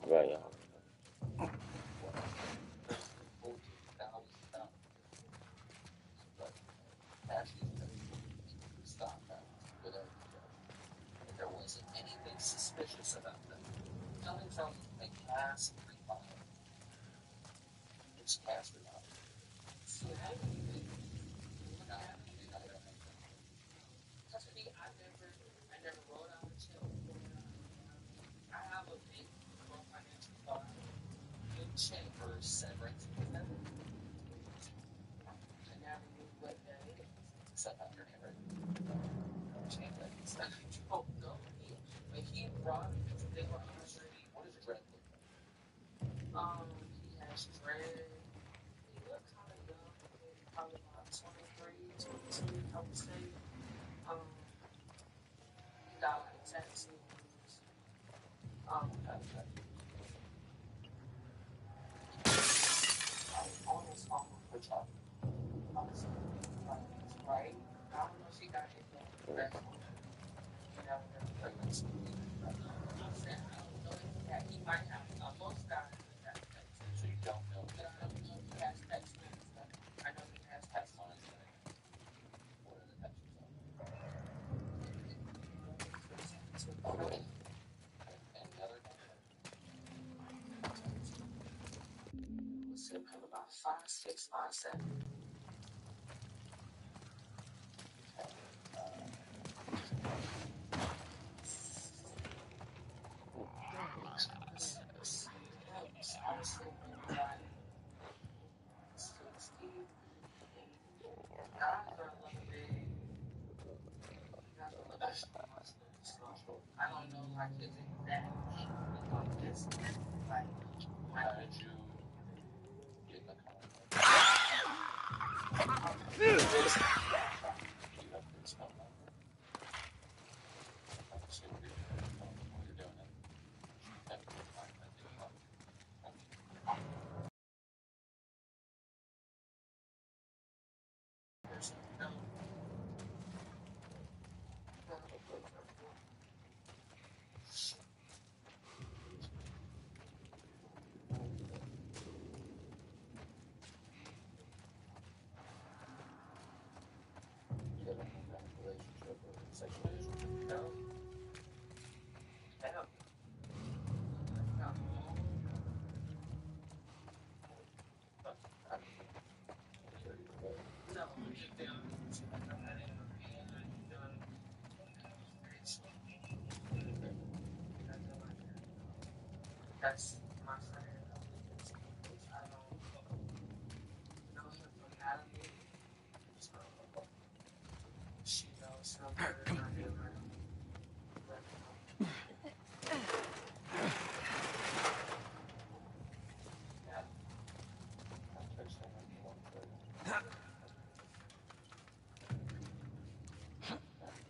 Right, yeah.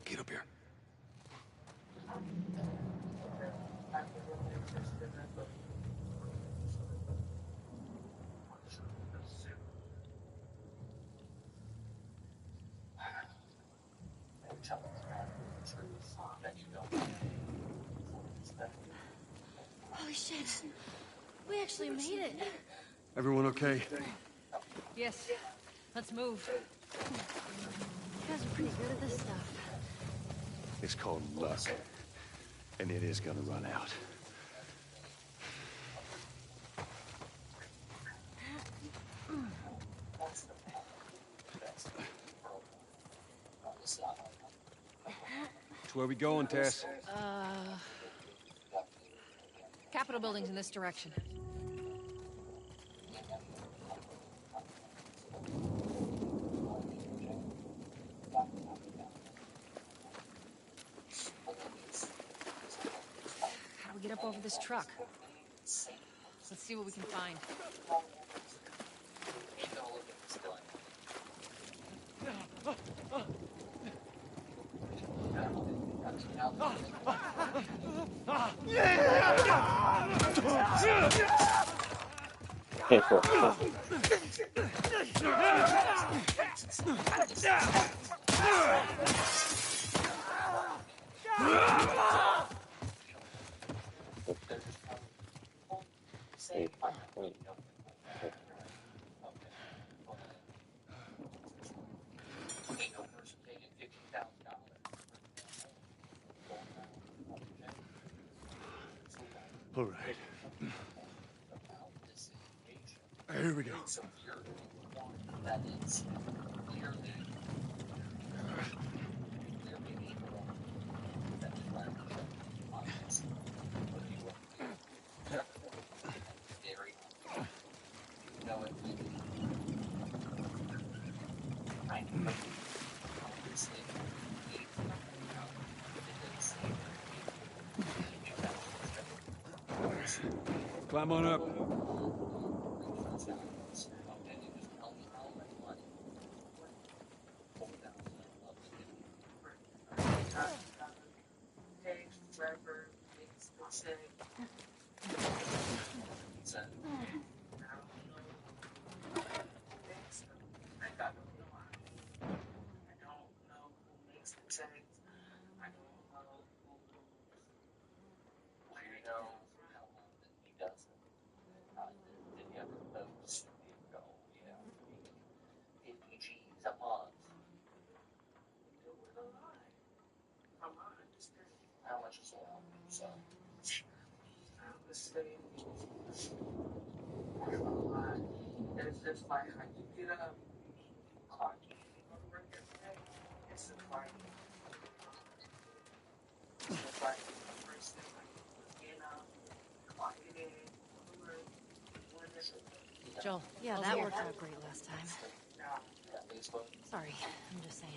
Get up here. Holy shit. We actually made it. Everyone okay? Yes. Let's move. You guys are pretty good at this stuff. It's called luck. And it is gonna run out. Where we going, Tess? Capitol building's in this direction. How do we get up over this truck? Let's see what we can find. Yeah! Careful. Wait, wait. All right. Here we go. Climb on up. Joel, yeah, that worked out great last time. Sorry, I'm just saying.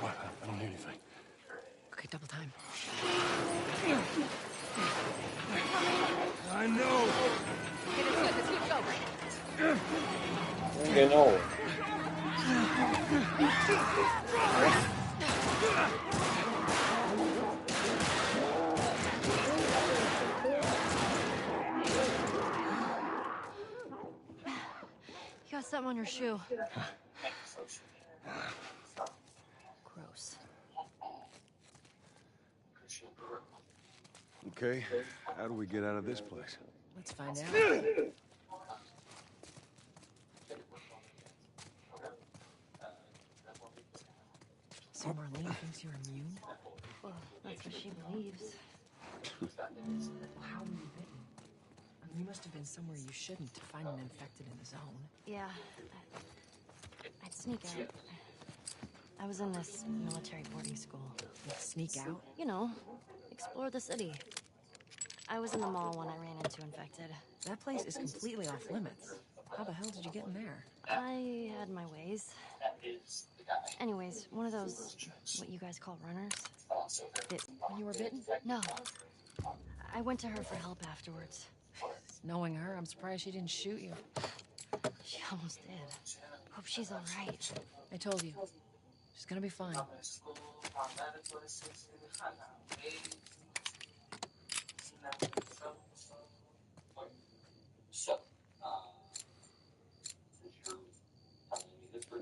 What? I don't hear anything. Okay, double time. I know. Okay, that's good, go. You know. You got something on your shoe. Gross. Okay, how do we get out of this place? Let's find out. So Marlene thinks you're immune? Well, that's what she believes. How were you bitten? I mean, you must have been somewhere you shouldn't to find an infected in the zone. Yeah, I'd sneak out. I was in this military boarding school. You'd sneak out? You know, explore the city. I was in the mall when I ran into infected. That place is completely off limits. How the hell did you get in there? I had my ways. Anyways, one of those, what you guys call runners. Bit when you were bitten? No. I went to her for help afterwards. Knowing her, I'm surprised she didn't shoot you. She almost did. Hope she's all right. I told you. She's gonna be fine.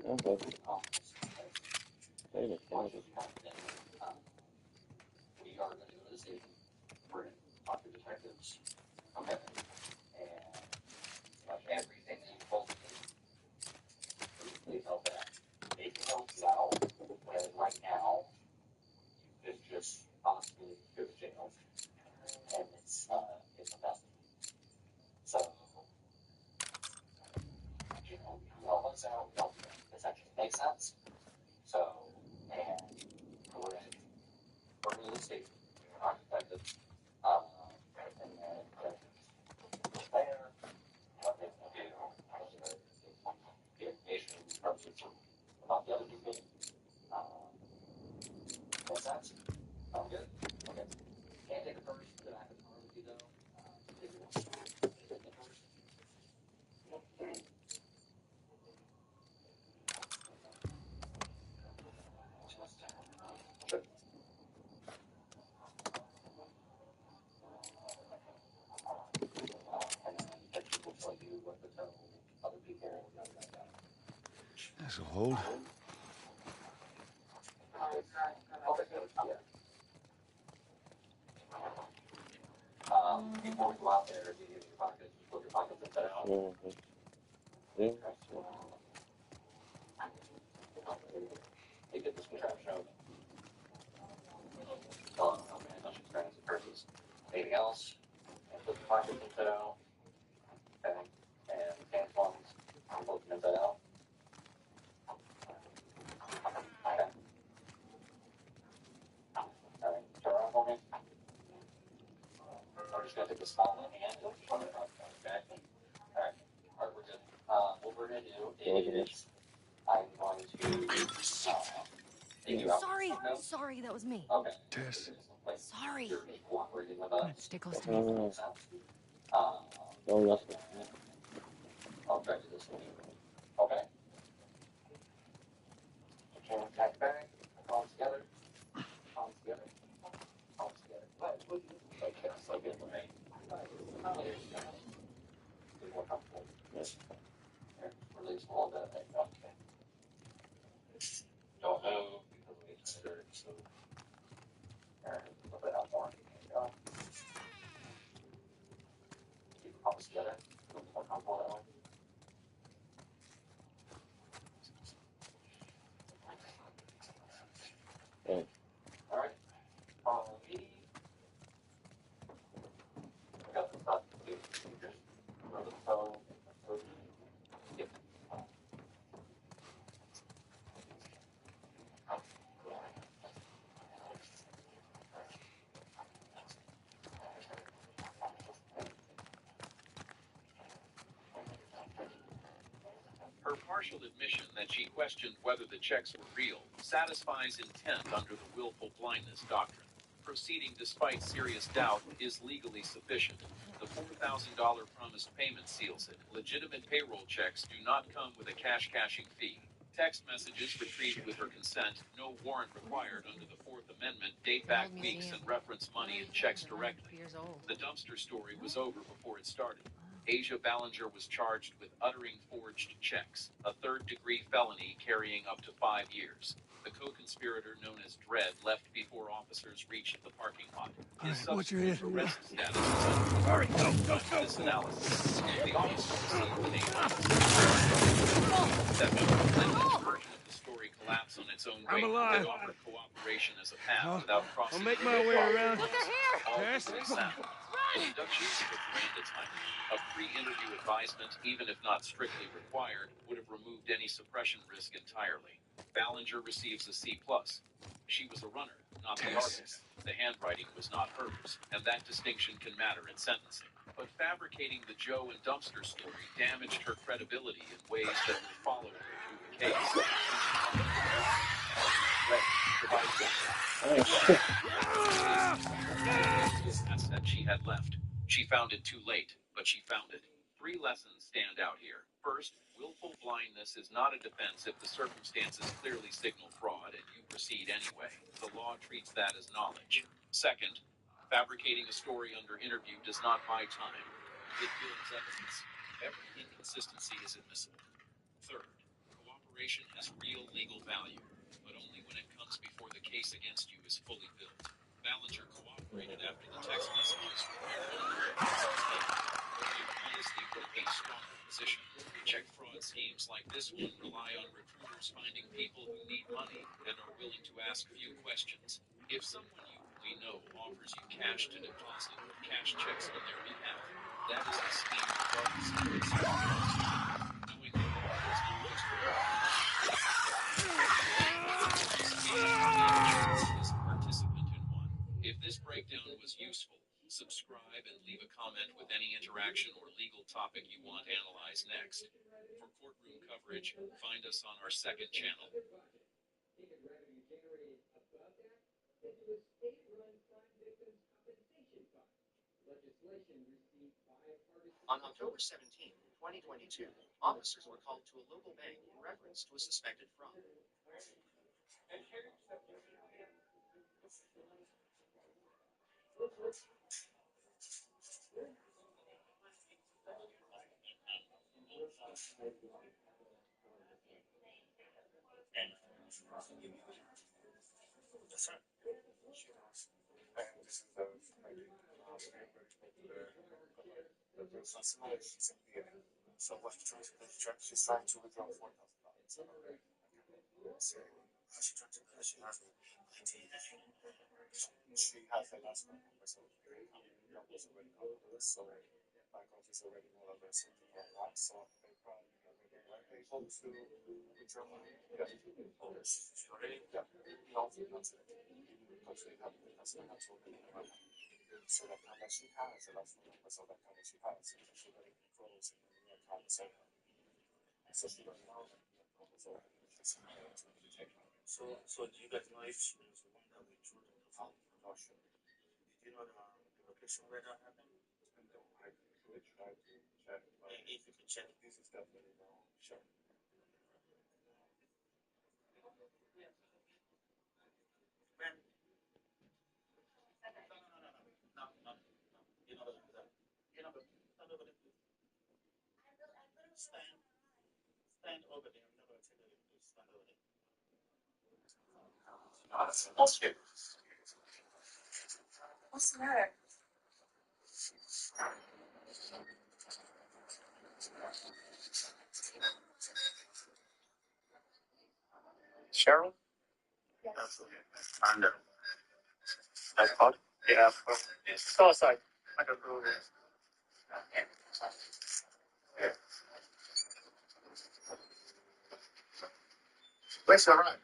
Okay. Wait a minute. cold? Sure. Yeah. Sorry, that was me. Tess. Sorry. Come on, stay close to me. Oh, that's it. Yeah. Her partial admission that she questioned whether the checks were real satisfies intent under the willful blindness doctrine. Proceeding despite serious doubt is legally sufficient. The $4,000 promised payment seals it. Legitimate payroll checks do not come with a cash cashing fee. Text messages retrieved with her consent, no warrant required under the Fourth Amendment, date back weeks and reference money and checks directly. Years old. The dumpster story was over before it started. Asia Ballinger was charged with uttering forged checks, a third-degree felony carrying up to 5 years. The co-conspirator known as Dredd left before officers reached the parking lot. His subsequent arrest status was unclear. This analysis. The officer received an exception. Let this version of the story collapse on its own weight and offer cooperation as a path without crossing. I'll make my way around. Look, they're here! All Tess? equally sound. Inductions of Miranda timing. A pre-interview advisement, even if not strictly required, would have removed any suppression risk entirely. Ballinger receives a C+. She was a runner, not the artist. The handwriting was not hers, and that distinction can matter in sentencing. But fabricating the Joe and dumpster story damaged her credibility in ways that would follow her through the case. Asset she had left. She found it too late, but she found it. 3 lessons stand out here. First, willful blindness is not a defense if the circumstances clearly signal fraud and you proceed anyway. The law treats that as knowledge. Second, fabricating a story under interview does not buy time. It builds evidence. Every inconsistency is admissible. Third, cooperation has real legal value, but only when it comes before the case against you is fully built. Ballinger cooperated after the text messages were verified. Honesty would have been a stronger position. Check fraud schemes like this one rely on recruiters finding people who need money and are willing to ask few questions. If someone we know offers you cash to deposit or cash checks on their behalf, that is a scheme regardless of its knowing the law is not just a participant in one. If this breakdown was useful, subscribe and leave a comment with any interaction or legal topic you want analyzed next. For courtroom coverage, find us on our second channel. On October 17, 2022, officers were called to a local bank in reference to a suspected fraud. That's right. She was. And this is the customer is in here. So what she's trying to withdraw $4,000. So she trying to she has the she has the last one. So was already covered. So my coach is already more or less something like that. So they probably able to withdraw money. Yeah. She already also wants it. Actually, that's not already. So that how much she has, and that's the number, so that how much she has, so she already controls in the real time. So she doesn't know that. So do you guys know if she was the one that withdrew the fund production? Did you know the location where that happened? No, I actually tried to check. If you can check, this is definitely no. Sure. Man. No. You're not gonna do that. You're not gonna do that. Stand over there. I'm not gonna tell you to stand over there. Okay. What's the matter? Cheryl? Yes. Absolutely. Under. I thought. Yeah. Well, it's outside. I don't know. Yeah. Where's your ride?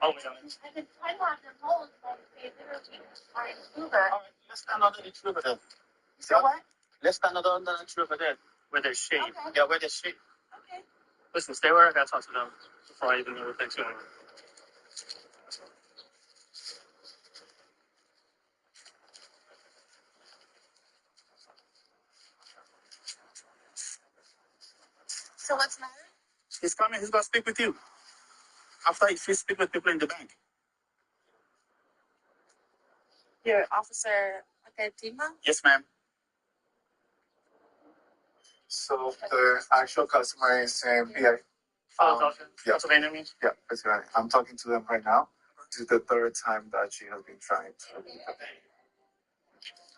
Oh, my God. I've been padlocked and hold, but they literally are in Uber. All right, let's stand under the tree over there. So what? Let's stand under the tree over there where there's shade. Okay. Yeah, where there's shade. Okay. Listen, stay where I gotta talk to them before I even know what they're doing. So what's the matter? He's coming. He's gonna speak with you. After he speak with people in the bank. You're Officer Fatima? Yes, ma'am. So the actual customer is PA. Yeah. Pennsylvania means? Yeah, that's right. I'm talking to them right now. This is the third time that she has been trying to.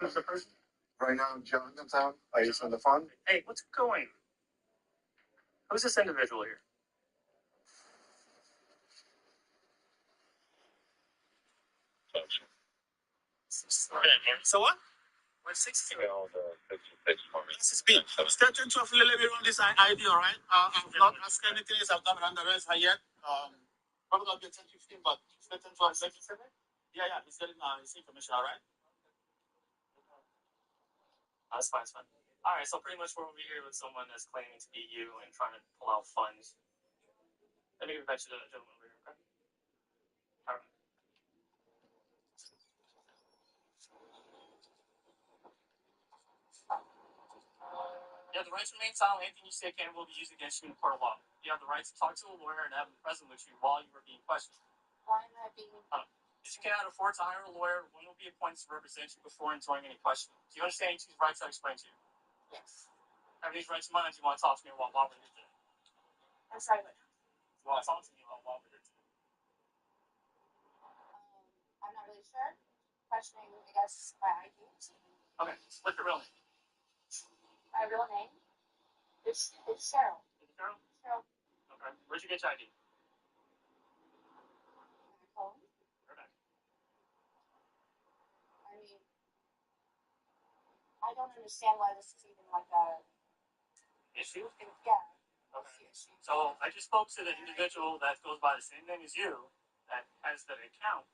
Who's the person? Right now, Jonathan. Are you on the phone? Hey, what's going? Who's this individual here? So what? We're 16. This is B. Step into a let me run this ID, all right? I've not asked anything else. I've not run the rest yet. Probably gonna be 10-15, but step into a second. Yeah, he's getting his information, all right? That's fine, that's fine. All right, so pretty much we're over here with someone that's claiming to be you and trying to pull out funds. Let me get back to the gentleman over here, okay? All right. You have the right to remain silent. Anything you say can will be used against you in court of law. You have the right to talk to a lawyer and have him present with you while you are being questioned. Why am I being? If you cannot afford to hire a lawyer, one will be appointed to represent you before enjoying any questioning. Do you understand each of these rights I explained to you? Yes. Have these rights in mind? Do you want to talk to me while we're here today? I'm sorry, what? You want to talk to me while we're here today? I'm not really sure. Questioning, I guess, my ID. Okay, what's your real name? My real name? It's Cheryl. Is it Cheryl? Cheryl. Okay. Where'd you get your ID? Back home. Where back? I mean, I don't understand why this is even like a issue. Yeah. Okay. So I just spoke to the individual that goes by the same name as you, that has the account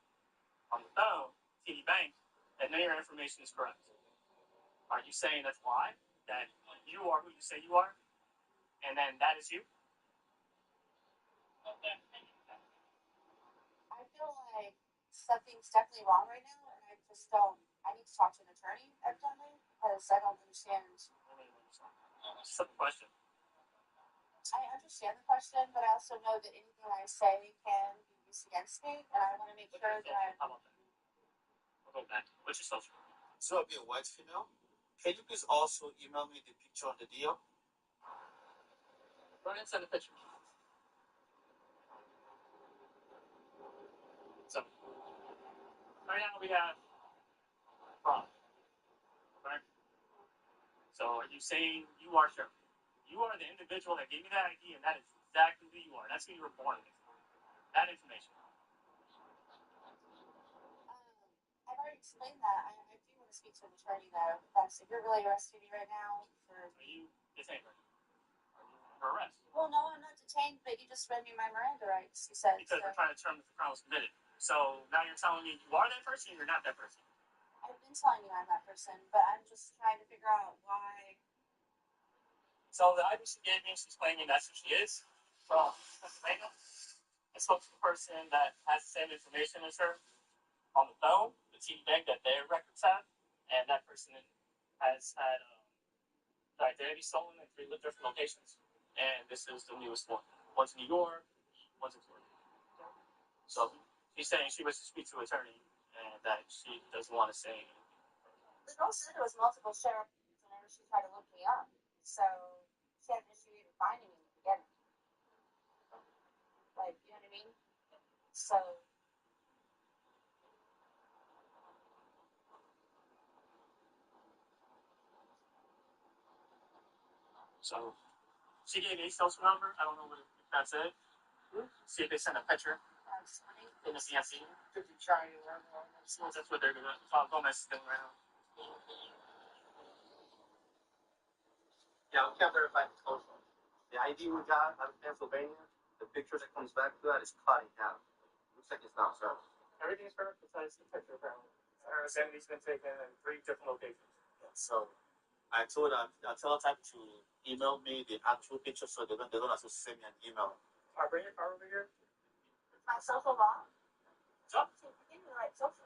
on the phone, TD Bank, and none of your information is correct. Are you saying that's a lie? That you are who you say you are, and then that is you? I feel like something's definitely wrong right now, and I just don't. I need to talk to an attorney, evidently, because I don't understand. Simple question. I understand the question, but I also know that anything I say can be used against me, and I want to make sure that I. How about that? We'll go back. What's your social? So I'll be a white female. Can you please also email me the picture of the deal? Go ahead and send a picture. Right now we have fraud. Right? So are you saying you are Sheriff? You are the individual that gave me that ID, and that is exactly who you are. That's who you were born with. That information. I've already explained that. I do want to speak to an attorney, though. That's if you're really arresting me right now for. Are you detained? Are you under arrest? Well, no, I'm not detained, but you just read me my Miranda rights. You said because we're trying to determine if the crime was committed. So now you're telling me you are that person, or you're not that person. I've been telling you I'm that person, but I'm just trying to figure out why. So the ID she gave me, she's claiming that's who she is from Pennsylvania. I spoke to the person that has the same information as her on the phone, the TD bank that their records have, and that person has had the identity stolen in 3 different locations. And this is the newest one. One's in New York, one's in Florida. So she's saying she wishes to speak to an attorney and that she doesn't want to say anything. The girl said there was multiple sheriffs whenever she tried to look me up, so she had an issue even finding me in the beginning. Like, you know what I mean? So. So she gave me a social number. I don't know if that's it. See if they send a picture in the CNC. Did you try to learn more? That's what they're doing. Gomez is doing right now. Yeah, we can't verify the social. The ID we got out of Pennsylvania, the picture that comes back to that is cut in half. Looks like it's not so. Everything's perfect besides the picture, apparently. Her identity's been taken in 3 different locations. Yeah, so I told her, I tell her to email me the actual picture so they don't have to send me an email. I'll bring your car over here. My social law? So? Give me the right social.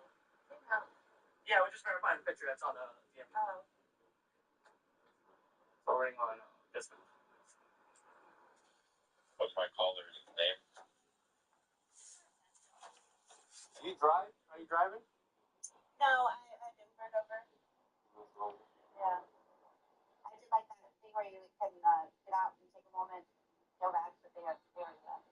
Yeah, we're just verifying the picture that's on the DM. Oh. Forwarding on this one. What's my caller's name? Do you drive? Are you driving? No, I didn't run over. Yeah. I did like that thing where you can get out and take a moment, go back, but they already left.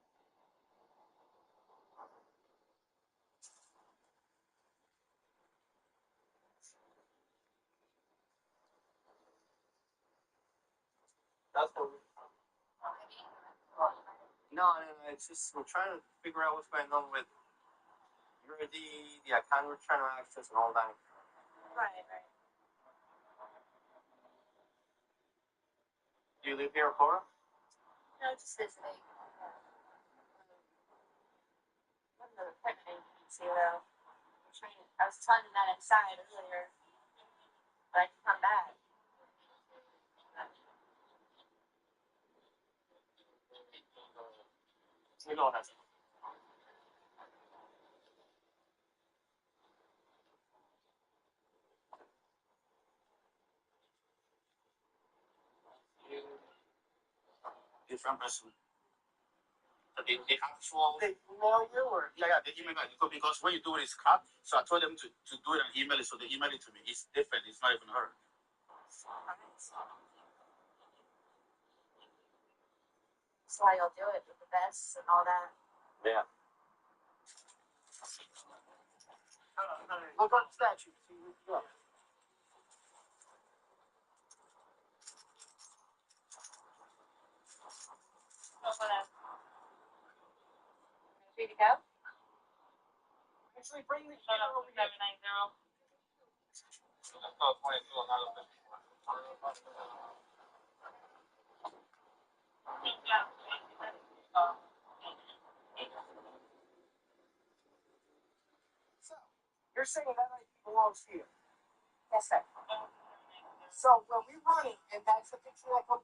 That's what we. No, it's just we're trying to figure out what's going on with your the account we're trying to access and all that. Right. Do you live here in Florida? No, just visiting. What another appointment agency though? I was telling him that inside earlier, but I can come back. We don't have to. Different person. The actual. They email you or? Yeah, they email it because when you do it, it's cut. So I told them to do it and email it, so they email it to me. It's different. It's not even her. That's why you'll do it with the vests and all that. Yeah. Look on the statue. See who you are. Free to go? Actually, bring the camera over here. 790. So, you're saying that ID belongs here. Yes, sir. So when we run it, and that's the picture that comes.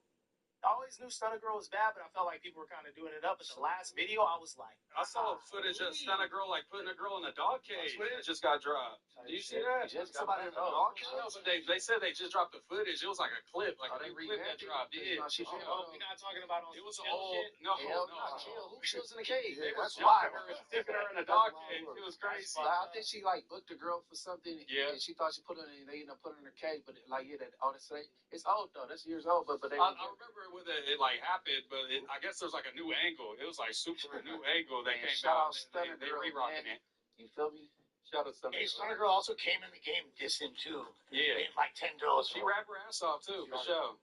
I always knew Stunner Girl was bad, but I felt like people were kind of doing it up. But the last video, I was like, I saw footage of Stunner Girl like putting a girl in a dog cage. It just got dropped. Did you see that? somebody in a dog I know, but they said they just dropped the footage. It was like a clip, like a new clip that dropped. Yeah. We're not talking about on It was some old. shit. No. Who kills in the cage? They was That's jumping wild. her and sticking her in a dog cage. It was crazy. I think she like booked a girl for something. Yeah. And she thought she put her in. They ended up putting her in her cage, but like all this it's old though. That's years old, but they. I remember when it like happened, but I guess there's like a new angle. It was like super new angle that came shout out. out Stunner They Girl, re-rocking man. it. You feel me? Shout out to Hey, Stunner Girl also came in the game dissing too. Yeah. Named like 10 girls. She rap her ass off too, for sure.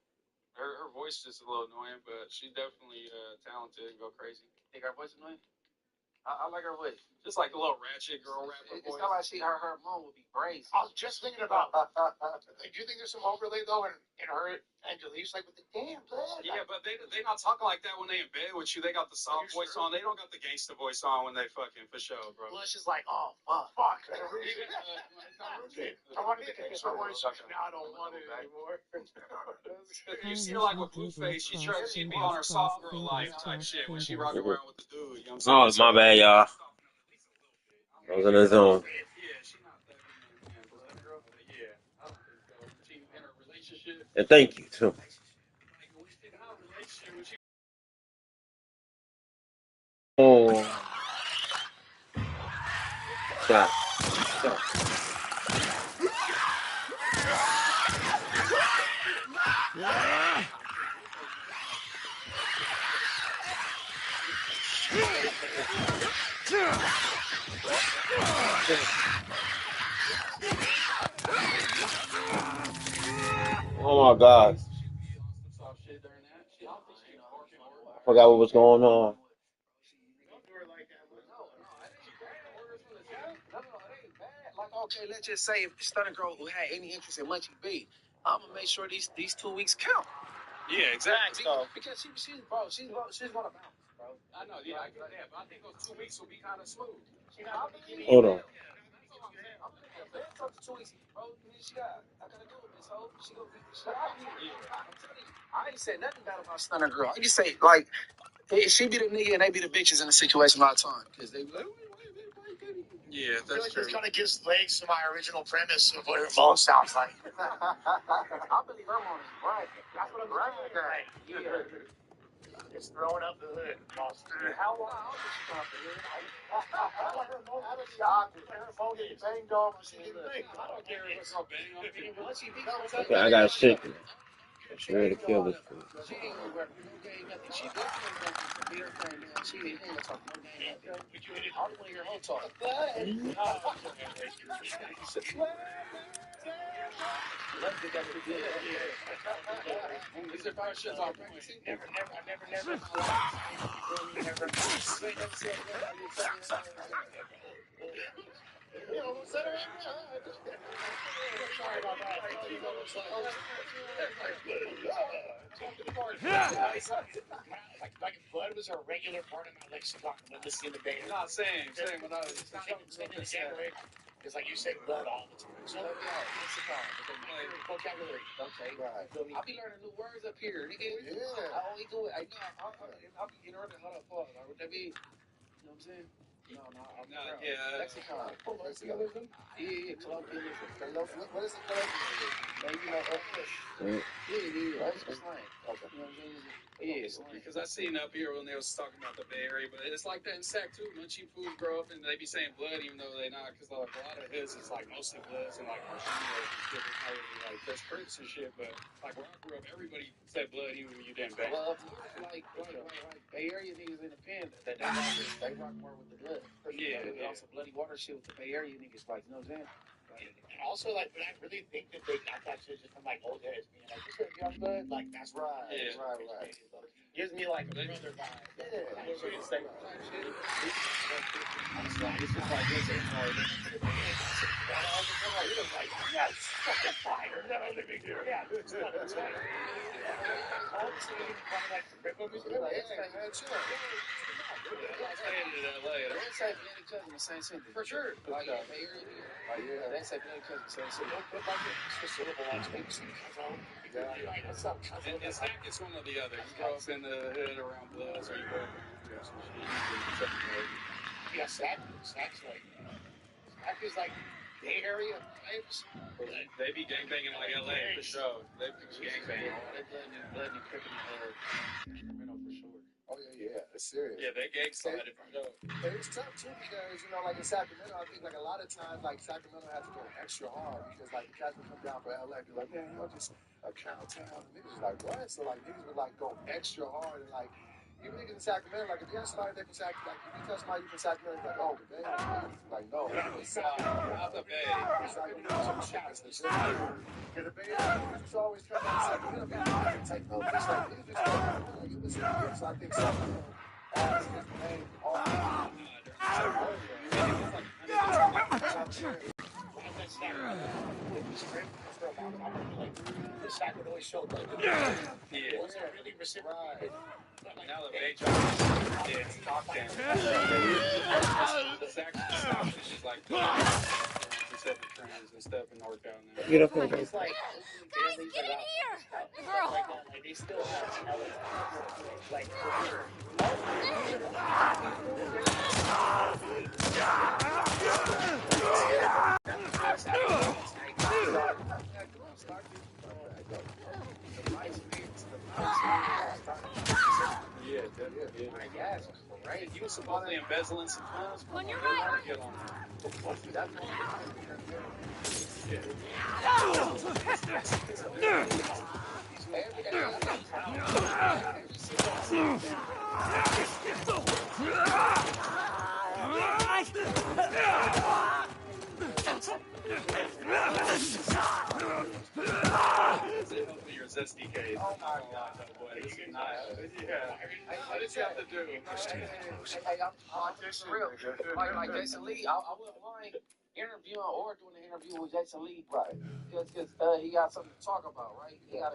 Her voice is just a little annoying, but she's definitely talented and go crazy. Think her voice annoying? I like her voice. Just like a little ratchet girl rapper It's voice. not like her mom would be brazy. I was just thinking about. Do you think there's some overlay though in her and Jalise, like with the damn blood? Yeah, but they not talking like that when they in bed with you. They got the soft voice on. They don't got the gangster voice on when they fucking for sure, bro. Blush is like, oh fuck. I wanted the gangster voice. Now I don't want it anymore. You see her like with Blueface, she'd be on her soft girl life type shit when she rocking around with the dude. You know what I'm saying? Oh, my bad, y'all. I was in the zone. Yeah, she's not that man, blood girl. But yeah, I don't think so. When she in a relationship, And thank you, too. like when she in a relationship, when she Oh. Shot. Oh my God. I forgot what was going on. Like, okay, let's just say if Stunner Girl who had any interest in Munchie B, I'm gonna make sure these 2 weeks count. yeah, exactly. Because she's gonna bounce, bro. I know, yeah, I get that, but I think those 2 weeks will be kind of smooth. Hold on. I'm gonna get back up to 2 weeks, bro. I gotta do it, Miss Ho. She gonna be. I'm telling you, I ain't said nothing bad about Stunner Girl. I just say like, she be the nigga and they be the bitches in the situation all the time because they be like, Yeah, I feel that's like true. this kind of gives legs to my original premise of what her phone sounds like. I believe her mom is right. That's what I'm saying. Like, yeah. It's throwing up the hood. How long did she come up the hood? Her phone getting banged off. She getting banged. I don't care if it's all banged off. Okay, I got shit. I'm ready to kill this fool. She ain't gonna work no game, nothing. She definitely gonna be her thing, man. She ain't gonna talk no game, nothing. I don't want to hear her talk. These are fire shits on point. Never. You ain't never said sorry about that. Like if blood was a regular part of my lexicon when listening to Bayer. Not saying when I was It's not even saying it the same way. It's like you say blood all the time. So vocabulary. Okay. Right. I'll be learning new words up here. Yeah. I only do it. I know. I'll be in order. Hold up, pause. Would that be? You know what I'm saying? No, yeah. Lexicon. Colloquialism? Yeah, colloquialism. What is a colloquialism? Man, you know, English. Yeah. That's just slang. Okay. You know what I'm saying? Yeah, Because I seen up here when they was talking about the Bay Area, but it's like that in Sac too. Munchie fools grow up and they be saying blood even though they not, because like a lot of his is like mostly bloods and like Marshall and shit. It's not really like Chris Prince and shit, but like where I grew up, everybody said blood even when you didn't bang. Well, up north, like Bay Area niggas in the pen, they rock more with the blood. Yeah. Also bloody water shit with the Bay Area niggas, like, you know what I'm saying? And also, like, but I really think that they got that shit just from like old heads being like, "This is young blood," like that's right. Yeah. Right. Gives me like a brother vibe. Yeah. Like, shit. It's like, it's just like this. It's like, yes, fucking fire. No, let me do it. Yeah, it's not the same. For sure. Like, Bay Area, they say blood cousin, same city. Don't put like a syllable on speaks. Like, what's up, cousin? And Sac is one or the other. You grow up in the hood around bloods or you grow up in some shit. Yeah, Sac is like Bay Area vibes. They be gangbanging like LA for sure. They be gangbanging. Blood and crippin' Sacramento for sure. Oh yeah, it's serious. Yeah, they gang sided for sure. And it's tough too because like in Sacramento, I think like a lot of times like Sacramento has to go extra hard because like the cats would come down for LA, be like, man, just a cow town. And niggas was like, what? So like niggas would like go extra hard and like even niggas in Sacramento, like if you have somebody that can Sacramento, like if you tell somebody you from Sacramento, it's like, oh, the Bay, like no, it's Not the Bay. Because the Bay Area just always come out Sacramento, but you can take no, just like you just like you listen to it. So I think Sacramento as his main Sacramento showed like it wasn't really reciprocated. Now the Bay Job is Stockton. The Saxon stuff is just like separate trains and stuff in North Carolina. Get up here, guys. Guys, get in here! The girl! Like, they still have elements, like, for sure. Yeah, definitely. Right? You were supposedly embezzling some funds. On your right! Get on your zesty case. Oh my God, yeah. What did you have to do? Hey, I'm just real. Like Jason Lee, I wouldn't mind interviewing or doing an interview with Jason Lee, right? Because he got something to talk about, right? He got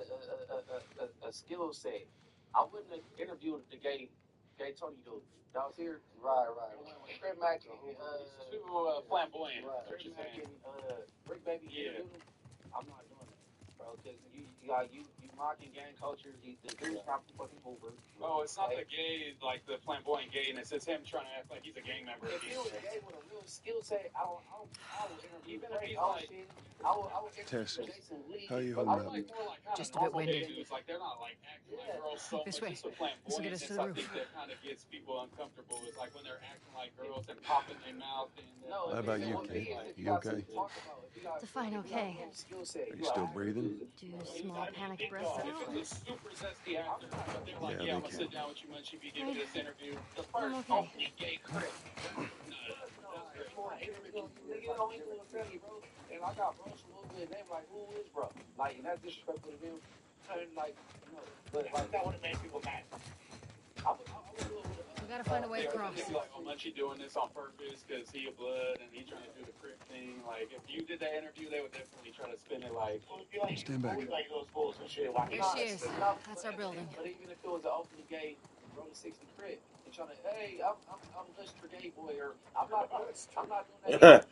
a skill set. I wouldn't have interviewed the gay Tony dude. That was here. Right. Fred Mack and Too flamboyant. Fred Mack and Rick Baby. Yeah. I'm not doing that, bro. Because you mocking gang culture. The dude's not fucking over. Oh, it's not the gay, like the flamboyant gayness. It's him trying to act like he's a gang member. If he was gay with a real skill set, I would interview. Even if he's like, I would interview Tessa, Jason Lee. how you I holding up? like more like kind Just of a bit normal gay winded. dudes. Like they're not like acting like girls so This much. way. It's the This'll get us to flamboyance. the I roof. think that kind of gets people uncomfortable. It's like when they're acting like girls and popping their mouth. And No, How about you, kid? You okay? Define okay. Are you still breathing? Do small panic breaths out. it's a super zesty actor, but they're like, Yeah, I'm they gonna sit down with you, Munchie, be giving you this interview. The I'm first okay. opening gay crit. And I got bros from Louisville, and they were like, who is bro? Like, and that's disrespectful to them. And like, but like, that would have made people mad. We gotta find a way across. They'd be like, oh, Munchie doing this on purpose because he a blood and he trying to do the crit thing. Like, if you did that interview, they would definitely try to spin it like, Stand back. Like those bulls and shit. Here she is. That's our building. But even if it was an openly gay, roll a 60 crit, and trying to, hey, I'm Mr. Gay Boy, or I'm not doing that.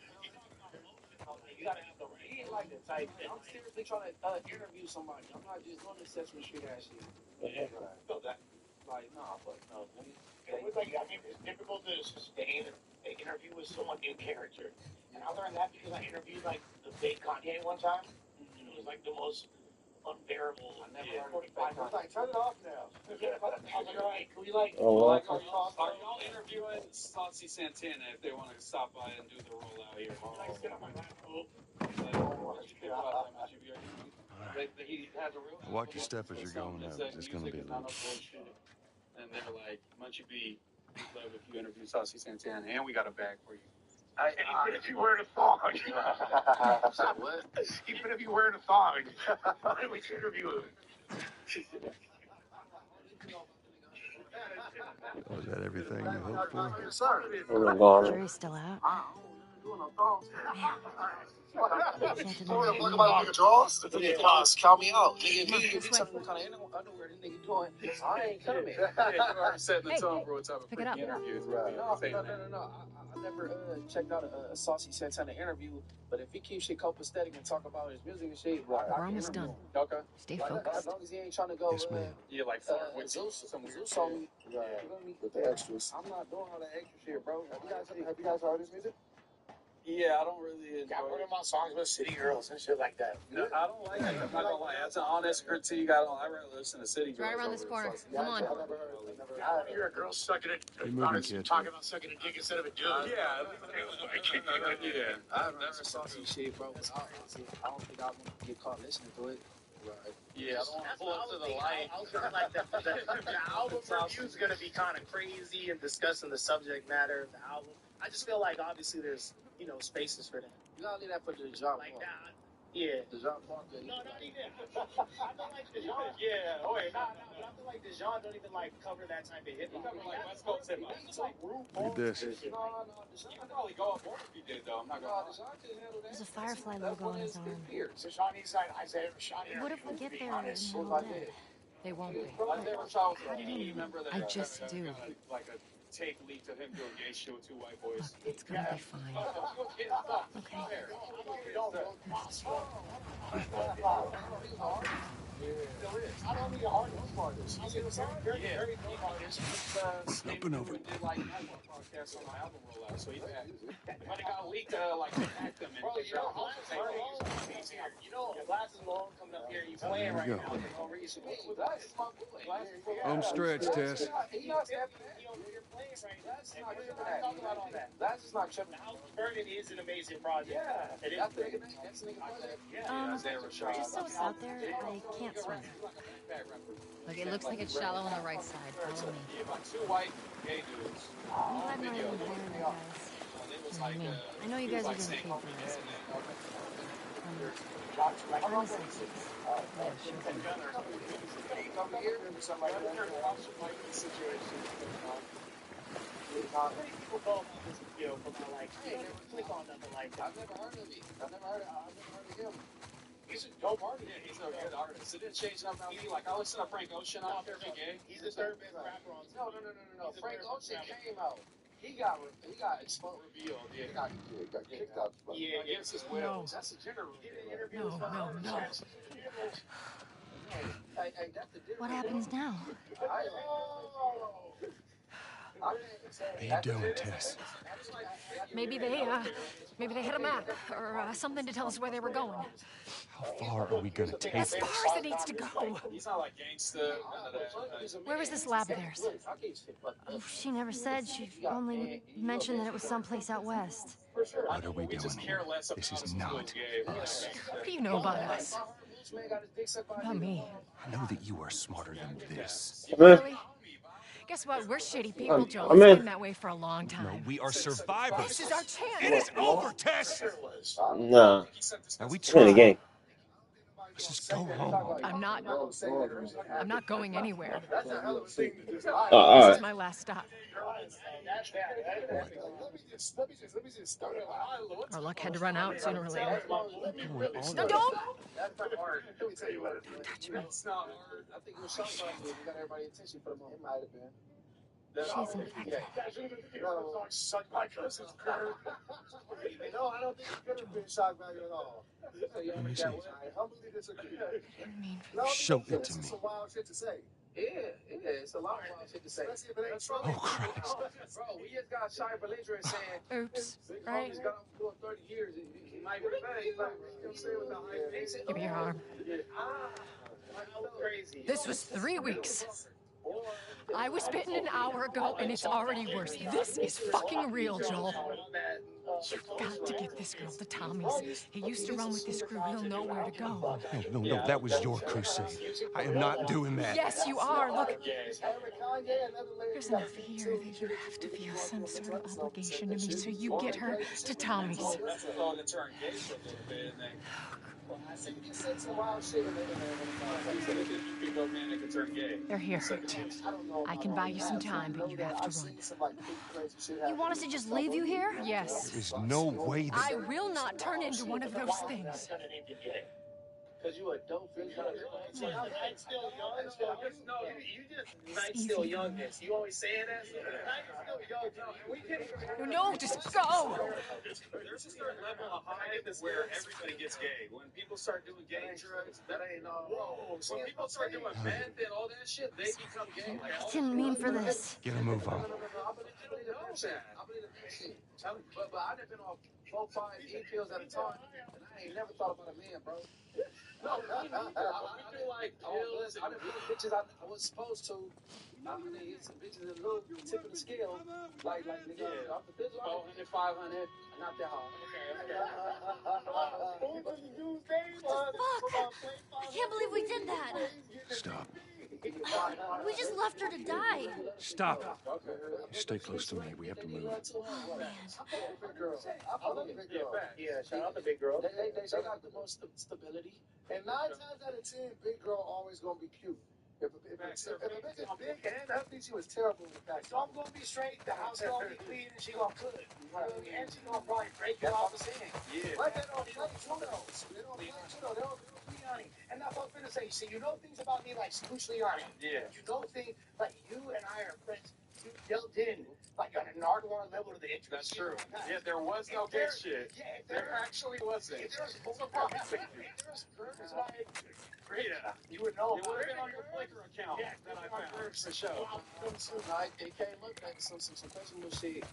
You gotta have the right. He ain't like the type. I'm seriously trying to interview somebody. I'm not just doing this Sesame Street ass shit. Like, nah, but no. It was like, I mean, it's difficult to sustain an interview with someone in character. And I learned that because I interviewed, like, the fake Kanye one time. And it was, like, the most unbearable. I never learned 45 minutes. Like, turn it off now. Yeah, but I was like, all right, can we, like, Oh, like, are y'all interviewing Saucy Santana if they want to stop by and do the rollout here? like, sit on my lap? Oh, He has a real Walk your step as you're going out. It's gonna be a little. And they're like, Munchie B, we'd love if you interview Saucy Santana, and we got a bag for you. even if you're wearing a thong. What? Even if you're wearing a thong. We should interview him. Oh, is that everything you hoped for? Yes, sir. we're gone. Jury's still out. Doing no thongs. Can't deny it. About Charles? Count me out. Nigga, if you tell me what kind of underwear this nigga doing, I ain't coming. Yeah, you already setting the Hey, tone for what type of pick it up. interview. No. I never checked out a Saucy Santana interview, but if he keeps shit copacetic and talk about his music and shit, We're almost done. Okay. Stay As focused. long as he ain't trying to go, Yes, ma'am. Yeah, like flirt with Zeus some weird on shit. me. With the extras. I'm not doing all that extra shit, bro. Have you guys heard his music? Yeah, I don't really enjoy Got one of my songs with City Girls and shit like that. No, I don't like it. I'm not gonna lie. That's an honest critique. I'd rather listen to City Right Girls around this over corner. Saucy. Come on. I never heard I want to hear a girl sucking it. Keep moving, kid. Talking about sucking a dick instead of a dude. Yeah, I've never saw some shit, bro. But honestly, I don't think I want to get caught listening to it. Yeah, I don't want to pull up to the light. I was thinking like the album review is gonna be kind of crazy and discussing the subject matter of the album. I just feel like obviously there's spaces for that. You gotta leave that for the job. Like that. Yeah. The job part. No, not even. I feel like the genre. Yeah. Oh wait, but I feel like the genre don't even like cover that type of hip hop. Like West Coast hip hop. Read this. No, you could probably go up more if you did, though. I'm not gonna. There's a firefly logo on his arm. So Shawnee side, I said Shawnee. What if we get there and they're all dead? They won't be. How do you know? I just do. Like a take leak of him doing gay shit with two white boys. Look, it's gonna be fine. Okay. Up and over. Podcast on my album rollout, so he might have got leaked, like hacked them. Glass is long coming up here. You playing right now for no reason. Home stretch, Tess. You're playing right now. That's just not tripping. House Burning is an amazing project. Yeah, it is. That's a nigga project. Just so it's out there, I can't swim. Look, it looks like it's shallow on the right side. Follow me. Two white gay dudes. I'm glad not even hiring you guys. What do you mean? I know you guys are getting paid for this. People go about this video from my click on nothing like that. I've never heard of him. I've never heard of him. He's a dope artist. Yeah, he's a good artist. It didn't change nothing. Like I listen to Frank Ocean. I don't care if he's gay. He's the third best rapper on. No. Frank Ocean came out. He got exposed, revealed. Yeah, he got kicked out. Yeah, against his will. No. That's a general. No. What happens now? What are you doing, Tess? Maybe they had a map or something to tell us where they were going. How far are we gonna take As this? far as it needs to go. He's not like gangsta. Where is this lab of theirs? Oh, she never said. She only mentioned that it was someplace out west. What are we doing here? This is not us. What do you know about us? About me? I know that you are smarter than this. Really? Guess what? We're shitty people, Joel. I'm It's in. been that way for a long time. No, we are survivors. This is our chance. It is over, Tess. Nah. Now we I'm in the try. game. Let's just go home. I'm not going anywhere. All This right. is my last stop. Our luck had to run out sooner or later. No, don't! Touch me. I think it was something we got everybody's attention for the moment. It might have been. She's infected. No, I don't think it could have been shock value at all. Let me see. I humbly disagree. I mean, Show it to me. It's a wild shit to say. Yeah, it's a lot of wild shit to say. Especially if it ain't true. Oh, Christ. Bro, we just got shy belligerent saying, oops, right? he's got him for 30 years. He might be back. You know what I'm saying? With the high face. Give me your arm. Crazy. This was 3 weeks. I was bitten an hour ago, and it's already worse. This is fucking real, Joel. You've got to get this girl to Tommy's. He used to run with this crew. He'll know where to go. No, that was your crusade. I am not doing that. Yes, you are. Look, there's enough here that you have to feel some sort of obligation to me, so you get her to Tommy's. They're here. I can buy you some time, but you have to run. You want us to just leave you here? Yes. There's no way that... I will not turn into one of those things. Because you a dope fish. I'm still young. No, you just still youngness. You always saying that? I'm still young. No, just go. There's a certain level of high where everybody gets gay. When people start doing gay drugs, that ain't all. Whoa. When people start doing meth and all that shit, they become gay. I didn't mean for this. Get a move on. I believe the But I done been off 4, 5 pills at a time, and I ain't never thought about a man, bro. No, I feel like pills. I done fucked bitches I was supposed to. I mean, it's bitches a little tip of the scale. Like nigga, off the bitch, 400, 500, not that hard. Fuck! I can't believe we did that. Stop. We just left her to die. Stop. Stay close to me. We have to move. Oh, man. I love the big girl. Yeah, shout out the big girl. They got the most stability. And 9 times out of 10, big girl always gonna be cute. If a bitch is big and ugly, she was terrible with that. So I'm gonna be straight, the house gonna be clean, and she gonna cook. And she gonna probably break you off the sink. Yeah. But they don't play judos. They don't play judo. They don't do Liani. And that's what I'm gonna say. See, you know things about me like Scooch Liani. Yeah. You know things like you and I are friends. You dealt in like on a Nardwuar level to the intimacy. That's true. Like Yeah, there was no good shit. Yeah, There actually wasn't. If there's girls like Yeah. you would know. It would have been on your Flickr account that I found for sure. It came up like some questionable shit.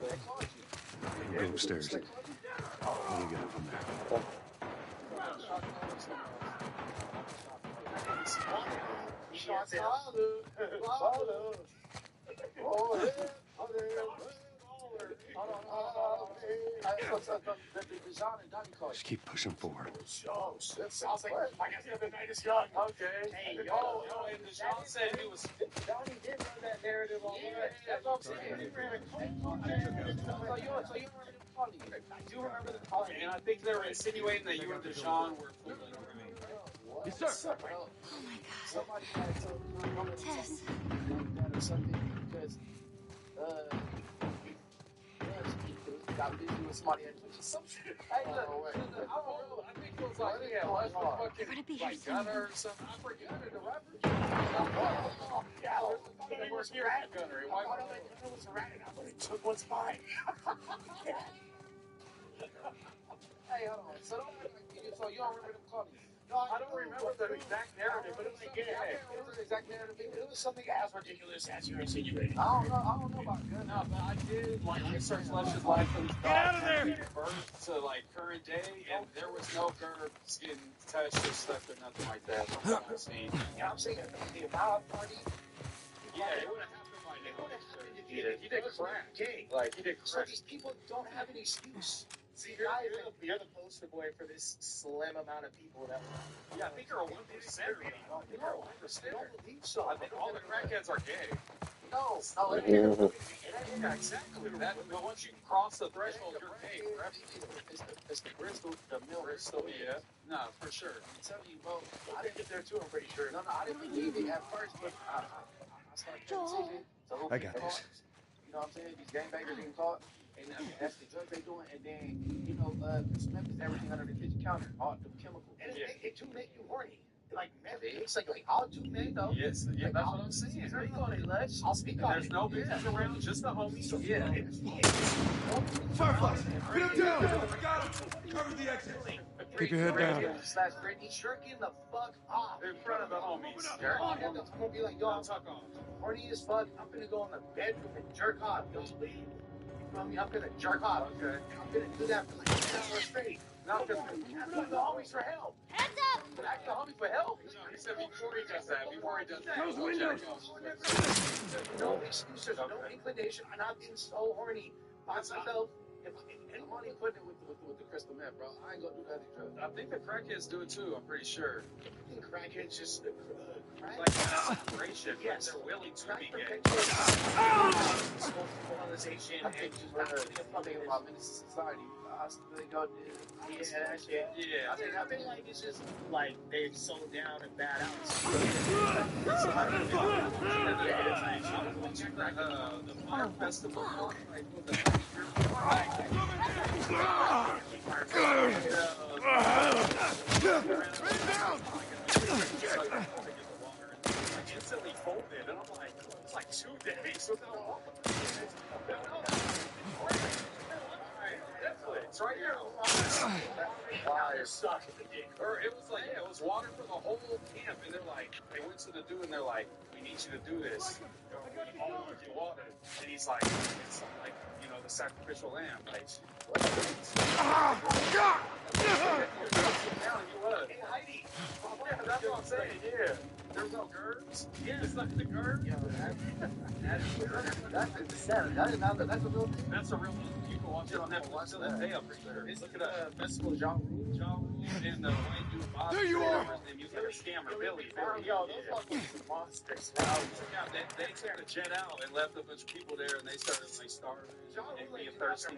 They called you. Go upstairs. What do you got from there? Just keep pushing forward. Sounds like I guess the night is young. Okay. Hey, and Deshaun said he was. Donnie did run that narrative on That's what I'm saying. He ran a so you remember the party? I do remember the call. And I think they were insinuating that you and Deshaun were fooling around. Yes, sir. Oh, my God. Somebody had to Tess. that or something because got busy with somebody and some shit. Hey, look, I don't know. I think it was like They're gonna be here like soon. Gunner or something. I forget the rapper. Yeah, They were here at Gunner. I thought it was a rat, but it took what's mine. Hey, hold on. So you don't remember them calling you? No, I don't remember the exact narrative, but it was something. I can't remember the exact narrative. It was something as ridiculous as you're insinuating. I don't know about Gunner. No, but I did like research Lesh's life and Get out of there! birth to like current day, and there was no girls getting touched or stuff or nothing like that. From what I've seen. Yeah, I'm saying the amount party. Yeah, it would have happened by It now. would have happened if He did crack. gay. Like he did So crack. these people don't have an excuse. See, you're the poster boy for this slim amount of people that. Yeah, I think you're a 1%. I don't believe so. I think all the crackheads are gay. No, Yeah, exactly. That, but once you cross the threshold, you're gay forever. It's the Bristol, the mill Bristol, yeah. No, for sure. I'm telling you, bro. I didn't get there too. I'm pretty sure. No, I didn't believe it at first, but I started Joel. so I got this. You know what I'm saying? These gangbangers getting caught, and that's the drugs they doing. And then, Smith is everything under the kitchen counter, all the chemicals. And it do make you horny. Like meth, it's like I'll do meth though. Yes, yeah, that's what I'm saying. Speak on it, Les. I'll speak And on there's it. no business around, just the homies. Yeah. Fireflies! Get him down! I got him! Cover the exit. Keep your head down. Slash Brittany, jerking the fuck off. In front of the homies. I'm gonna be like, yo, I'm horny as fuck. I'm gonna go in the bedroom and jerk off. Don't leave. You feel me? I'm gonna jerk off. Okay. I'm gonna do that for like 10 hours straight. Not because Ask the homies for help. Hands up! Ask the homies for help. he said before he does that, Close the windows. No excuses, no inclination. I'm not being so horny by myself. I'm only putting it with the crystal meth, bro. I ain't gonna do that drugs. I think the crackheads do it too, I'm pretty sure. I think crackheads just crack. Like separation, Yes. they're willing to Crack be the gay. polarization I think just thinking about menace to society. I still go. Yeah, that shit. Yeah. I feel like it's just like they're so down and bad out. The fire festival. Instantly folded, and I'm like, it's like 2 days without Netflix right here. Why? Suck at the dick. Or it was like, yeah, it was water for the whole camp, and they're like, they went to the dude, and they're like, we need you to do this. We all want you water. And he's like, it's like, you know, the sacrificial lamb. Like, what? Hey, Heidi. Yeah, that's what I'm saying, yeah. There's no GERS? Yeah, it's like the GERS. Yeah, that's a real thing. That's a real thing. You can watch it on Netflix to this day, I'm pretty sure. Look at a festival, Ja Rule, and the white dude, Bob. There you are! He was like a scammer, Billy. Yo, those fucking monsters. Yeah, they took the jet out and left a bunch of people there, and they started like starving and being thirsty.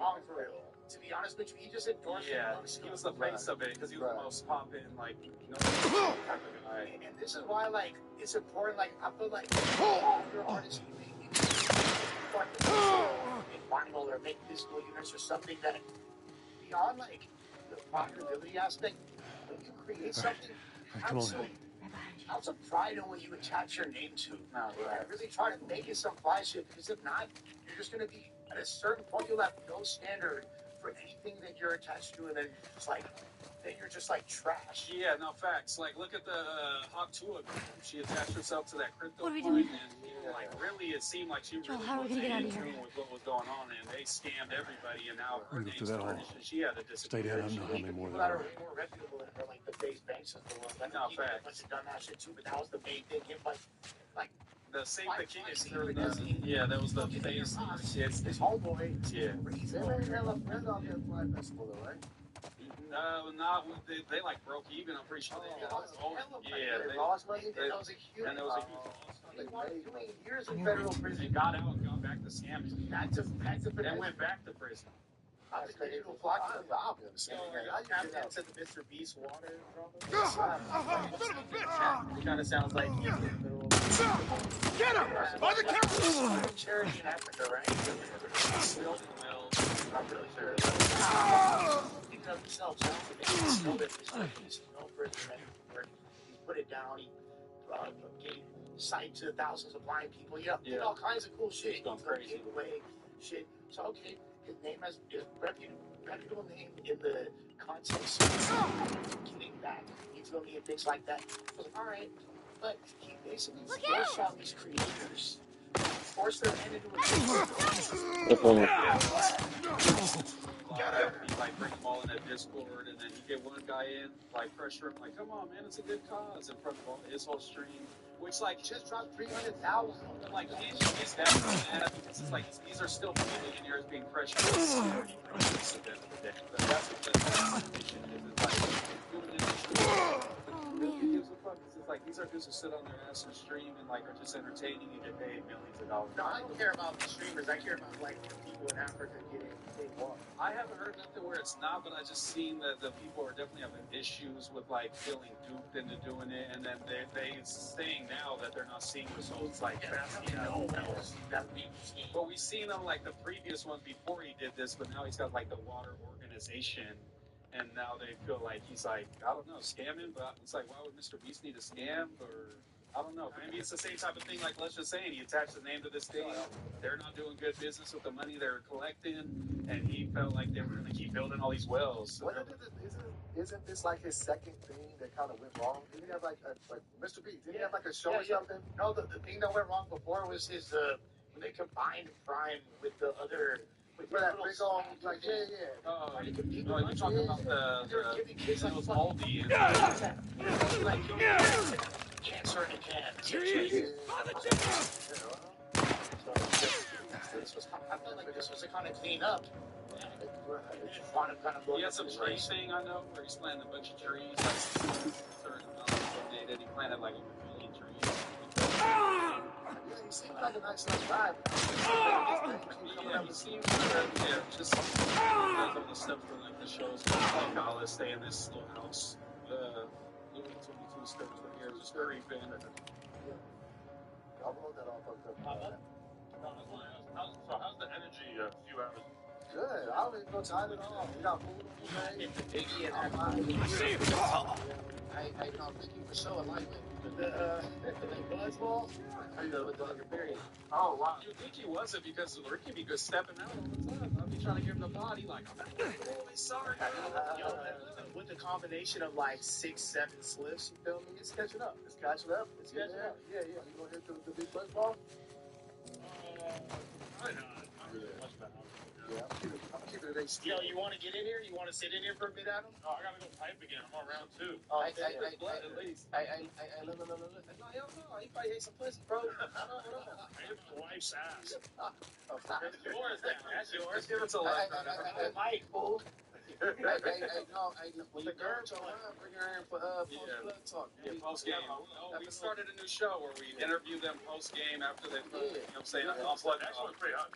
To be honest with you, he just endorsed it. Yeah, he was the face of it because he was the most poppin', like, you know, type of guy. And this is why, like, it's important. Like, I feel like if you're an artist, you make vinyl or make physical units or something that beyond like the profitability aspect, when you create something, have some pride in what you attach your name to. Really try to make it some fly shit, because if not, you're just gonna be at a certain point you'll have no standard for anything that you're attached to, and then it's like then you're just like trash. Yeah, no facts. Like, look at the Hot Tua girl. She attached herself to that crypto What are we coin, doing? and like really, it seemed like she Joel, really how are we wasn't gonna get out in of here? tune with what was going on, and they scammed everybody, and now her We're gonna go name's through that tarnished, hall. and she had to Stay disappear. down. I don't know how many more People there that are are. way more reputable than her, like the base banks of the world. Like, No, he facts. must have done that shit too, but that was the main thing. Him, like The Save the Kids, Finesse. yeah, that was the Look at face. your his homeboy. Yeah. He's They made hella friends on the Fly Festival, though, right? Not they like broke even. I'm pretty sure they lost. They lost money. That was a huge. And there was a huge loss. He wanted 2 years in federal They prison. got out and got back to scamming. Had to Then went back to prison. I think they will flock to the I'll be on the same thing. How you get out? to the Mr. Beast water drama. It kind of sounds like he's in the middle of Get him! By the camera! charity in Africa, right? Not really sure. Speaking of himself, he's known for his work. He put it down. He gave sight to thousands of blind people. Did all kinds of cool shit. He's gone crazy. Gave away shit. So okay, his name has is reputable name in the context of getting back. You feel me? And things like that. I was like, all right, but he basically forced all these creators, forced their hand into a He like bring them all in a Discord, and then you get one guy in, like pressure him, like, come on, man, it's a good cause in front of all his whole stream. Which like just dropped 300,000. like is that because it's like these are still millionaires being pressured. That's what the mission is. It's like doing it. Who gives a fuck? It's like these are dudes who sit on their ass and stream and like are just entertaining and get paid millions of dollars. No, I don't care about the streamers. I care about like the people in Africa getting paid more. I haven't heard nothing where it's not, but I just seen that the people are definitely having issues with like feeling duped into doing it, and then they saying now that they're not seeing results like fast enough. But we've seen on like the previous one before he did this, but now he's got like the water organization, and now they feel like he's like, I don't know, scamming, but it's like, why would Mr. Beast need a scam? Or I don't know. Maybe it's the same type of thing like let's just saying he attached the name to this thing. They're not doing good business with the money they're collecting, and he felt like they were going to keep building all these wells. Isn't this like his second thing that kind of went wrong? Didn't he have like Mr. B? Didn't he have like a show or something? No, the thing that went wrong before was his when they combined Prime with the other. For that big old, like, yeah. Oh, you're talking about the kids it was moldy. And, like cancer in a can. I felt like this was a kind of clean up. He had some tree thing, I know, where he's planting a bunch of trees. Like, certain amount donated. He planted like a million trees. He seemed like a nice guy. Yeah, he seems just does all the stuff for like the shows. Like Dallas, stay in this little house. Louis 22 steps right here, just creeping. I'll blow that all fucked up. So how's the energy a few hours? Good. I don't even know time at all. We got food on the Biggie and I, you know, thank you for so enlightenment. The buzz ball? With the nigga period. Oh, wow. You think he was it because Ricky be good stepping out all the time. I'll be trying to give him the body like, I'm not boy, sorry, bro. With the combination of like 6-7 slips, you feel me? It's catching up. It's catching up. It's catching up. Yeah. You gonna hit the big buzz ball? Probably not. Not really much of a house. Yeah, I'm keeping it a Yo, you want to get in here? You want to sit in here for a bit, Adam? Oh, I gotta go pipe again. I'm on round 2. Oh, At least. no. No, hell no. He probably ate some pussy, bro. No. I hit my wife's ass. That's yours now. That's yours. Give it to Mike, fool. No. When you go to around, bring her in for post-blood talk. Yeah, post game. We started a new show where we interview them post game after they, you know what I'm saying? I'll plug Actually, pretty hot.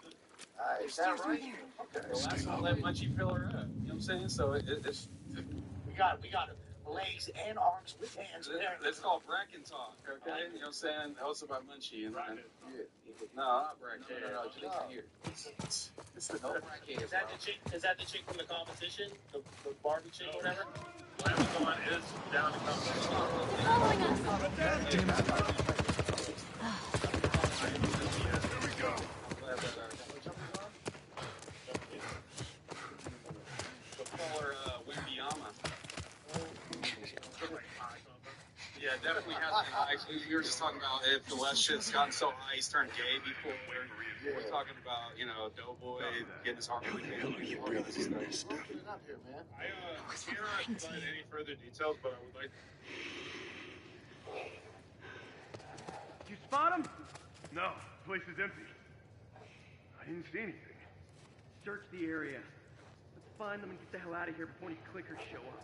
Is that right? Okay. The last one let Munchie fill her up. You know what I'm saying? So it's We got legs and arms with hands. it's called Bracken Talk, okay? You know what I'm saying? Hosted by Munchie. No, not Bracken. No, just here. No bracket. Is that the chick from the competition? The Barbie chick or whatever? Amazon is down to come. Following us. Here we go. The polar Wimbyama. Yeah, definitely has been high. We were just talking about if the West shit's gotten so high, he's turned gay before. We're talking about, Doughboy getting his heart really You breathing in this stuff. Not here, man. I can't provide any further details, but I would like. Did you spot him? No, the place is empty. I didn't see anything. Search the area. Let's find them and get the hell out of here before any clickers show up.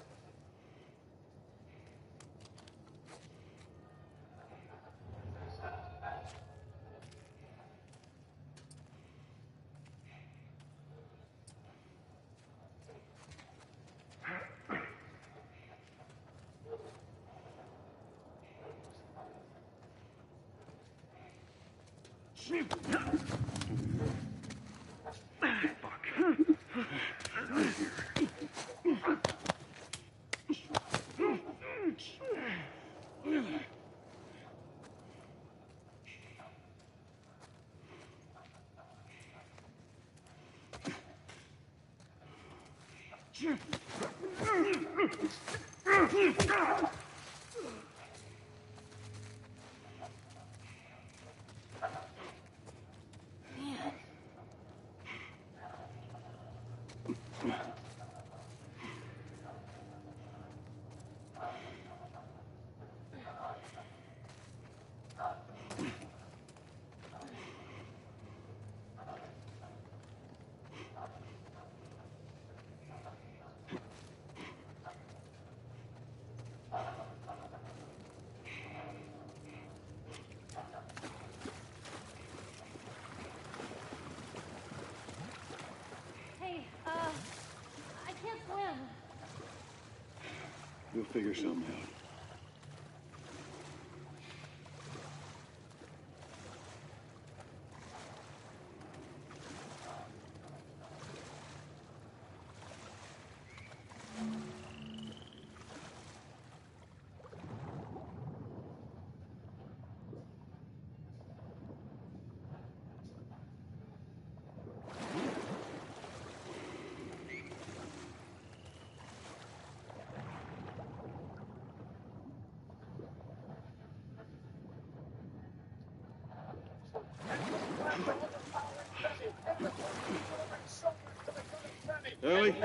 Hey, I can't swim. We'll figure something out. Ellie? And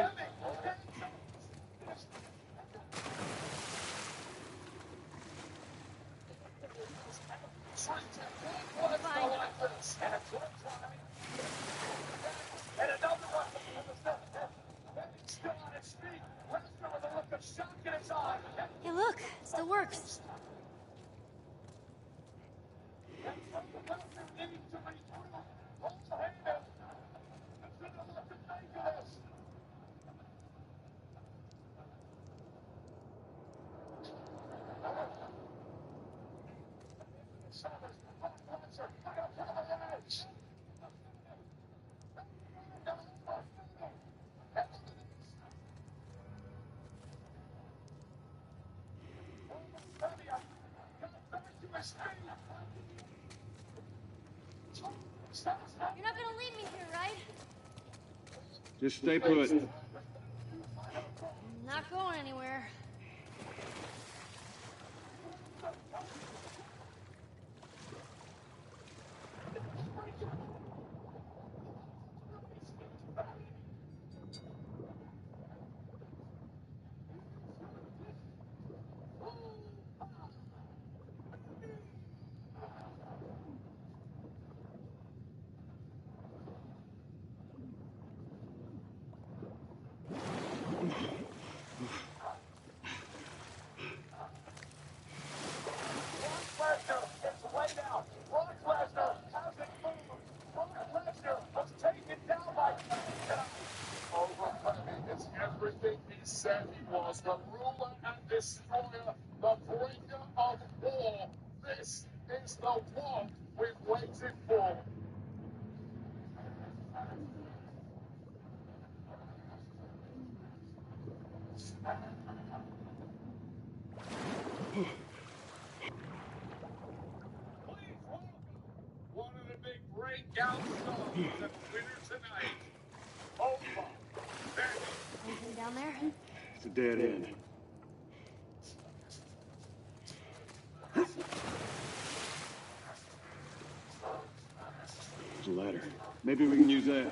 another one. Still on his feet. Lester with a look of shock in his eye. Hey, look, it still works. You're not gonna leave me here, right? Just stay put. I'm not going anywhere. It's everything he said he was. The ruler and destroyer, the bringer of war. This is the one we've waited for. Please welcome one of the big breakout stars and the winner tonight, Opa. Anything down there? It's a dead end. There's a ladder. Maybe we can use that.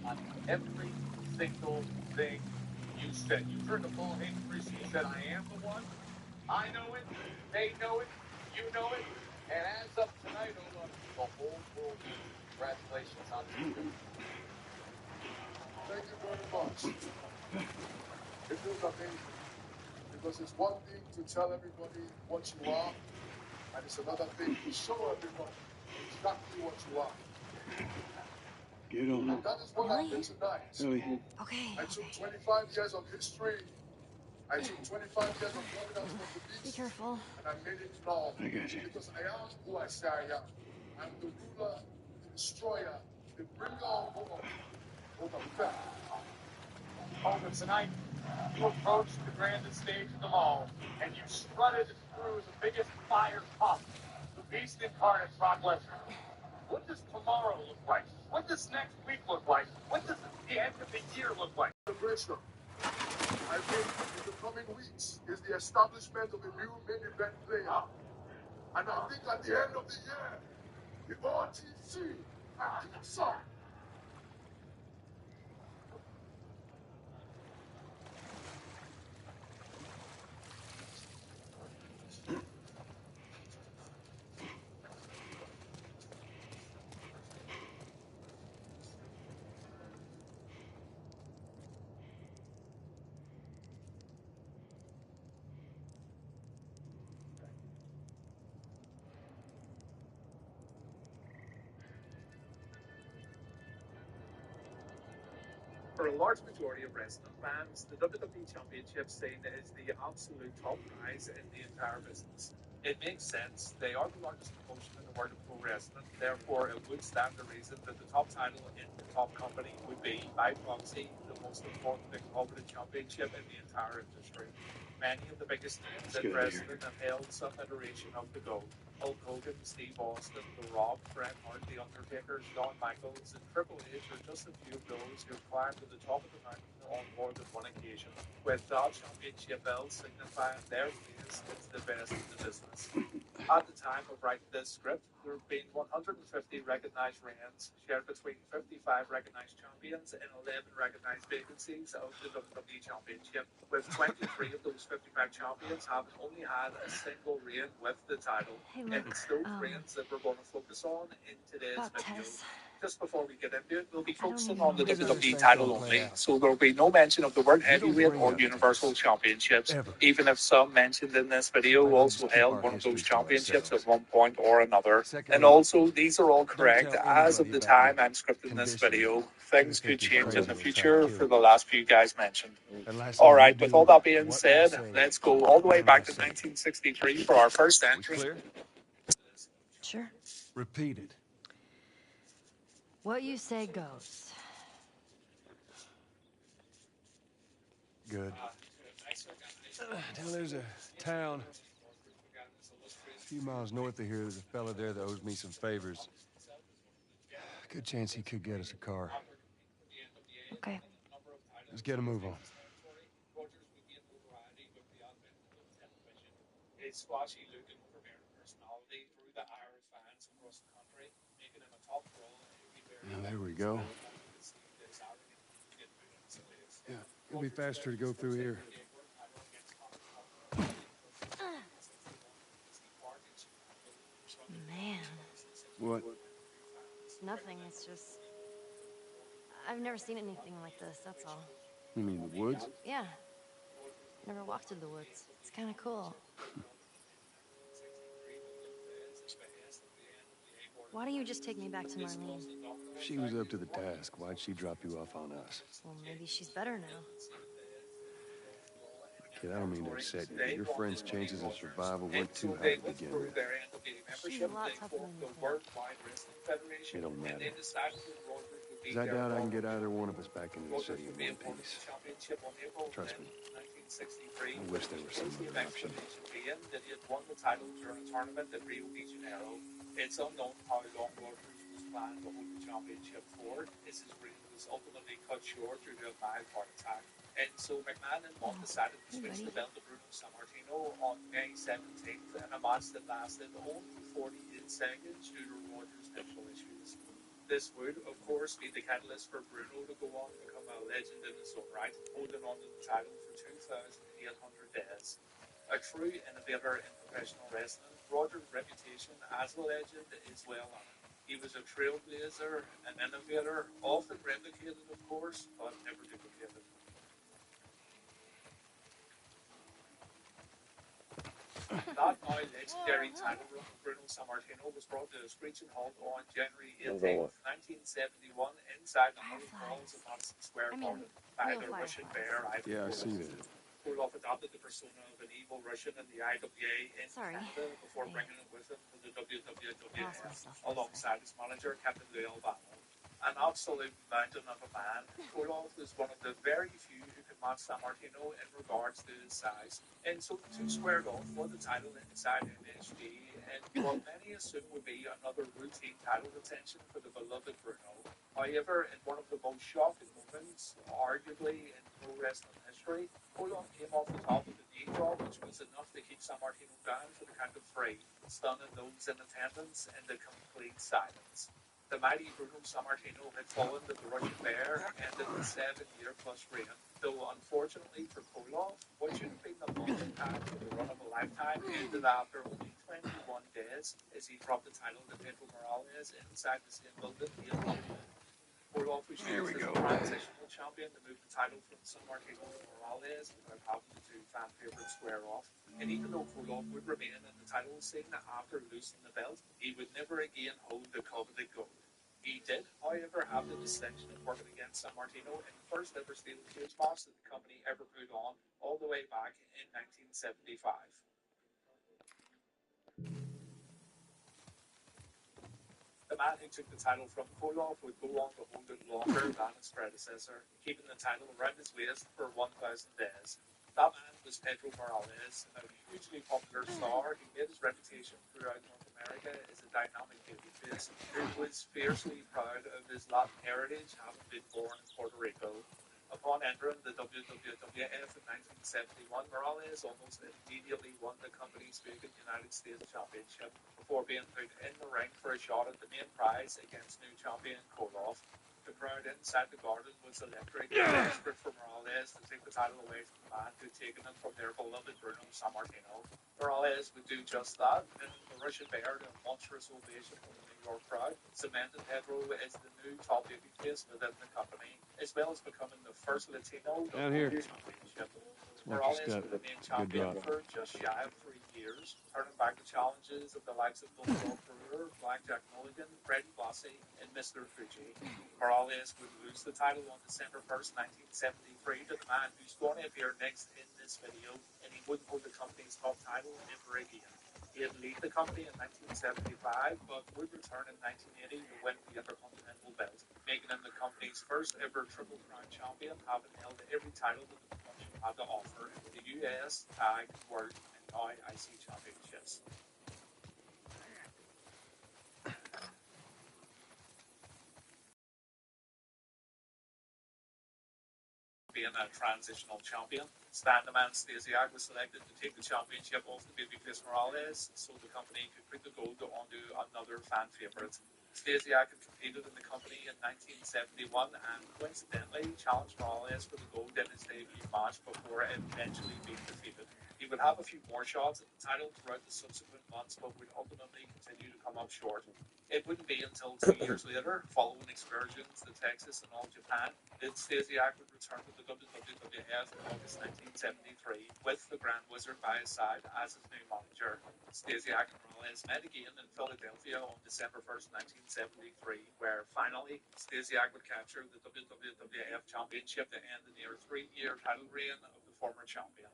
On every single thing you said. You heard the full English. You said, I am the one. I know it. They know it. You know it. And as of tonight, Ola, the whole world knows it. Congratulations on you. Thank you very much. It feels amazing. Because it's one thing to tell everybody what you are, and it's another thing to show everybody exactly what you are. Get on. And that is what happened tonight. Ellie. Okay. I took 25 years of history. I took 25 years of governance from the Be beast. careful. And I made it flawed. I got you. Because I am who I say I am. I'm the ruler, the destroyer, the bringer of war, over fact. Over tonight, you approached the grandest stage of them all, and you strutted through the biggest fire pump, the beast incarnate, Brock Lesnar. What does tomorrow look like? What does next week look like? What does the end of the year look like? Celebration. I think in the coming weeks is the establishment of a new main event player. And I think at the end of the year, the RTC and Kipsa. For a large majority of wrestling fans, the WWE Championship scene is the absolute top prize in the entire business. It makes sense. They are the largest promotion in the world of pro wrestling. Therefore, it would stand to reason that the top title in the top company would be, by proxy, the most important and coveted championship in the entire industry. Many of the biggest names in wrestling have held some iteration of the GOAT. Hulk Hogan, Steve Austin, The Rock, Bret Hart, The Undertaker, Shawn Michaels, and Triple H are just a few of those who climbed to the top of the mountain on more than one occasion, with that championship belt signifying their place as the best in the business. At the time of writing this script, there have been 150 recognized reigns, shared between 55 recognized champions and 11 recognized vacancies of the WWE Championship, with 23 of those 55 champions having only had a single reign with the title. Hey, And look, it's those reigns that we're going to focus on in today's about video. Tess. Just before we get into it, we'll be I don't focusing even on know the what Here's how to this WWE thing's title gonna play only, out. so there'll be no mention of the World You don't Heavyweight bring or up Universal this. Championships, Ever. even if some mentioned in this video I can also just keep held our one of those history to championships ourselves. at one point or another. And Secondly, also, these are all don't correct tell as of anybody the about time your I'm scripting this condition. video. They Things think could you're change in crazy the and try to future kill for you. the last few guys mentioned. And lastly, All you right, with all do that being what I said, say. let's go all the way When back I to say. 1963 for our first We entry. clear? Sure. Repeat it. What you say goes. Good. Now there's a town a few miles north of here. There's a fella there that owes me some favors. Good chance he could get us a car. Okay. Let's get a move on. His squashy look and overbearing personality drew the Irish fans across the country, making him a top draw everywhere. Now, there we go. Yeah, it'll be faster to go through here. Man. What? Nothing. It's just... I've never seen anything like this, that's all. You mean the woods? Yeah. Never walked through the woods. It's kind of cool. Why don't you just take me back to Marlene? She was up to the task. Why'd she drop you off on us? Well, maybe she's better now. Kid, I don't mean to upset you, but your friend's chances of survival weren't too high They to went begin through with. their NWA She's membership. a lot They tougher formed than the you think. Worldwide Wrestling Federation, It don't and matter. they decided that Rogers would be 'Cause I their doubt I can inaugural get either one of us back into the Rogers city would in be one awarded the piece. championship on April Trust 10, me. 1963, I with wish there the was some exclusive other option. explanation being that he had won the title during a tournament at Rio de Janeiro. It's unknown how long Rogers was planning to hold the championship for, as his reign was ultimately cut short due to a mild heart attack. And so McMahon and Monk decided to switch the belt to Bruno Sammartino on May 17th, in a match that lasted only 48 seconds due to Rogers' medical issues. This would, of course, be the catalyst for Bruno to go on to become a legend in his own right, holding on to the title for 2,800 days. A true innovator in professional wrestling, Rogers' reputation as a legend is well known. He was a trailblazer, an innovator, often replicated, of course, but never duplicated. That now legendary title run of Bruno Sammartino was brought to a screeching halt on January 18th, 1971, inside the Hollywood Halls of Madison Square Garden by the Russian Bear, Ivan Yeah, I Koloff. see that. Koloff adopted the persona of an evil Russian in the IWA in Sorry. Canada before bringing it with him to the WWF myself, alongside his manager, Captain Lou Albano. An absolute mountain of a man, Koloff was one of the very few who could match Sammartino in regards to his size. And so the two squared off for the title inside MSG, and what many assume would be another routine title retention for the beloved Bruno. However, in one of the most shocking moments, arguably in pro wrestling history, Koloff came off the top with a knee drop, which was enough to keep Sammartino down for the count of three, stunning those in attendance into complete silence. The mighty Bruno Sammartino had fallen to the Russian Bear and ended the 7-year-plus reign, though unfortunately for Koloff, what should have been the long time for the run of a lifetime ended after only 21 days as he dropped the title to Pedro Morales inside the same building 8 months. Koloff was used as a transitional champion to move the title from Sammartino to Morales without having the two fan favorites square off. And even though Koloff would remain in the title scene after losing the belt, he would never again hold the coveted gold. He did, however, have the distinction of working against Sammartino in the first ever steel cage match that the company ever put on, all the way back in 1975. The man who took the title from Koloff would go on to hold it longer than his predecessor, keeping the title around his waist for 1,000 days. That man was Pedro Morales, a hugely popular star who made his reputation throughout North America as a dynamic babyface who was fiercely proud of his Latin heritage, having been born in Puerto Rico. Upon entering the WWF in 1971, Morales almost immediately won the company's vacant United States Championship before being put in the ring for a shot at the main prize against new champion Koloff. The crowd inside the garden was electric, desperate for Morales to take the title away from the man who'd taken it from their beloved Bruno Sammartino. Morales would do just that, and the Russian Bear, a monstrous ovation from the New York crowd, cemented Pedro as the new top babyface within the company, as well as becoming the first Latino to Down hold here. the championship. Marcus Morales got would remain a good champion drop. for just shy of 3 years, turning back the challenges of the likes of Bulldog Brewer, Blackjack Mulligan, Freddie Blassie, and Mr. Fuji. Morales would lose the title on December 1st, 1973 to the man who's going to appear next in this video, and he wouldn't hold the company's top title ever again. He'd leave the company in 1975, but would return in 1980 to win the Intercontinental belt, making him the company's first ever Triple Crown champion, having held every title that the promotion had to offer in the US, Tag, World, and now IC championships. Being a transitional champion, Stan the Man Stasiak was selected to take the championship off the babyface Morales so the company could put the gold onto another fan favourite. Stasiak had competed in the company in 1971 and coincidentally challenged Morales for the gold in his debut match before eventually being defeated. He would have a few more shots at the title throughout the subsequent months, but would ultimately continue to come up short. It wouldn't be until 2 years later, following excursions to Texas and all Japan, that Stasiak would return to the WWF in August 1973 with the Grand Wizard by his side as his new manager. Stasiak and Morales met again in Philadelphia on December 1st, 1973, where finally Stasiak would capture the WWF Championship to end the near 3-year title reign of the former champion.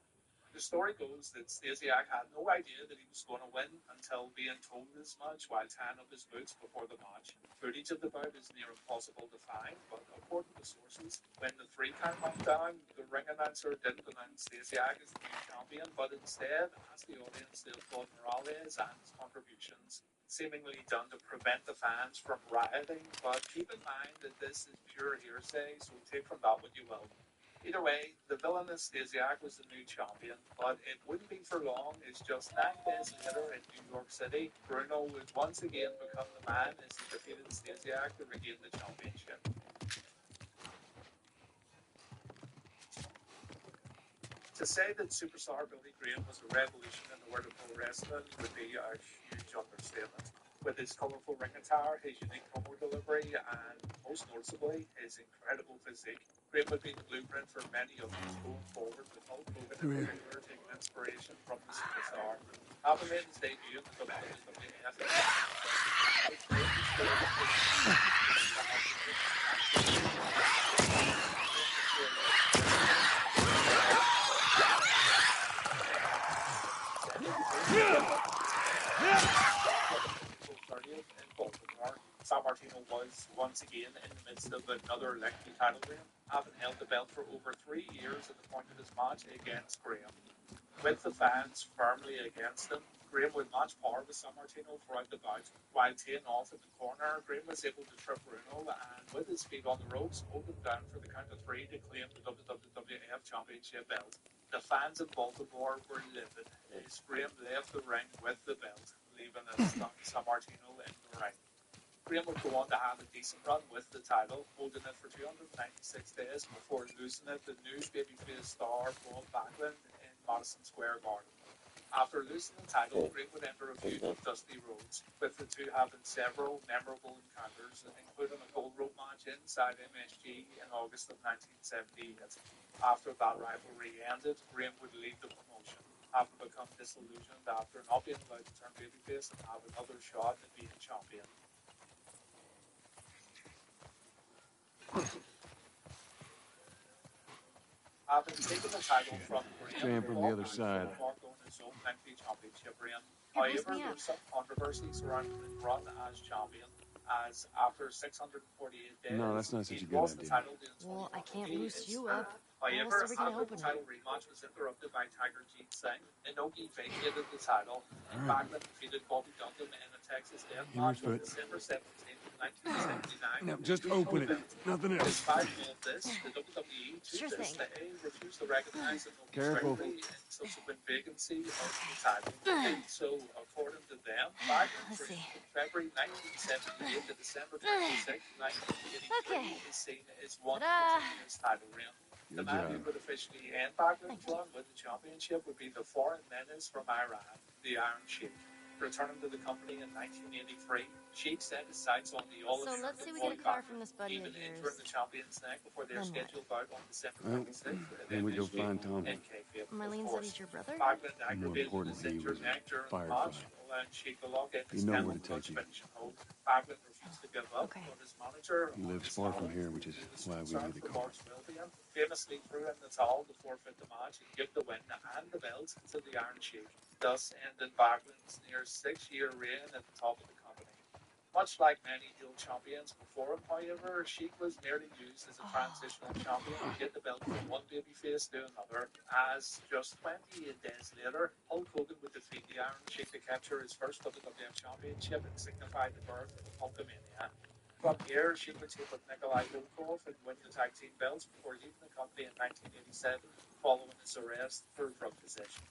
The story goes that Stasiak had no idea that he was going to win until being told as much while tying up his boots before the match. Footage of the bout is near impossible to find, but according to sources, when the 3 count went down, the ring announcer didn't announce Stasiak as the new champion, but instead asked the audience to applaud Morales and his contributions, seemingly done to prevent the fans from rioting, but keep in mind that this is pure hearsay, so take from that what you will. Either way, the villainous Stasiak was the new champion, but it wouldn't be for long, as just 9 days later in New York City, Bruno would once again become the man as he defeated Stasiak to regain the championship. To say that superstar Billy Graham was a revolution in the world of pro wrestling would be a huge understatement. With his colourful ring attire, his unique promo delivery, and most noticeably, his incredible physique, Graham would be the blueprint for many others going forward, with Hulk Hogan in particular taking inspiration from the superstar. Having made his debut in the WWF in 1975, Graham was still the April 30th in Baltimore. Sammartino was once again in the midst of another lengthy title reign, having held the belt for over 3 years at the point of his match against Graham. With the fans firmly against him, Graham would match par with Sammartino throughout the bout. While teeing off in the corner, Graham was able to trip Bruno and, with his feet on the ropes, hold him down for the count of 3 to claim the WWF Championship belt. The fans in Baltimore were livid as Graham left the ring with the belt, leaving a stunned Sammartino in the ring. Graham would go on to have a decent run with the title, holding it for 296 days before losing it to new babyface star Bob Backlund in Madison Square Garden. After losing the title, Graham would enter a feud with Dusty Rhodes, with the two having several memorable encounters, including a gold rope match inside MSG in August of 1978. After that rivalry ended, Graham would leave the promotion, having become disillusioned after not being allowed to turn babyface and have another shot at being champion. Having taken the title from Graham, From the other side. embarked on his own lengthy championship reign. However, there's some controversy surrounding his run as champion, as after 648 days, No, that's not such he a good lost the idea. title to Well, I can't Antonio boost you up. else are However, we gonna after the open it? title rematch was interrupted by Tiger Jeet Singh, Inoki vacated the title, and All right. Bachman defeated Bobby Duncan in a Texas death Give me your match on foot. December 17th, 1979, Now, to just retake open the it. belt. Nothing else. Despite all of this, the WWE to Sure this thing. day refused to recognize Inoki's Careful. victory and subsequent vacancy of the Okay. title. And so, according to them, Bachman's Let's reign see. from February 1978 to December 26, 1983 Okay. is seen as one Ta-da! continuous title reign. The Good man who job. would officially end Bachman's Thank you. run with the championship would be the foreign menace from Iran, the Iron Sheik. Returning to the company in 1983, Sheik set his sights on the So let's all-American say we get Boy a car Bachman, from this buddy even of entering yours. the champion's neck before their Then what? scheduled bout on December Well, 26th, and then we go initially find Tommy. in kayfabe, of Marlene said course. he's your brother? Bachman And more aggravated his importantly, he injured was neck a during the match, firefly. allowing Sheik to lock in You his know 10 where to take punch him. finishing hold. Bachman refused to give up, Okay. but his manager, He lives August far from Allen, here, which is who was why we concerned need the for car. Mark's well-being, famously threw in the towel to forfeit the match and give the win and the belt to the Iron Sheik, thus ending Bachman's near 6-year reign at the top of the company. Much like many heel champions before him, however, Sheik was merely used as a transitional champion to get the belt from one babyface to another, as just 28 days later, Hulk Hogan would defeat the Iron Sheik to capture his first WWF Championship and signify the birth of Hulkamania. From here, Sheik would take with Nikolai Volkov and win the tag team belts before leaving the company in 1987, following his arrest for drug possession.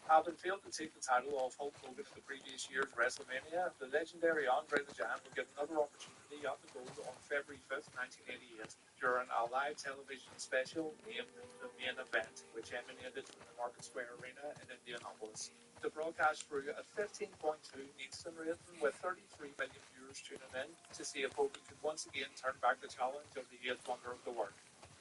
Having failed to take the title off Hulk Hogan at the previous year's WrestleMania, the legendary Andre the Giant would get another opportunity at the gold on February 5th, 1988, during a live television special named The Main Event, which emanated from the Market Square Arena in Indianapolis. The broadcast drew a 15.2 Nielsen rating with 33 million viewers tuning in to see if Hogan could once again turn back the challenge of the eighth wonder of the world.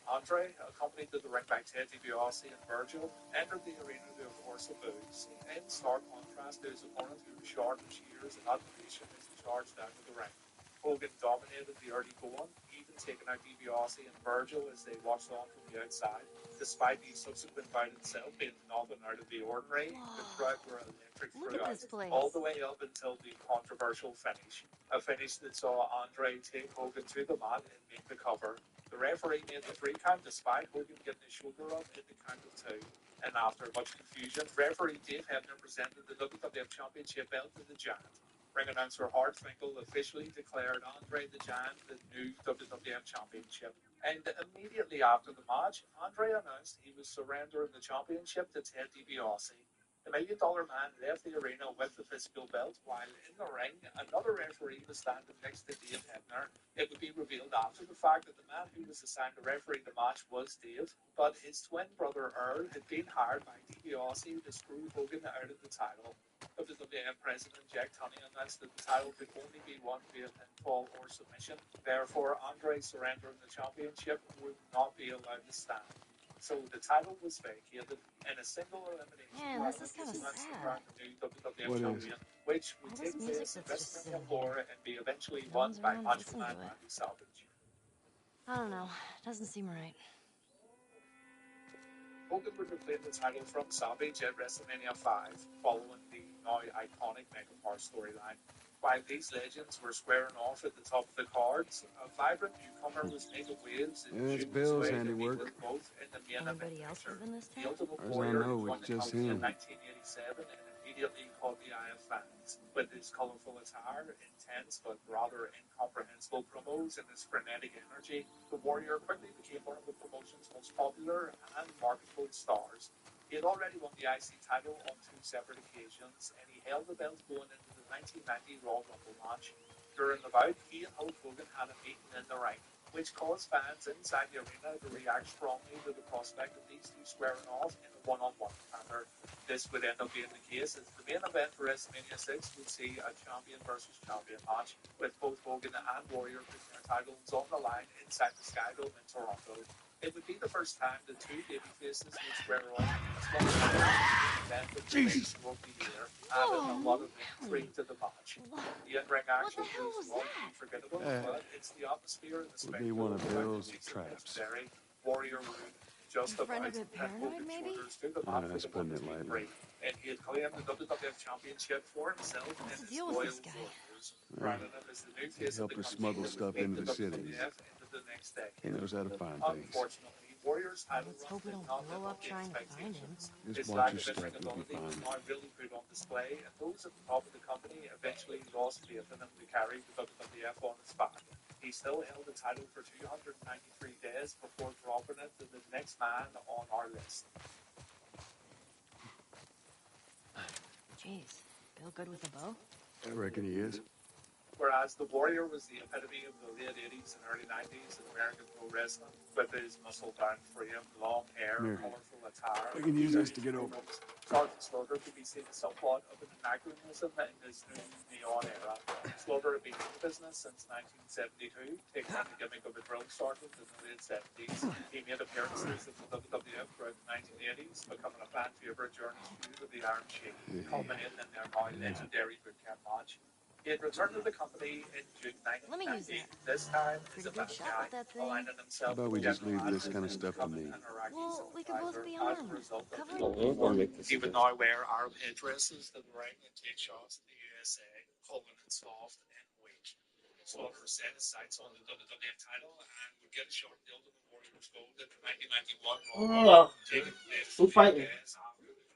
Andre, accompanied to the ring by Ted DiBiase and Virgil, entered the arena to a chorus of boos, in stark contrast to his opponent who was short of cheers and admiration as he charged down to the ring. Hogan dominated the early going, even taking out DiBiase and Virgil as they watched on from the outside. Despite the subsequent bout itself being nothing out of the ordinary, the crowd were electric Look at throughout, this place. all the way up until the controversial finish. A finish that saw Andre take Hogan to the mat and make the cover. The referee made the 3 count despite Hogan getting his shoulder up in the count of 2. And after much confusion, referee Dave Hebner presented the WWF Championship belt to the Giant. Ring announcer Hart Finkel officially declared Andre the Giant the new WWF Championship. And immediately after the match, Andre announced he was surrendering the championship to Ted DiBiase. The $1 Million Man left the arena with the physical belt, while in the ring, another referee was standing next to Dave Hebner. It would be revealed after the fact that the man who was assigned to referee the match was Dave, but his twin brother Earl had been hired by DiBiase to screw Hogan out of the title. WWF President Jack Tunney announced that the title could only be won via pinfall or submission. Therefore, Andre surrendering the championship would not be allowed to stand. So the title was vacated in a single elimination Man, match. this is kind of Cements the sad. crown the new WWF What is? champion, which would All take this music place in that's just WrestleMania sitting 4 here. and be eventually No won one's by around to Macho listen Man to it. Randy Savage. I don't know. Doesn't seem right. Hogan would reclaim the title from Savage at WrestleMania 5, following the now iconic Megapart storyline. While these legends were squaring off at the top of the cards, a vibrant newcomer was making waves and Yeah, it's shooting his Bill's way to meet handiwork. them both in the main event Anybody else picture. live in this The town? Ultimate As I Warrior know, joined it's the just company in him. 1987 and immediately caught the eye of fans. With his colourful attire, intense but rather incomprehensible promos, and his frenetic energy, the Warrior quickly became one of the promotion's most popular and marketable stars. He had already won the IC title on 2 separate occasions, and he held the belt going into the 1990 Royal Rumble match. During the bout, he and Hulk Hogan had a meeting in the ring, which caused fans inside the arena to react strongly to the prospect of these two squaring off in a one-on-one encounter. This would end up being the case, as the main event for WrestleMania 6 would see a champion versus champion match, with both Hogan and Warrior putting their titles on the line inside the Sky Dome in Toronto. It would be the first time the two babyfaces would square off against one another in the main event of the next show of the year, adding a lot of intrigue to the match. The in-ring What the action hell was was all too that? forgettable, but it's the atmosphere and the Would be one spectacle of of the fight that Bill's makes it traps. legendary. Warrior would just Your friend a about, bit and paranoid, hoping maybe? shoulders to the man for That's the putting one it to be lightly. free. And he had claimed the WWF Championship for himself What's and the his deal with loyal this guy? followers, crowning him as the new He face of the helped us company smuggle that would stuff take into the the cities. WWF into the next He decade. knows how to find things. Unfortunately, Warriors Well, title let's run hope we did don't not live blow up up to trying to find him. expectations. Just His watch lack your of step, in-ring you'll be ability was fine. now really put on display, and those at the top of the company eventually lost faith in him to carry the WWF on his back. He still held the title for 293 days before dropping it to the next man on our list. Jeez, Bill good with a bow? I reckon he is. Whereas the Warrior was the epitome of the late 80s and early 90s in American pro wrestling, with his muscle-bound frame, long hair, Here. colorful attire. I can use this to get over. Sergeant Slaughter could be seen as somewhat of an anachronism in his new neon era. Slaughter had been in the business since 1972, taking on the gimmick of a drill sergeant in the late 70s. He made appearances at the WWF throughout the 1980s, becoming a fan favorite during his feud with the Iron Sheik, culminating in their now legendary boot camp match. He had returned to the company in June Let me use 1990, that. this time as Pretty a good bad shot guy, with that thing. aligning How himself about with we just General leave this Adams kind of and stuff to becoming me? an Iraqi Well, we could both sympathizer be as a armed. result of Covered. the war. He would now wear Arab headdresses to the ring and take shots at the USA, calling it soft and weak. Slaughter set his sights on the WWF title and would get a shot at the Ultimate Warrior's Gold at the 1991 Raw, taking place 2 days after the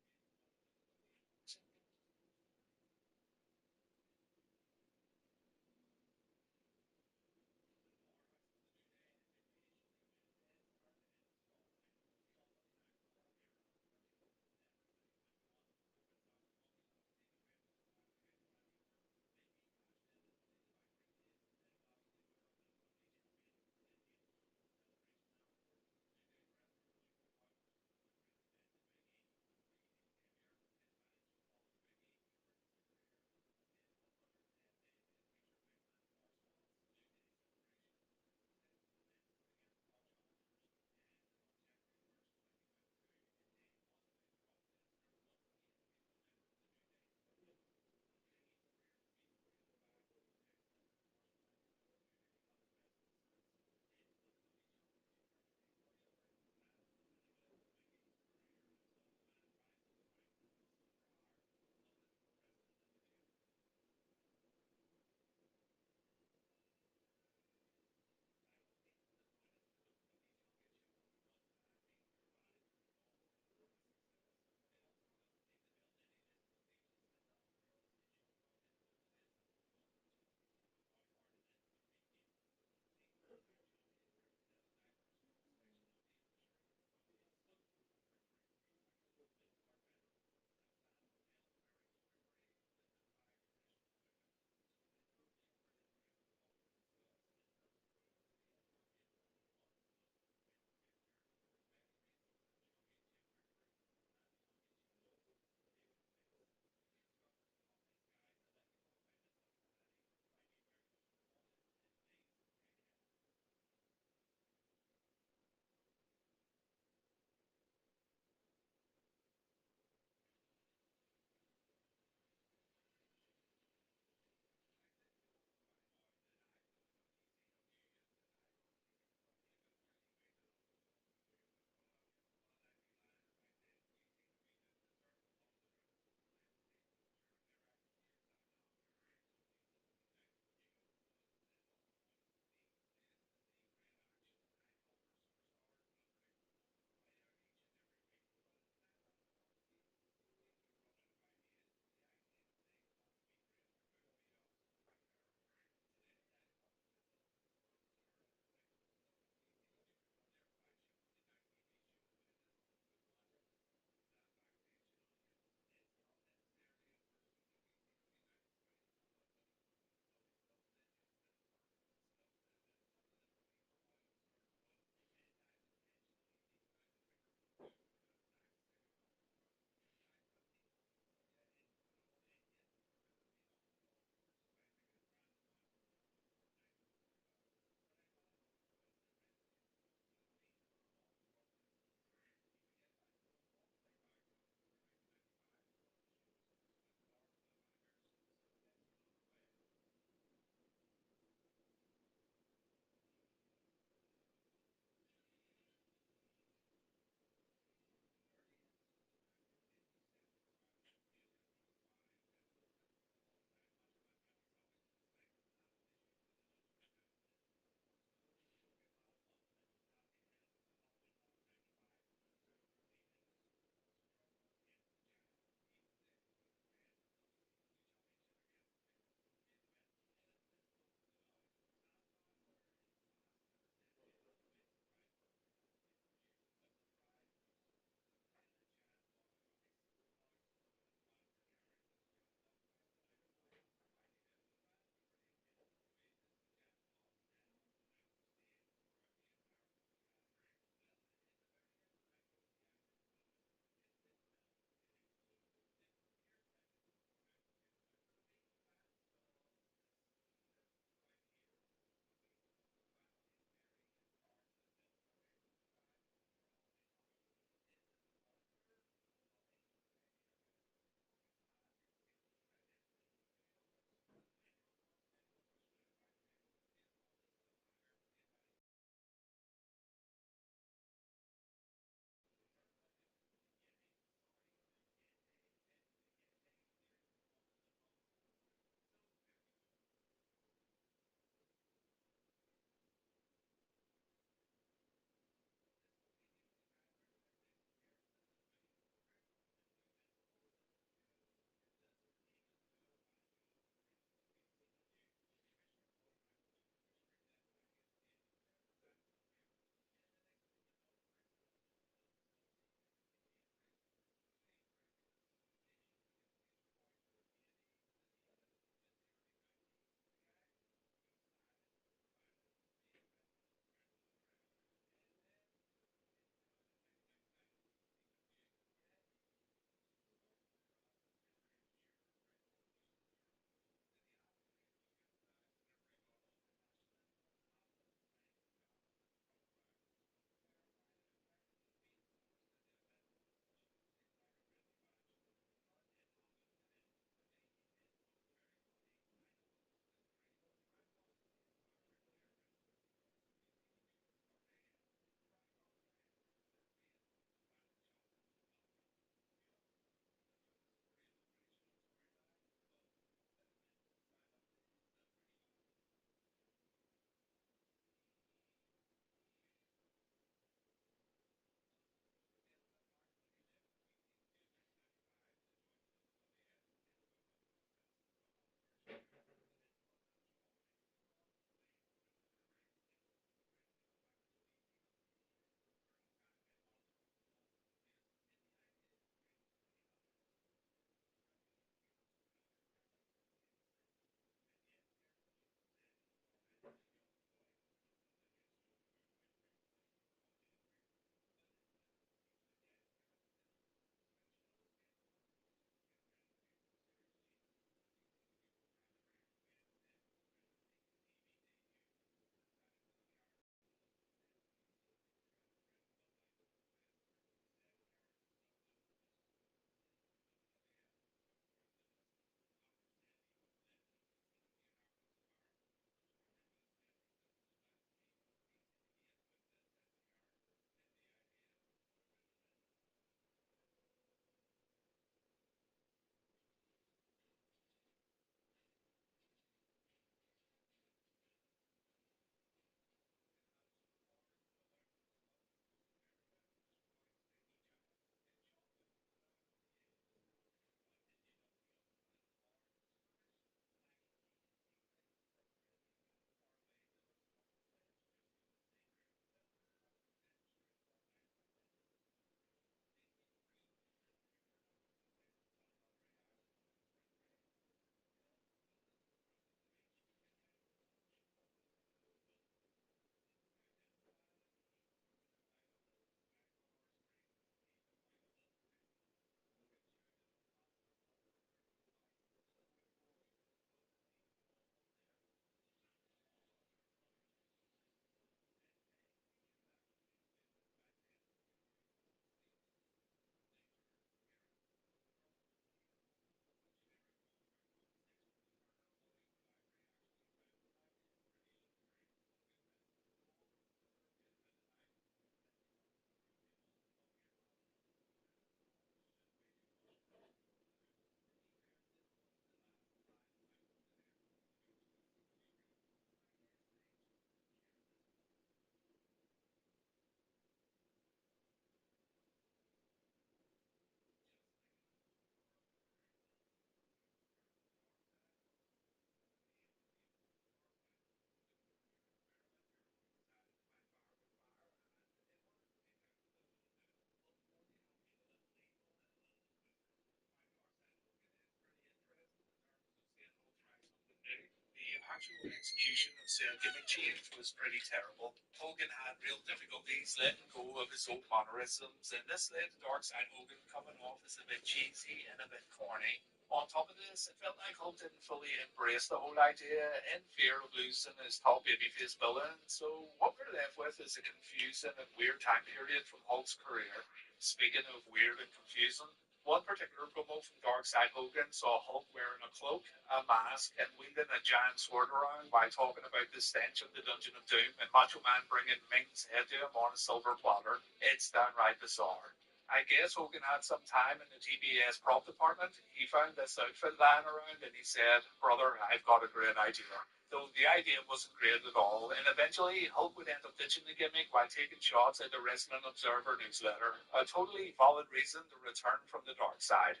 actual execution of Sir Gimmick James was pretty terrible. Hogan had real difficulties letting go of his old mannerisms, and this led to Darkside Hogan coming off as a bit cheesy and a bit corny. On top of this, it felt like Hulk didn't fully embrace the whole idea in fear of losing his top babyface villain, so what we're left with is a confusing and weird time period from Hulk's career. Speaking of weird and confusing, one particular promo from Darkside Hogan saw Hulk wearing a cloak, a mask, and wielding a giant sword around while talking about the stench of the Dungeon of Doom, and Macho Man bringing Ming's head to him on a silver platter. It's downright bizarre. I guess Hogan had some time in the TBS prop department. He found this outfit lying around and he said, "Brother, I've got a great idea." Though the idea wasn't great at all, and eventually Hulk would end up ditching the gimmick while taking shots at the Wrestling Observer newsletter. A totally valid reason to return from the dark side.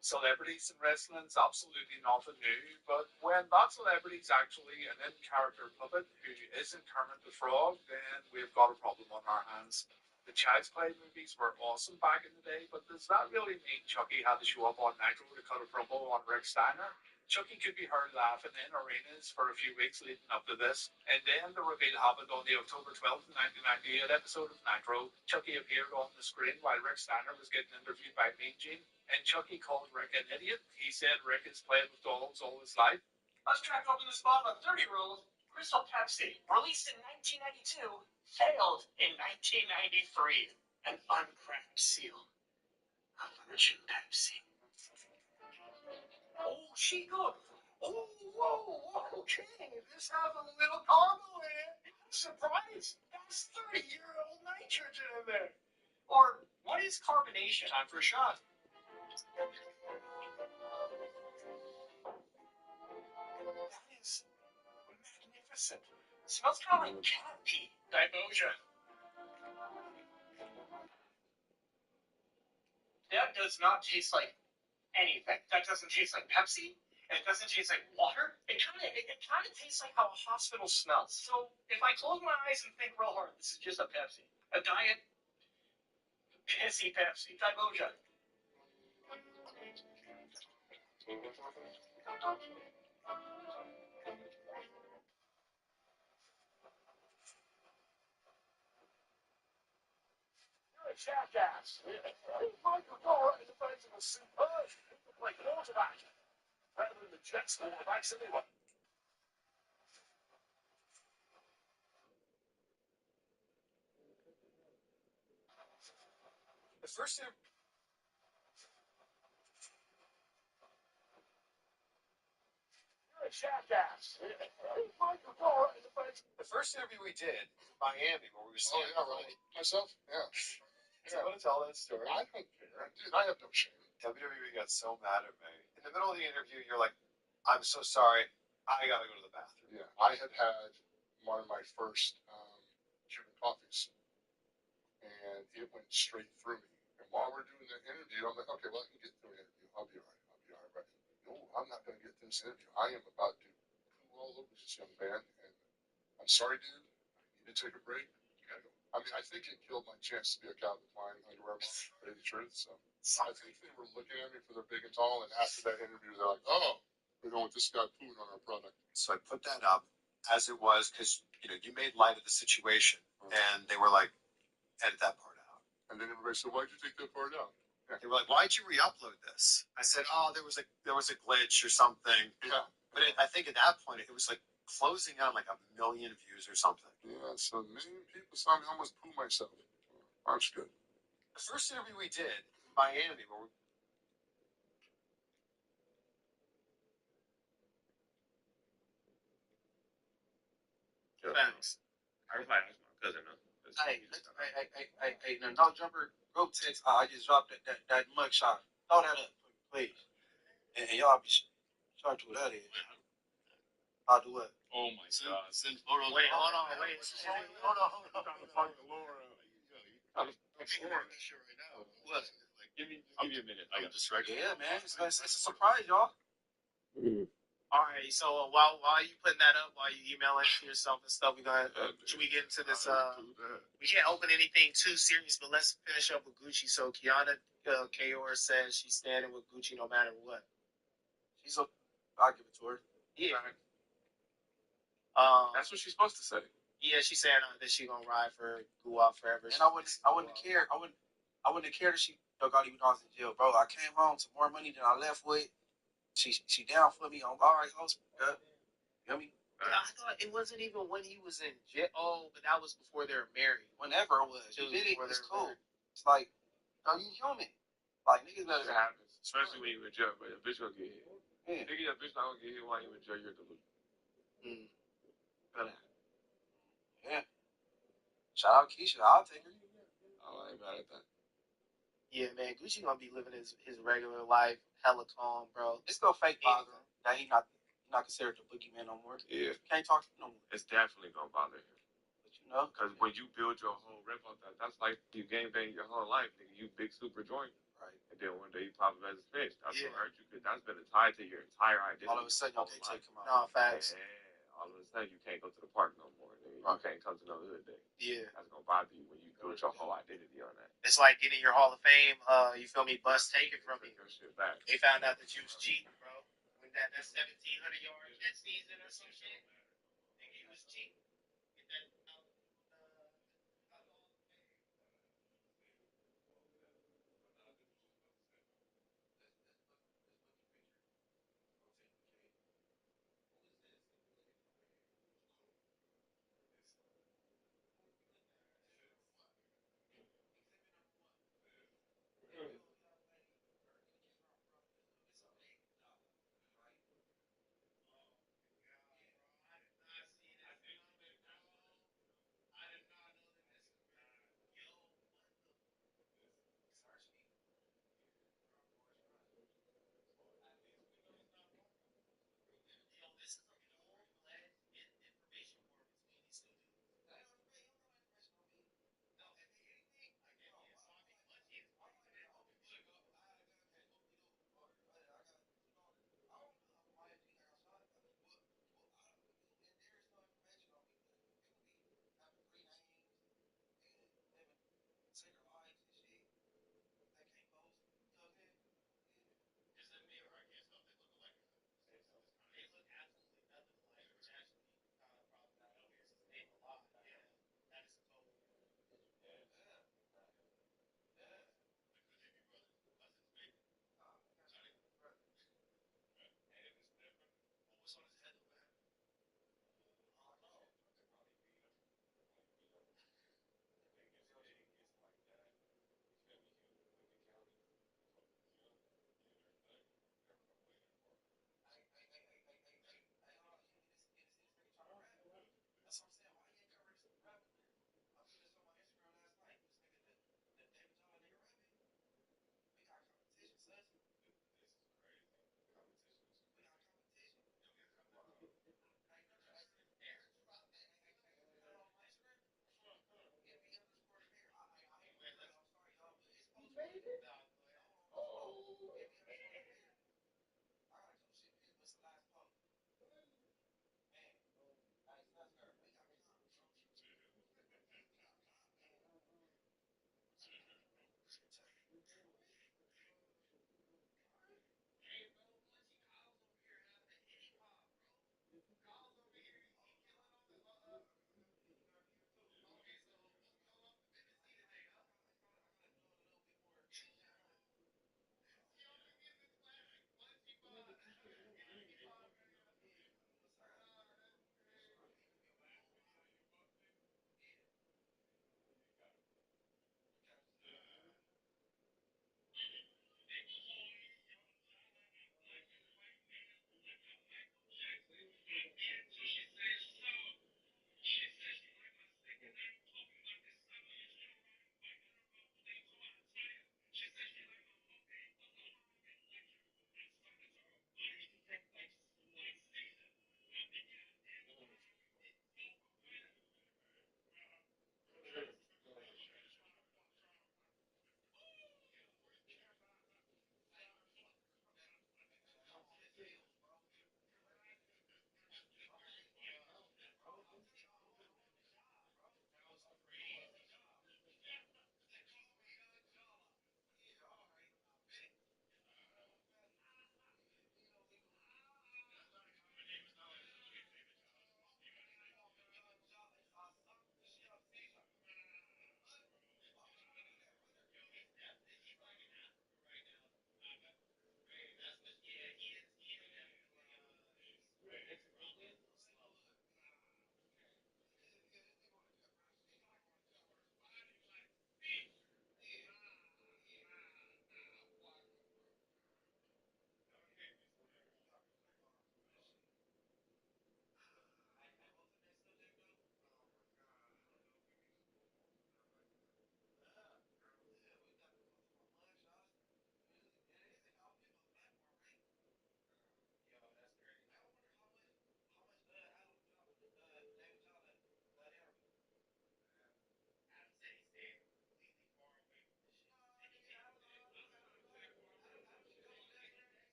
Celebrities in wrestling is absolutely nothing new, but when that celebrity's actually an in-character puppet who isn't Kermit the Frog, then we've got a problem on our hands. The Child's Play movies were awesome back in the day, but does that really mean Chucky had to show up on Nitro to cut a promo on Rick Steiner? Chucky could be heard laughing in arenas for a few weeks leading up to this, and then the reveal happened on the October 12th, 1998 episode of Nitro. Chucky appeared on the screen while Rick Steiner was getting interviewed by Mean Gene, and Chucky called Rick an idiot. He said Rick has played with dolls all his life. Let's track up in the spot of a 30-year-old. Crystal Pepsi, released in 1992, failed in 1993. An uncracked seal of Virgin Pepsi. Oh, she good. Oh, whoa, okay. This has a little combo in it. Surprise! That's 30-year-old nitrogen in there. Or what is carbonation? Time for a shot. That is magnificent. It smells kind of like cat pee. Diboja. That does not taste like anything. That doesn't taste like Pepsi. And it doesn't taste like water. It kind of tastes like how a hospital smells. So if I close my eyes and think real hard, this is just a Pepsi. A diet pissy Pepsi. Diboja. You're a jackass. Michael Dora is a face of a superb. He can play quarterback. Better than the Jets quarterbacks anyway. The first year. You're a jackass. Michael Dora is a face. The first interview we did, Miami, where we were standing. Oh, yeah, right. Myself? Yeah. Do you want to tell that story? I don't care. Dude, I have no shame. WWE got so mad at me. In the middle of the interview, you're like, "I'm so sorry. I gotta go to the bathroom." Yeah, I had one of my first Cuban coffees, and it went straight through me. And while we're doing the interview, I'm like, okay, well, I can get through an interview. I'll be all right. I'll be all right. But no, I'm not going to get through this interview. I am about to poo all over this young man. And I'm sorry, dude. I need to take a break. You got to go. I mean, I think it killed my chance to be a Calvin Klein underwear model, to tell you the truth. So I think they were looking at me for their big and tall. And after that interview, they're like, oh, we're going with this guy pooing on our product. So I put that up as it was because you made light of the situation, and they were like, "Edit that part out." And then everybody said, why'd you take that part out? Yeah. They were like, "Why'd you re-upload this?" I said, "Oh, there was a glitch or something." Yeah. But I think at that point it was like closing on like 1 million views or something. Yeah, so 1 million people saw me almost poo myself. That's good. The first interview we did in Miami, where we. Thanks. I was like, that's my cousin. Hey, no jumper, go text. I just dropped that mugshot. Throw that up, please. And y'all be sure to that is. I'll do it. Oh my God. Send photos. Wait, hold on. Hold on. I'm sure that shit right now. What? Like, give me a minute. I got distracted. Yeah, man. It's a surprise, y'all. All right, so while you putting that up, while you emailing to yourself and stuff, should we get into this? We can't open anything too serious, but let's finish up with Gucci. So Kiana Kayor says she's standing with Gucci no matter what. I'll give it to her. Yeah. That's what she's supposed to say. Yeah, she's saying that she gonna ride for Guwap forever. And I wouldn't care. I wouldn't have cared if she got even when I was in jail, bro. I came home to more money than I left with. She down for me on all right, host. You know me? Yeah, I thought it wasn't even when he was in jail. Oh, but that was before they were married. Whenever it was, you did it. It's cool. It's like, you human. Like niggas let It happens, especially when you in jail. But a bitch gonna get hit. Yeah. Nigga, your bitch not gonna get hit while you in jail. You're delusional. Yeah. Shout out Keisha. I'll take her. Oh, I ain't mad at that. Yeah, man, Gucci gonna be living his regular life, hella calm, bro. It's gonna fake bother him that he not considered the boogeyman no more. Yeah. Can't talk to him no more. It's definitely gonna bother him. But you know, because when you build your whole rep on that, that's like you game bang your whole life, nigga. You big super joint. Right. And then one day you pop up as a fish. That's what hurt you, because that's been tied to your entire identity. All of a sudden, you can't take him out. No, facts. Yeah. All of a sudden, you can't go to the park no more, nigga. You can't come to no hood day. Yeah. That's gonna bother you when you build your whole identity on that. It's like getting your Hall of Fame, you feel me, bus taken from you. They found out that you was cheating, bro. When that 1,700-yard jet season or some shit, nigga, you was cheating. Get that out.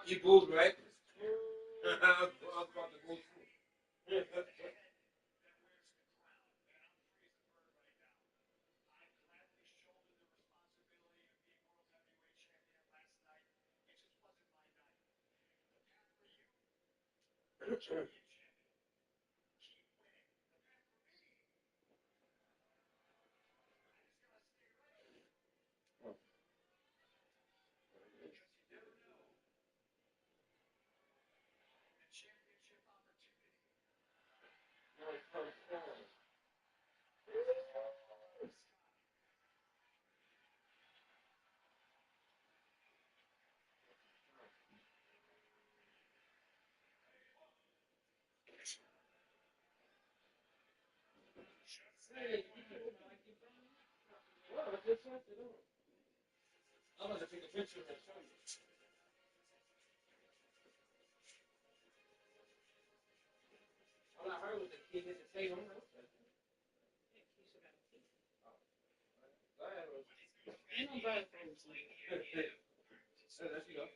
You booed, right? I was about to boo too. I'm about to take a picture and show you. All I heard was the kid hit the table. Go ahead, Rose. There she go.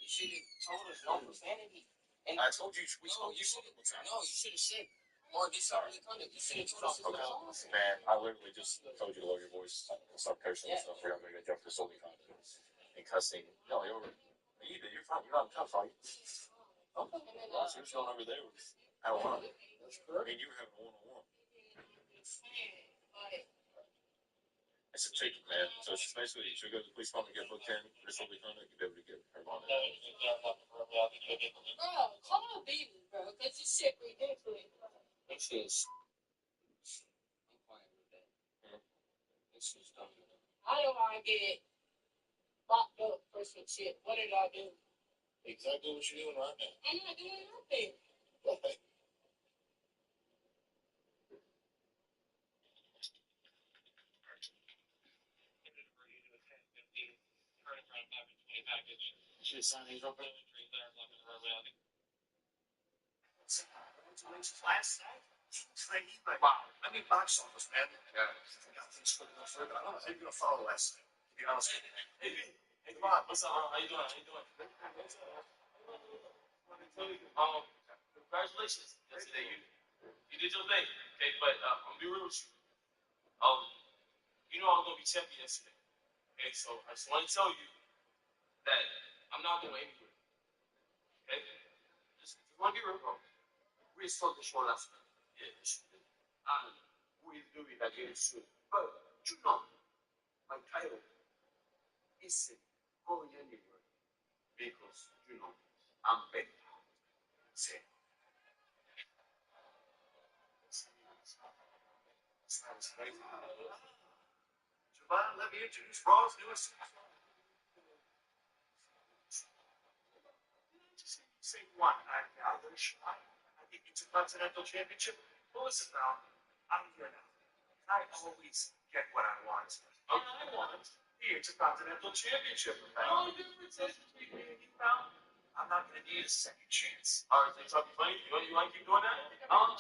You should have told us no profanity. And I told you we spoke. You should have. No, you should have said more disorderly conduct. You should have told us. Okay. Man, I literally just told you to lower your voice and stop cursing and stuff. We're gonna get jump for disorderly conduct and cussing. No, you're fine. You're not in cuffs, are you? Okay. So you're going over there with at one. That's correct. I mean, you were having a one-on-one. It's a ticket, man. So she's basically, she'll go to the police department and get booked in for disorderly conduct. You'll be able to get her on it. Bro, call a baby, bro, because this shit ridiculous. This is. I'm fine with that. This is dumb. I don't want to get locked up for some shit. What did I do? Exactly what you're doing right now. I'm not doing nothing. Okay. Should have signed these real quick. Last night, wow. I mean, box office, man. Yeah. Got things flipping up further. I don't know how you're going to follow last night, to be honest with you. Hey, come on. What's up? How you doing? Congratulations. Yesterday, you did your thing. Okay, but I'm gonna be real with you. You know I was gonna be champion yesterday. Okay, so I just want to tell you that I'm not going anywhere. Okay, just want to be real, bro. We spoke the short last night. Yeah, and we do it again soon. But you know, my title isn't going anywhere because you know I'm better. Say. Sounds crazy. Javon, let me introduce Raw's newest. Say one. I wish I think it's a continental championship. Well, listen now, I'm here now. I always get what I want. And I want the Intercontinental Championship. The only difference is between me and you now, I'm not going to need a second chance. All right, so you playing? You want to keep doing that? No.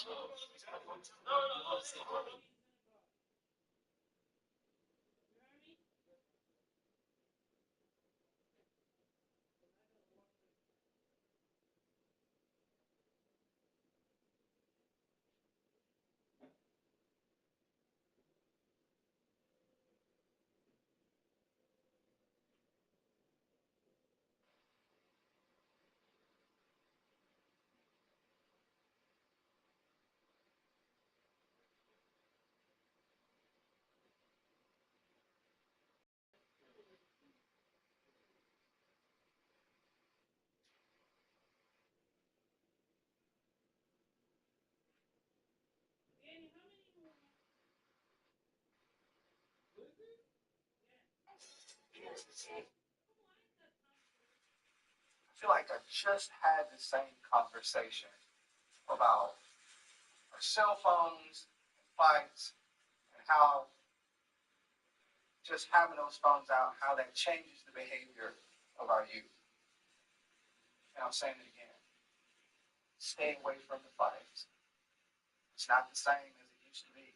I feel like I just had the same conversation about our cell phones and fights and how just having those phones out, how that changes the behavior of our youth. And I'm saying it again. Stay away from the fights. It's not the same as it used to be.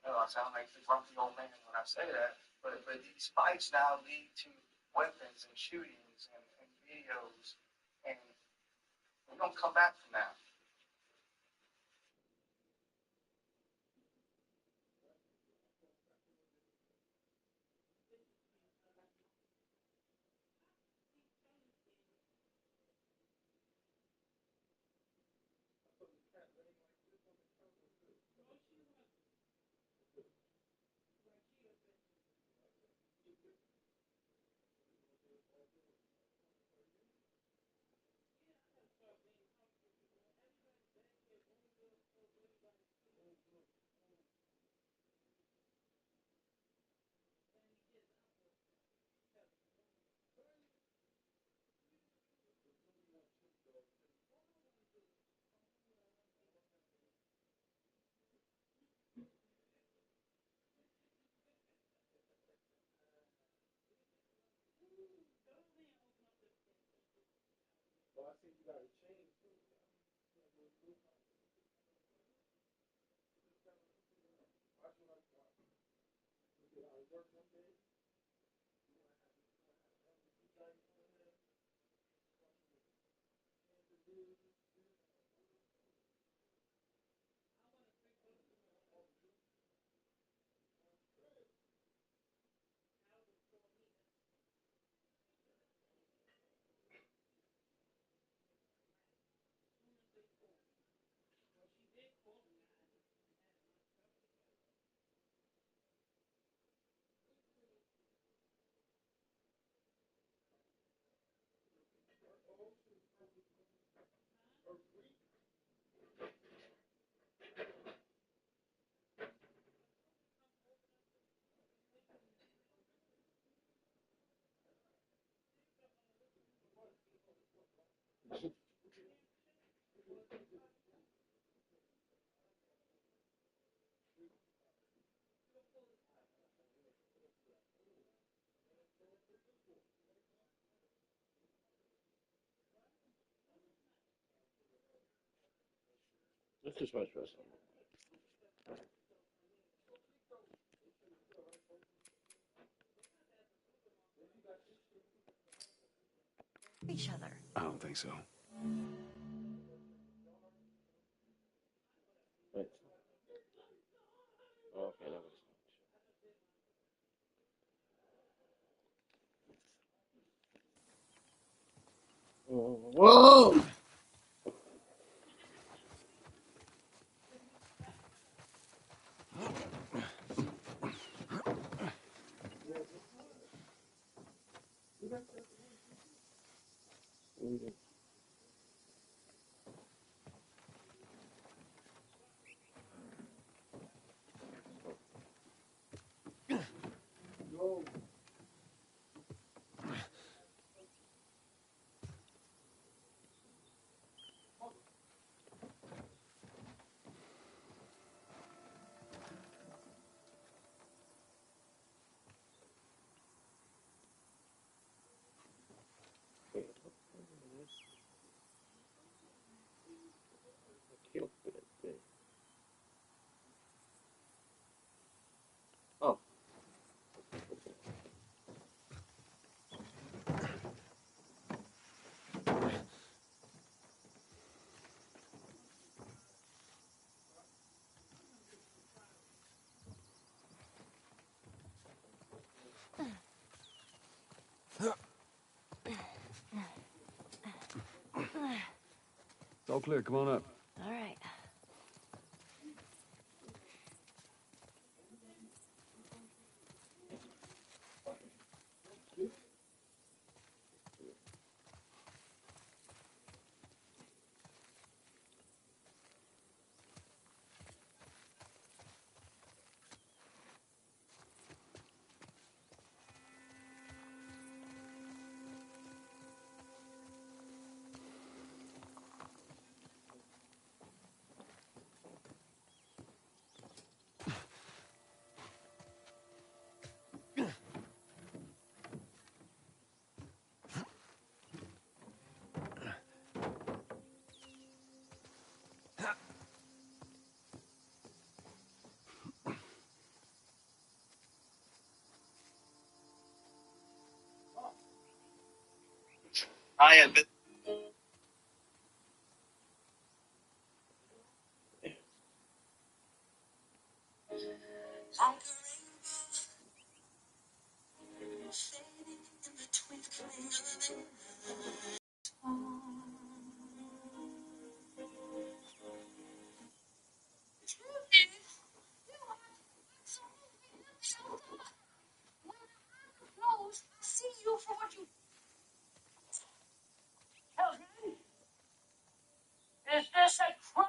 I know I sound like the grumpy old man when I say that, but these fights now lead to weapons and shootings and videos, and we don't come back from that. This is my stress. Each other. I don't think so. Wait. Okay, that was. Whoa! Oh. It's all clear. Come on up. All right. I have been. Is this a crime?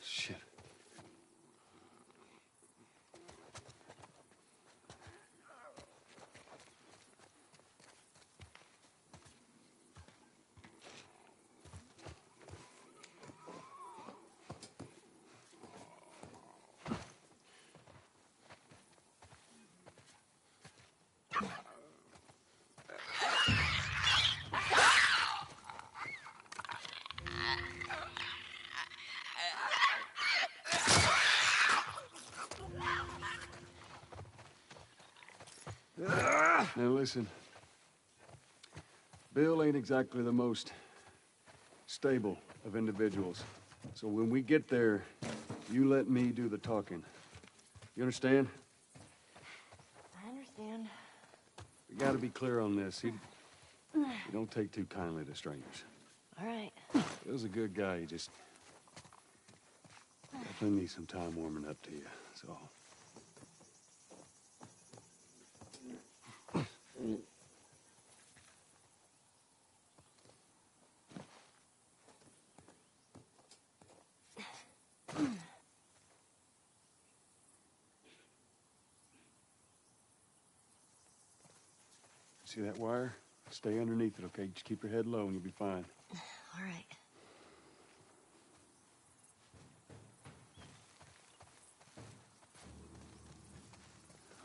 Shit. Now listen. Bill ain't exactly the most stable of individuals. So when we get there, you let me do the talking. You understand? I understand. We gotta be clear on this. He don't take too kindly to strangers. All right. Bill's a good guy. He just definitely needs some time warming up to you. So See that wire? Stay underneath it, okay? Just keep your head low and you'll be fine. All right.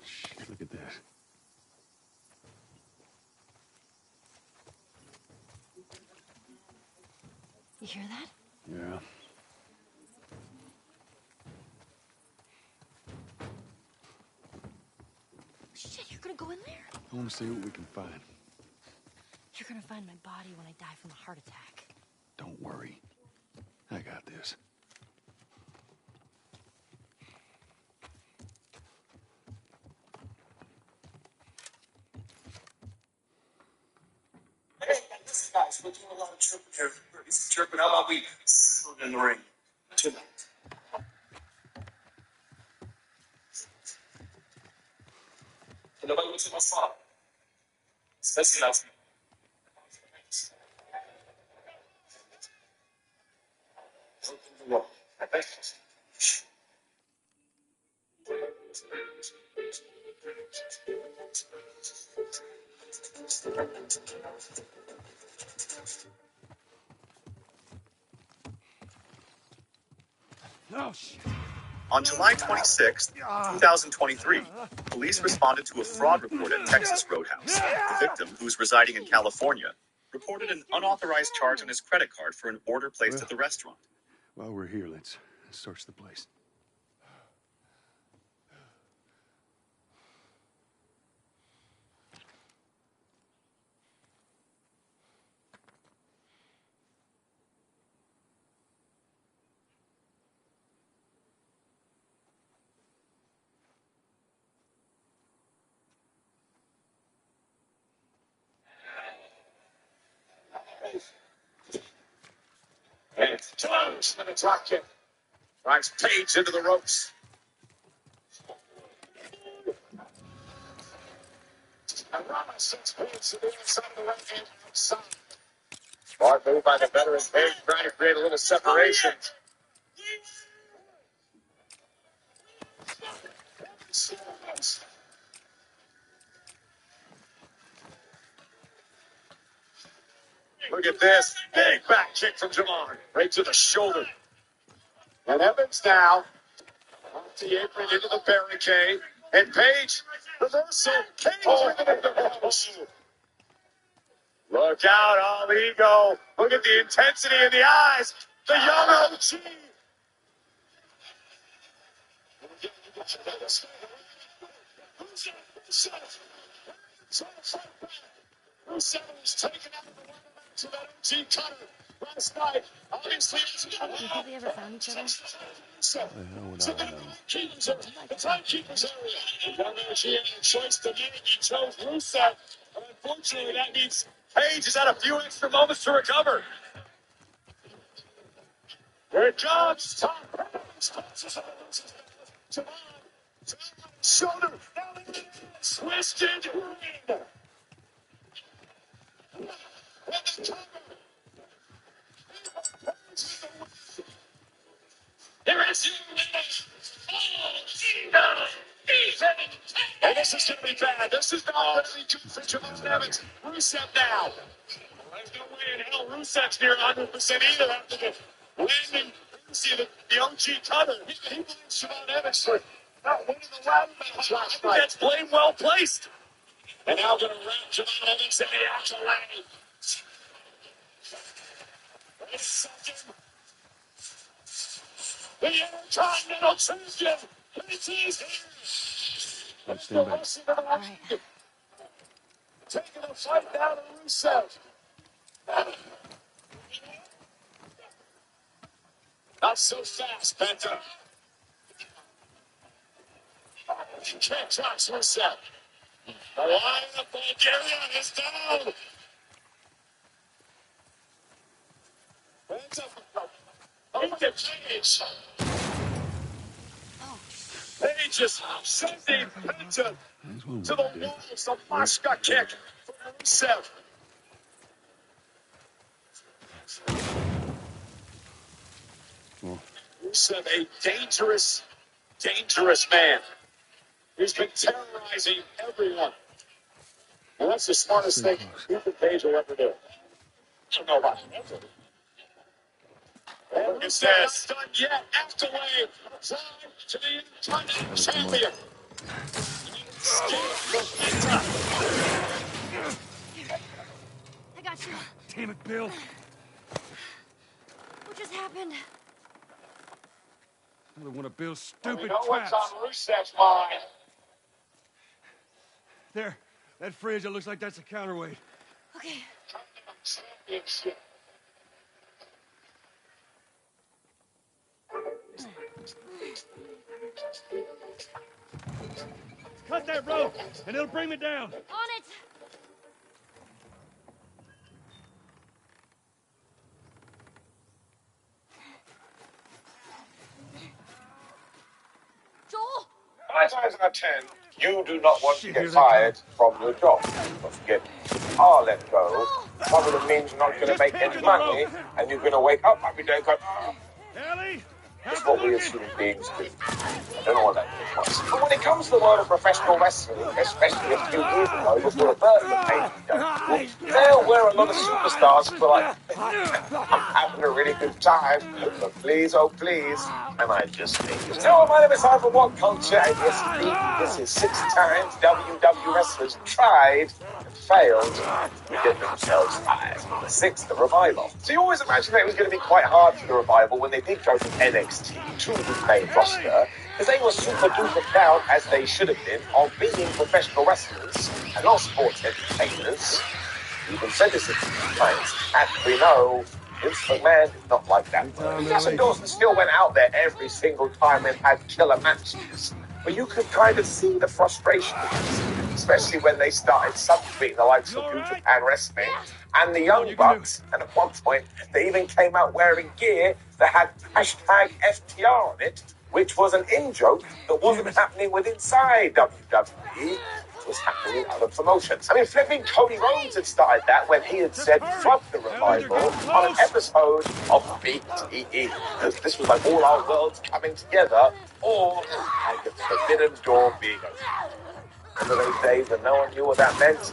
Shit, look at this. You hear that? Yeah. Shit, you're gonna go in there? I want to see what we can find. You're gonna find my body when I die from a heart attack. Don't worry. I got this. Hey, this is nice. We're doing a lot of tripping here. Tripping. How about we in the ring tonight? And nobody wants to my father. Especially not. Oh, shit. On July 26, 2023, police responded to a fraud report at Texas Roadhouse. The victim, who was residing in California, reported an unauthorized charge on his credit card for an order placed at the restaurant. While we're here, let's search the place. And Jones with a drop kick. Drives Page into the ropes. And Ramos sends Page to the inside of the right hand outside. Smart move by the veteran Page, trying to create a little separation. Look at this. Big back kick from Jamar. Right to the shoulder. And Evans now off the apron into the barricade. And Page, reversal. Page with the reverse. Look out, all ego. Look at the intensity in the eyes. The young OG. Rusev was taken out of the line to that OG cutter last night. Obviously, Do you think they ever found each other? The hell would I know? the timekeepers area. The young OG had a choice to make. He chose Rusev. But unfortunately, that means Page has had a few extra moments to recover. Here it comes. Tom shoulder. Now twisted green. There is and this is going to be bad. This is not going to be good for Jamal Evans. Rusev now. There's no way in hell Rusev's near 100% either after the landing. See the OG cutter. He believes Jamal Evans for not winning the round match last night. That's blame well placed. And now going to wrap Jamal Evans in the actual lane. Wait a second. The Intercontinental Champion. This is here. Stand back. All right. Taking the fight down to Rusev. Not so fast, Penta. You can't touch Rusev. The line of Bulgaria is down. Penta. Page. Oh, Page outrageous Sunday pattern to the walls. The Mosca kick for Rusev. Rusev, a dangerous, dangerous man. He's been terrorizing everyone. Well, that's the smartest thing Ethan Page will ever do. I don't know about it. And Rusev not done yet. Afterway, climb to the Intercontinental Champion. I got you. Damn it, Bill. What just happened? Another one of Bill's We stupid know what's traps. on Rusev's mind. There, that fridge, it looks like that's a counterweight. Okay. Championship. Cut that rope, and it'll bring me down. On it! Joel! 9 times out of 10, you do not want to Shit, get here they fired from your job. Don't forget, if you are let go, probably means you're not going to make any money, and you're going to wake up every day going, oh, Ellie, it's how's what it we as looking? human beings do. I don't know what that was. But when it comes to the world of professional wrestling, especially a few years ago, before the birth of AEW, there were a lot of superstars who were like, I'm having a really good time, but please, oh please, am I just dangerous? Hello, my name is Harvard What Culture, and yes, indeed, this is 6 times WWE wrestlers tried and failed to get themselves fired. The 6th, the Revival. So you always imagined that it was going to be quite hard for the Revival when they did go from NXT to the main roster, because they were super duper proud, as they should have been, of being professional wrestlers and not sports entertainers. You even said this a few times, and we know Vince McMahon is not like that. Yes, and Dawson still went out there every single time and had killer matches, but you could kind of see the frustration, especially when they started subjugating the likes of New Japan Wrestling and the Young Bucks, and at one point they even came out wearing gear that had hashtag FTR on it, which was an in-joke that wasn't happening with inside WWE. Was happening in other promotions. I mean, flipping Cody Rhodes had started that when he had said "fuck the Revival" on an episode of BTE. This was like all our worlds coming together, or like the forbidden door being opened. Remember those days when no one knew what that meant?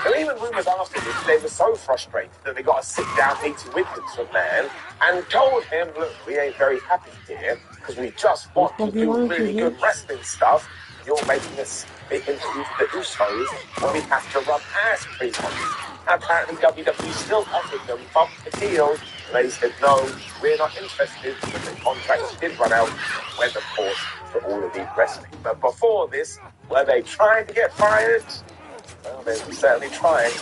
There were even rumours after this they were so frustrated that they got a sit-down meeting with Vince McMahon and told him, look, we ain't very happy here because we just want to do really good wrestling stuff. You're making us be confused with the Usos when we have to rub ass cream on you. Apparently WWE still offered them bump the deal, and they said, no, we're not interested, but the contracts did run out when, of course, for all of these wrestling. But before this, were they trying to get fired? Well, they were certainly trying.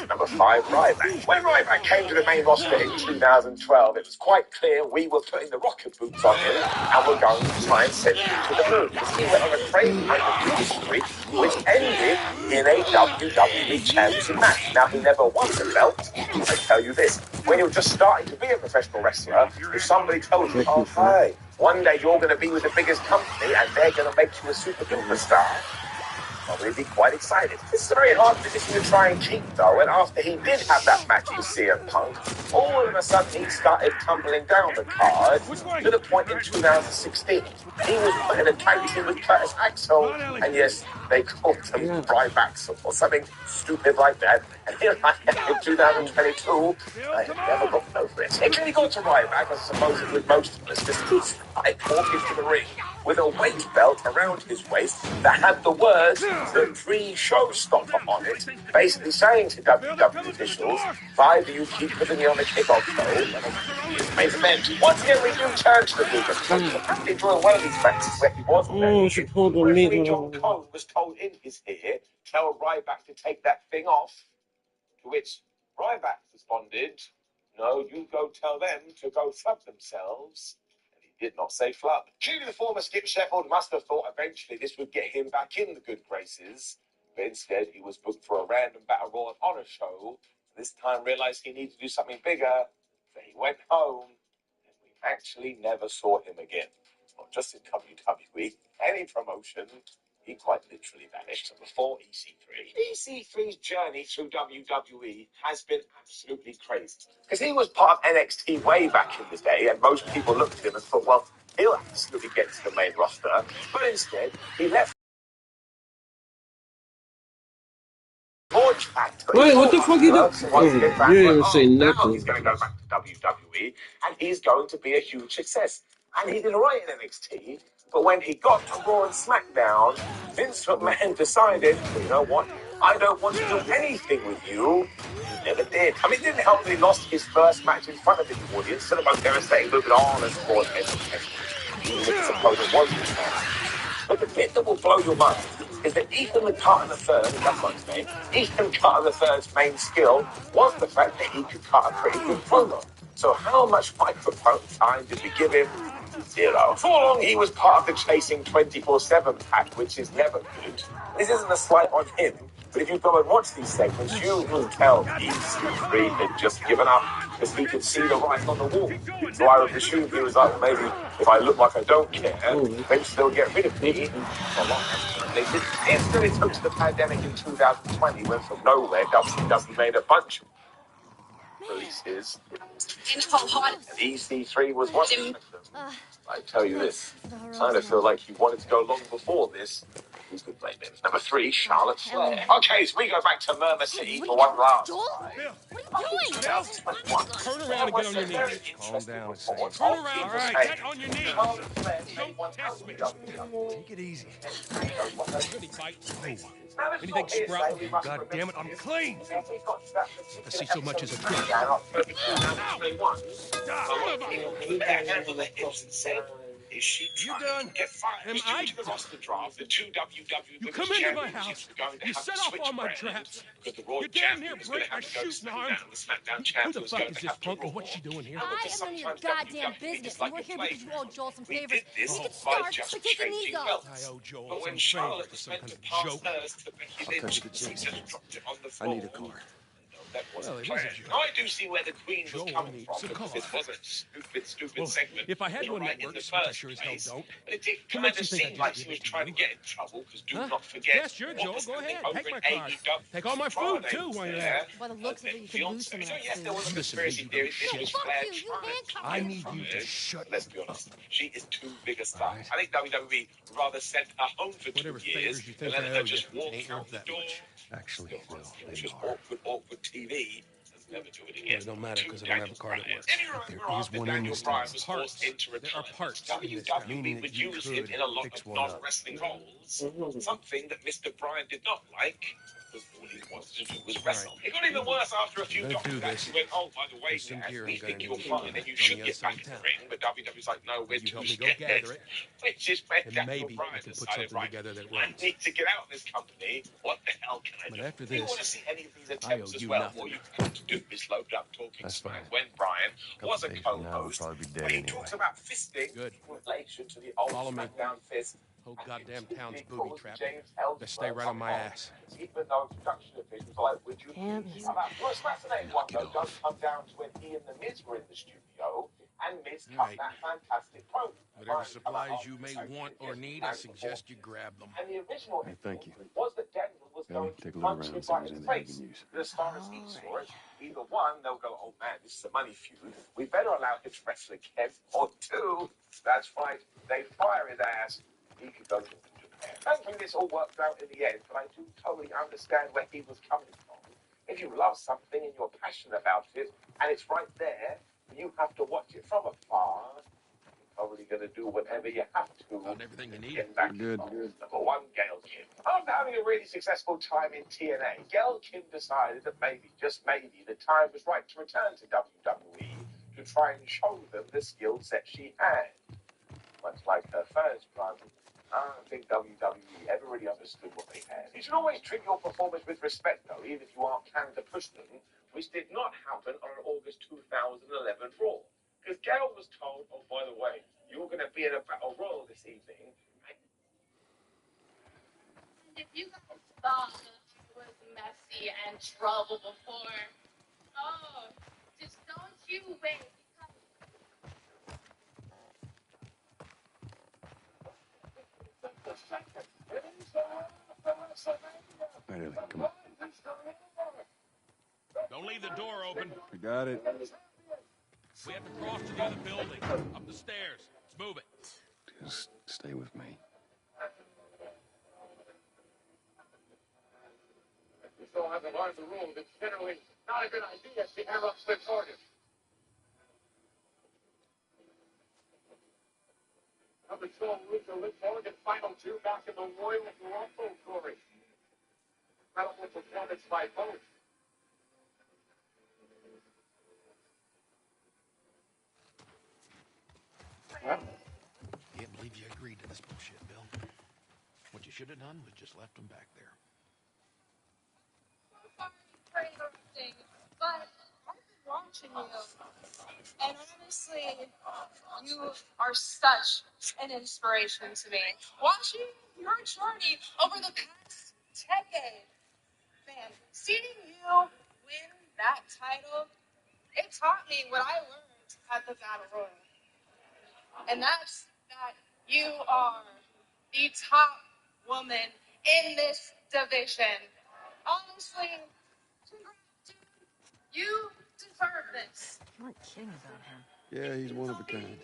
Number 5, Ryback. When Ryback came to the main roster in 2012, it was quite clear we were putting the rocket boots on him and we're going to try and send him to the moon. Because he went on a crazy undefeated streak, which ended in a WWE Championship match. Now, he never won the belt. I tell you this, when you're just starting to be a professional wrestler, if somebody tells you, oh, hi, one day you're going to be with the biggest company and they're going to make you a super duper star, probably be quite excited. This is a very hard position to try and keep, though, and after he did have that match with CM Punk, all of a sudden he started tumbling down the card to the point in 2016. He was put in a tag team with Curtis Axel, and yes, they called him Ryback or something stupid like that. And here I am in 2022, I have never gotten over it. It really got to Ryback, I suppose it with most of us, because he's like walking to the ring with a weight belt around his waist that had the words "the pre-showstopper" on it, basically saying to WWE officials, either you keep putting me on the kickoff show, it's main event. Once again, we do turn to the Luger. Apparently, during one of these matches where he was referee John Cone was told in his ear, tell Ryback to take that thing off, to which Ryback responded, no, you go tell them to go flub themselves. And he did not say flub. Clearly, the former Skip Sheffield must have thought eventually this would get him back in the good graces, but instead he was booked for a random Battle Royal Honor show. This time realized he needed to do something bigger, so he went home, and we actually never saw him again. not just in WWE, any promotion, he quite literally vanished before EC3. EC3's journey through WWE has been absolutely crazy. Because he was part of NXT way back in the day, and most people looked at him and thought, well, he'll absolutely get to the main roster. But instead, he left. Wait, what the fuck you do? Oh, you didn't even say Now nothing. he's going to go back to WWE, and he's going to be a huge success. And he did all right in NXT, but when he got to Raw and SmackDown, Vince McMahon decided, well, you know what? I don't want to do anything with you. He never did. I mean, it didn't help that he lost his first match in front of the audience to the most devastating move in all of sports ever tested, even if his opponent was his man. But the bit that will blow your mind is that Ethan the Carter III, that's not his name, Ethan Carter III's main skill was the fact that he could cut a pretty good promo. So how much microphone time did we give him? Zero. For long, he was part of the chasing 24/7 pack, which is never good. This isn't a slight on him, but if you go and watch these segments, you can tell EC3 had just given up because he could see the writing on the wall. So I would assume he was like, well, maybe if I look like I don't care, eventually they'll get rid of me. Not long after. They did. Until it took to the pandemic in 2020, when from nowhere, WCW made a bunch of releases. And EC3 was one of them. I tell you this, I kind of feel like he wanted to go long before this. Who's good blame him? Number 3, Charlotte Flair. Okay, so we go back to Murmur City for one last ride. What are you doing? 2021. Turn around and get on your knees. Calm down a second. Turn around. All right, get on your knees. Charlotte Flair Don't won test me. WWE. Take it easy. Goody Bite. Oh. Now, it's Anything not here sprout? saying we must God damn it, I'm clean. If we got to that If I see so much as a particular drop. episode of October 2021, Son of a... people put their hands on their hips and said, is she trying done? to get fired? Am Due I to the done? roster draft, the two WWE You Women's come into my Championships house, were going to you have set to off switch all my brands traps. because the Raw You damn near Champion was going break to my have to go to shooting arm. SmackDown. The SmackDown Who Champion the was fuck going is to this have to punk Raw. and what's she doing here? And I because am none of your sometimes goddamn WWE business. is like We're a here because you owe playground. Joel some We favors. did this You can by start just by taking these changing off. belts. I owe Joel But when some Charlotte favors, was some meant kind to of pass joke. hers to Becky I'll cut Lynch, you the she chase. just dropped it on the I floor. need a car. No, that wasn't Well, it is planned. a joke. Now, I do see where the Queen was Joel coming needs from, a because car. this was a stupid Well, segment. if I had one right that in the works, which I first sure as hell place. don't, And it did what kind makes you of think I seem just like give she it was to trying you? to get in trouble, because do Huh? not forget Yeah, sure, what Joel. was Go happening ahead. over Take my in card. AEW. Take all my food, Friday too, was while you're there. there. By the looks of it, you could lose some of So that yes, there food. was a Listen to me, conspiracy you theory. dumb This shit. was Fuck Flair you. You trying to handcuffed I hide him. need from you to it. shut Let's up. be honest, she is too big a star. right. I think WWE rather sent her home for Whatever 2 years favors you and think let I her owe you, just walk they ain't out worth the that door. much. Actually, no, It's they just are. awkward TV. Let's never do it again. Well, it don't matter, To because I don't have a Daniel car that Bryan. works. If you But remember there is after one in Daniel this Bryan town. was forced Parts. into There are retirement, parts in this town. Meaning WWE that would you use him could in a lot fix of one up. non-wrestling roles. Something that Mr. Bryan did not like, because all he wanted to do was All wrestle. right. It got even worse after a If you're few gonna do doctors this, actually went, oh, by the way, there's some Dad, gear we I'm gonna think you're need from fine you. and you It's on should the other get side back of in the town. ring. But WWE's like, no, we're You too help me go scared. gather it, Which is when and Daniel maybe we Bryan can put decided, something right, together that I runs. need to get out of this company. What the hell can I But do? after If you want this, to see any of these I owe attempts as you well, nothing. all you have to do is load up Talking That's Smack fine. when Bryan A couple was a days from now, I'll co-host, probably be where dead he anyway. talks about fisting Good. in relation to the old Follow me. SmackDown fist. Whole and goddamn town's continually booby calls trapped. James Best stay Ellsworth right on my home, ass. even though production officials are like, would you Can't please miss shut it. up? The most fascinating one, Knock it though, does off. come down to when he and The Miz were in the studio, and Miz All cut right. that fantastic promo. Whatever Bryan come out supplies you after may the fact want that or yes, need, I planned before. suggest you grab them. And the original Hey, thank you. was that Daniel was Ellie, going to take a look punch around him and see if right there's in the anything you face. can use. But as far as he saw Alrighty. it, either one, they'll go, oh man, this is a money feud. We better allow him to wrestle again. Or two, that's right, they fire his ass. He could go to Japan. Thankfully, this all worked out in the end, but I do totally understand where he was coming from. If you love something and you're passionate about it, and it's right there, and you have to watch it from afar, probably going to do whatever you have to. Found everything you need? Get back. Good. Number 1, Gail Kim. After having a really successful time in TNA, Gail Kim decided that maybe, just maybe, the time was right to return to WWE to try and show them the skill set she had. Much like her first run, I don't think WWE ever really understood what they had. You should always treat your performers with respect, though, even if you aren't planning to push them, which did not happen on an August 2011 Raw. Because Gail was told, oh, by the way, you're going to be in a battle royal this evening. If you guys thought that I was messy and trouble before, oh, just don't you wait. All right, Ellie, come on. Don't leave the door open. I got it. We have to cross to the other building. Up the stairs. Let's move it. Just stay with me. You still haven't learned the rules. It's generally not a good idea to interrupt the target. Number 12, Luther Liv Morgan, final two back in the Royal Rumble, Corey. Incredible performance by both. Can't believe you agreed to this bullshit, Bill. What you should have done was just left them back there. Sorry for interrupting, but I've been watching you, and honestly, you are such an inspiration to me. Watching your journey over the past decade, man, seeing you win that title, it taught me what I learned at the Battle Royal. And that's that you are the top woman in this division. Honestly, congrats, dude. You deserve this. You weren't kidding about him. Yeah, he's one of a kind.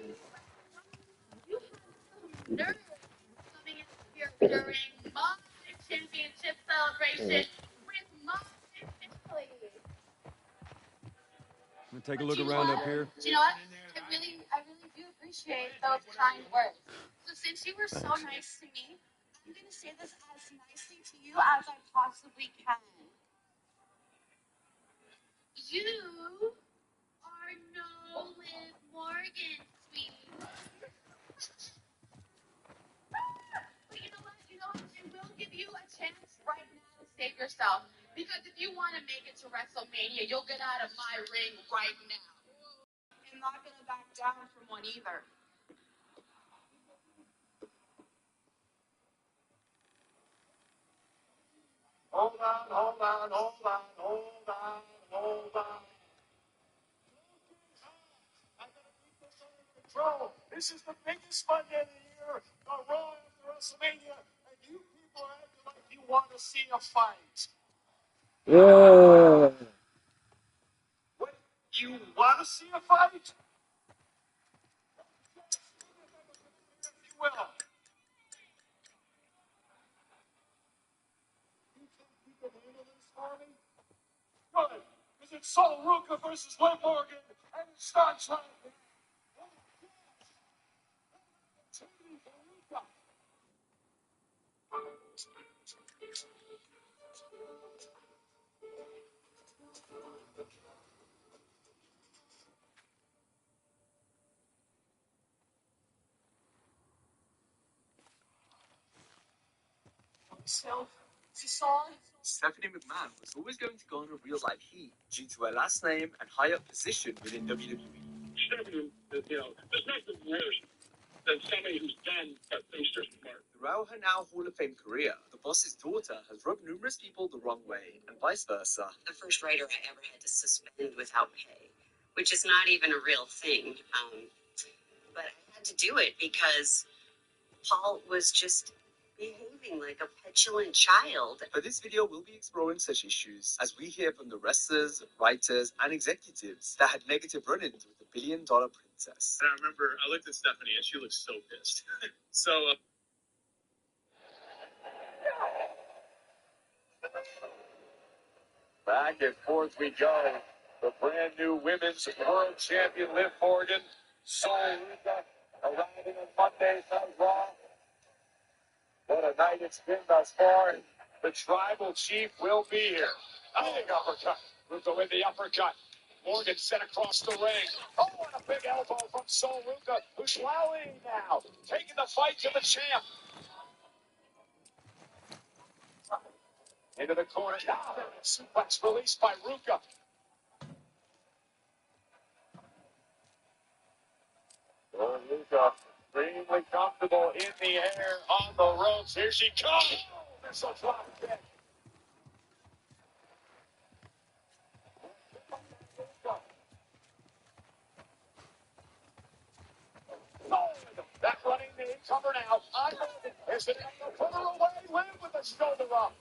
You have some nerve coming in here during my championship celebration with my family. I'm gonna take a But look you know around what? up here. You know what? I really do appreciate those kind words. So since you were so Thanks. nice to me, I'm gonna say this as nicely to you as I possibly can. You are no Liv Morgan, sweetie. But you know what? I will give you a chance right now to save yourself. Because if you want to make it to WrestleMania, you'll get out of my ring right now. I'm not gonna back down from one either. Hold on, hold on, hold on, hold on, hold on. I gotta keep this under control. This is the biggest Monday of the year, the Raw after WrestleMania, and you people are acting like you want to see a fight. Yeah. What? You want to see a fight? If you will. You think you can handle this for me? Good, because it's Sol Ruka versus Liv Morgan, and it starts right now. Stephanie McMahon was always going to garner real-life heat due to her last name and high-up position within WWE. Stephanie, there's nothing worse than somebody who's done but thinks they're smart. Throughout her now Hall of Fame career, the boss's daughter has rubbed numerous people the wrong way, and vice versa. The first writer I ever had to suspend without pay, which is not even a real thing. But I had to do it because Paul was just behaving like a petulant child. But this video will be exploring such issues as we hear from the wrestlers, writers, and executives that had negative run-ins with the $1 billion princess. And I remember I looked at Stephanie and she looked so pissed. Back and forth we go. The brand new women's world champion Liv Morgan, Sol Ruka, arriving on Monday on Raw. What a night it's been thus far. The tribal chief will be here. Big uppercut. Ruka with the uppercut. Morgan set across the ring. Oh, and a big elbow from Sol Ruka, who's rallying now, taking the fight to the champ. Into the corner. Now, suplex released by Ruka. Ruka, extremely comfortable in the air on the ropes. Here she comes. This will drop kick. That running the cover now. Is it able to put her away? Liv with the shoulder up.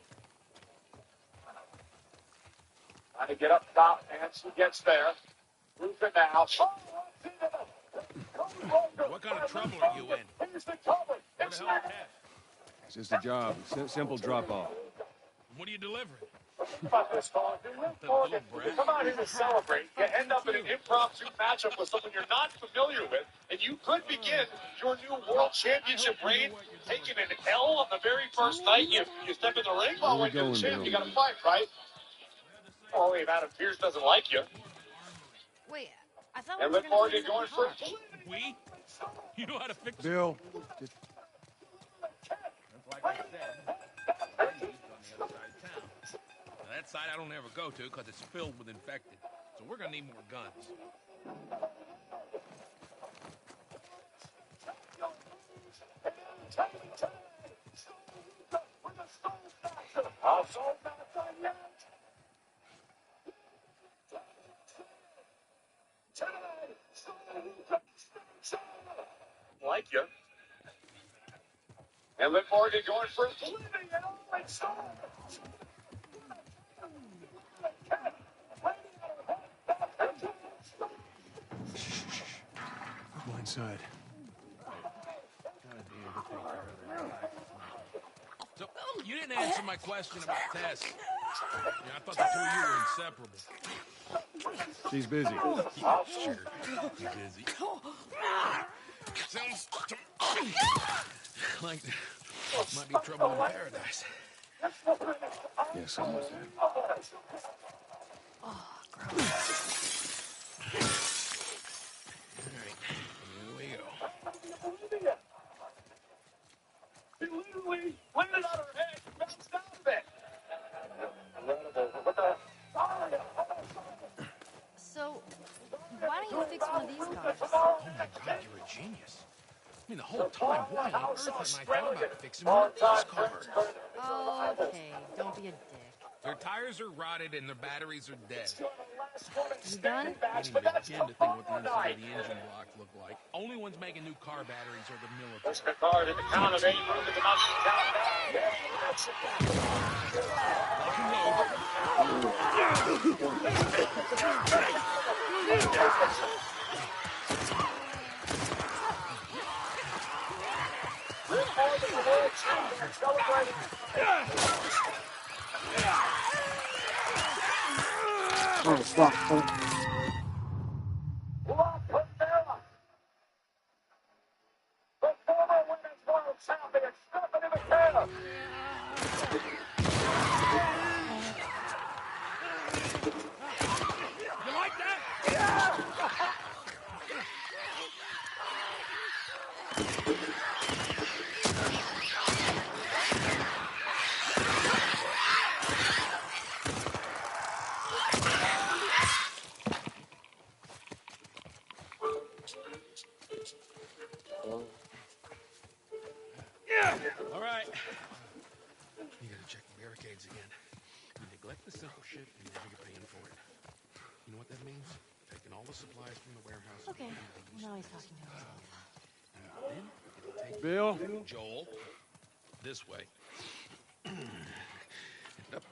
to get up top, and she gets there. Move it now. What kind of trouble are you in? Where the hell is Tess? It's just a job. Simple drop-off. What are you delivering? About this, Colin. Little brat? Come out here to celebrate. You end up in an impromptu matchup with someone you're not familiar with, and you could begin your new world championship reign taking an L on the very first night you step in the ring. Well, when you're the champ, you got to fight, right? Well, if Adam Pearce doesn't like you. Wait, I thought we And were Liv gonna Morgan fix the going car. for We? You know how to fix it? Bill, just Like I said, Wendy's on the other side of town. Now, that side I don't ever go to because it's filled with infected. So we're gonna need more guns. like you. And Liv Morgan going for go inside. So, you didn't answer my question about Tess. Yeah, I thought the two of you were inseparable. She's busy. Yeah, sure. Busy. Sounds like might be trouble in paradise. Yeah, something like that. Oh, gross. All right, here we go. He literally landed on her head, bounced out of it. So, why don't you fix one of these cars? Oh my God, you're a genius. I mean, the whole time, why on earth haven't I thought about fixing one of these cars? Okay, don't be a dick. Their tires are rotted and their batteries are dead. You done? I didn't even begin to think what the inside of the engine blocks look like. Only ones making new car batteries are the military. Card at the count of 8. Look at the mountain You like that? All right. You gotta check the barricades again. You neglect the simple shit, and you never get paying for it. You know what that means? Taking all the supplies from the warehouse. Okay, now he's talking to himself. Then it'll take Bill? Joel this way. Up.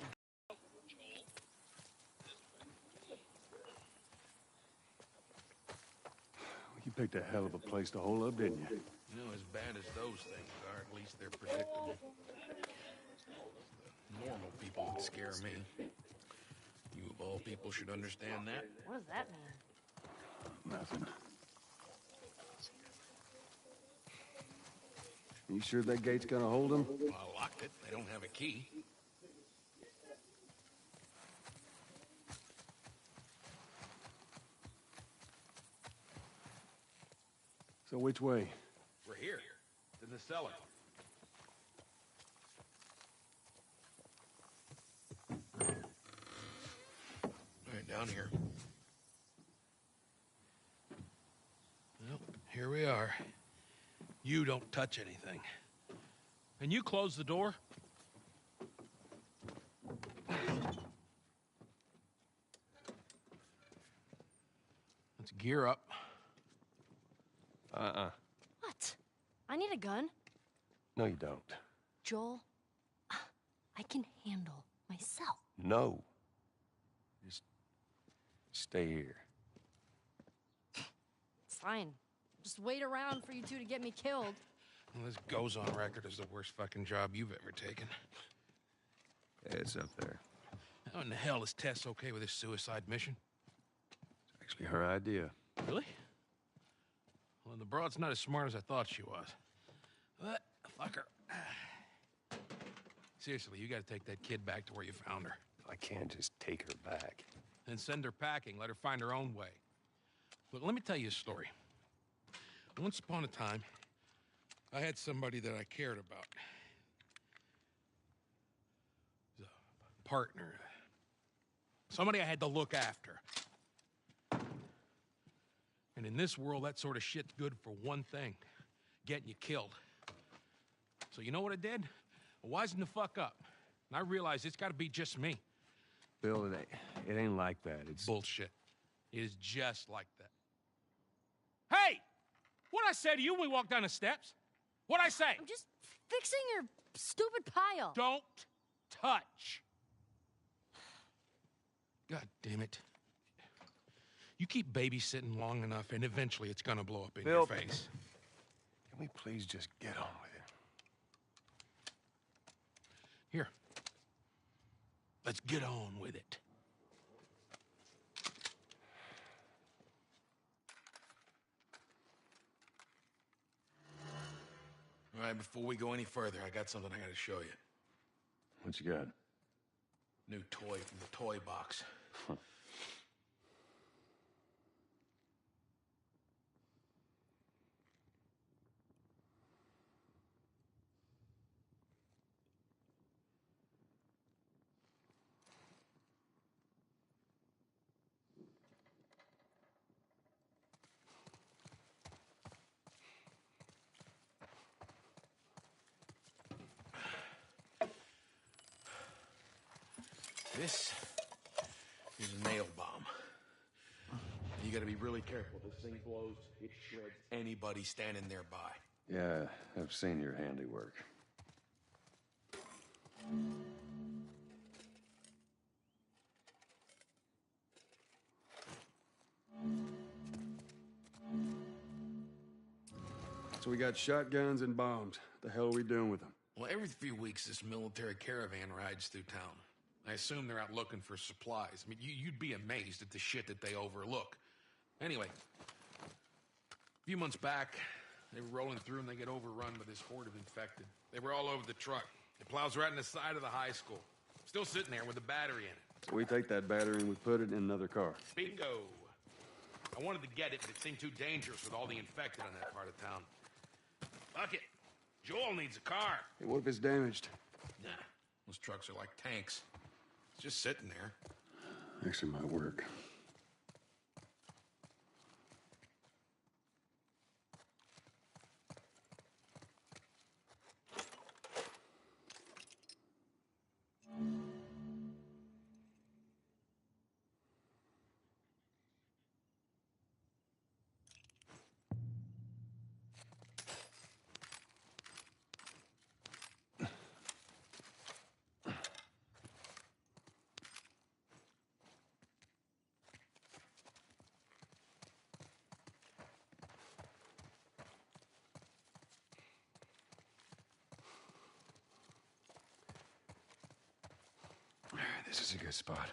You picked a hell of a place to hole up, didn't you? You know, as bad as those things are, at least they're predictable. Normal people would scare me. You of all people should understand that. What does that mean? Nothing. You sure that gate's gonna hold them? Well, I locked it. They don't have a key. So which way? We're here. To the cellar. Right down here. Well, here we are. You don't touch anything. And you close the door? Let's gear up. What? I need a gun. No, you don't. Joel, I can handle myself. No. Just Stay here. Fine. Just wait around for you two to get me killed. Well, this goes on record as the worst fucking job you've ever taken. Yeah, it's up there. How in the hell is Tess okay with this suicide mission? It's actually her idea. Really? Well, the broad's not as smart as I thought she was. But, fuck her. Seriously, you gotta take that kid back to where you found her. I can't just take her back. Then send her packing, let her find her own way. Look, let me tell you a story. Once upon a time, I had somebody that I cared about. A partner. Somebody I had to look after. And in this world, that sort of shit's good for one thing. Getting you killed. So you know what I did? I wisened the fuck up. And I realized it's gotta be just me. Bill, it ain't like that. It's bullshit. It is just like that. Hey! What'd I say to you when we walked down the steps? What'd I say? I'm just fixing your stupid pile. Don't touch. God damn it. You keep babysitting long enough, and eventually it's gonna blow up in your face. Can we please just get on with it? Here. Let's get on with it. All right, before we go any further, I got something I gotta show you. What you got? New toy from the toy box. This is a nail bomb. You gotta be really careful. This thing blows, it shreds anybody standing nearby. Yeah, I've seen your handiwork. So we got shotguns and bombs. The hell are we doing with them? Well, every few weeks, this military caravan rides through town. I assume they're out looking for supplies. I mean, you'd be amazed at the shit that they overlook. Anyway, a few months back, they were rolling through and they get overrun by this horde of infected. They were all over the truck. It plows right in the side of the high school. Still sitting there with a battery in it. So we take that battery and we put it in another car. Bingo. I wanted to get it, but it seemed too dangerous with all the infected in that part of town. Fuck it. Joel needs a car. Hey, what if it's damaged? Nah, those trucks are like tanks. It's just sitting there. Actually might work. This is a good spot.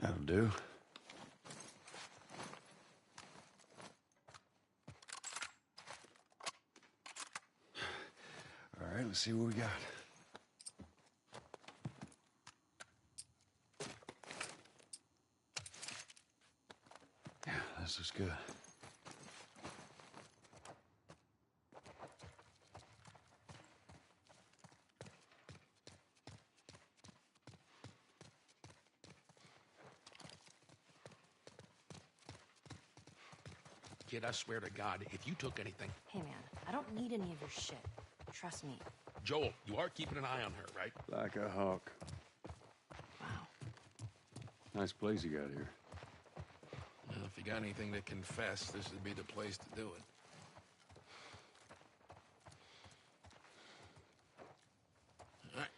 That'll do. All right, let's see what we got. Yeah, this looks good. Kid, I swear to God, if you took anything... Hey, man, I don't need any of your shit. Trust me. Joel, you are keeping an eye on her, right? Like a hawk. Wow. Nice place you got here. Well, if you got anything to confess, this would be the place to do it. All right.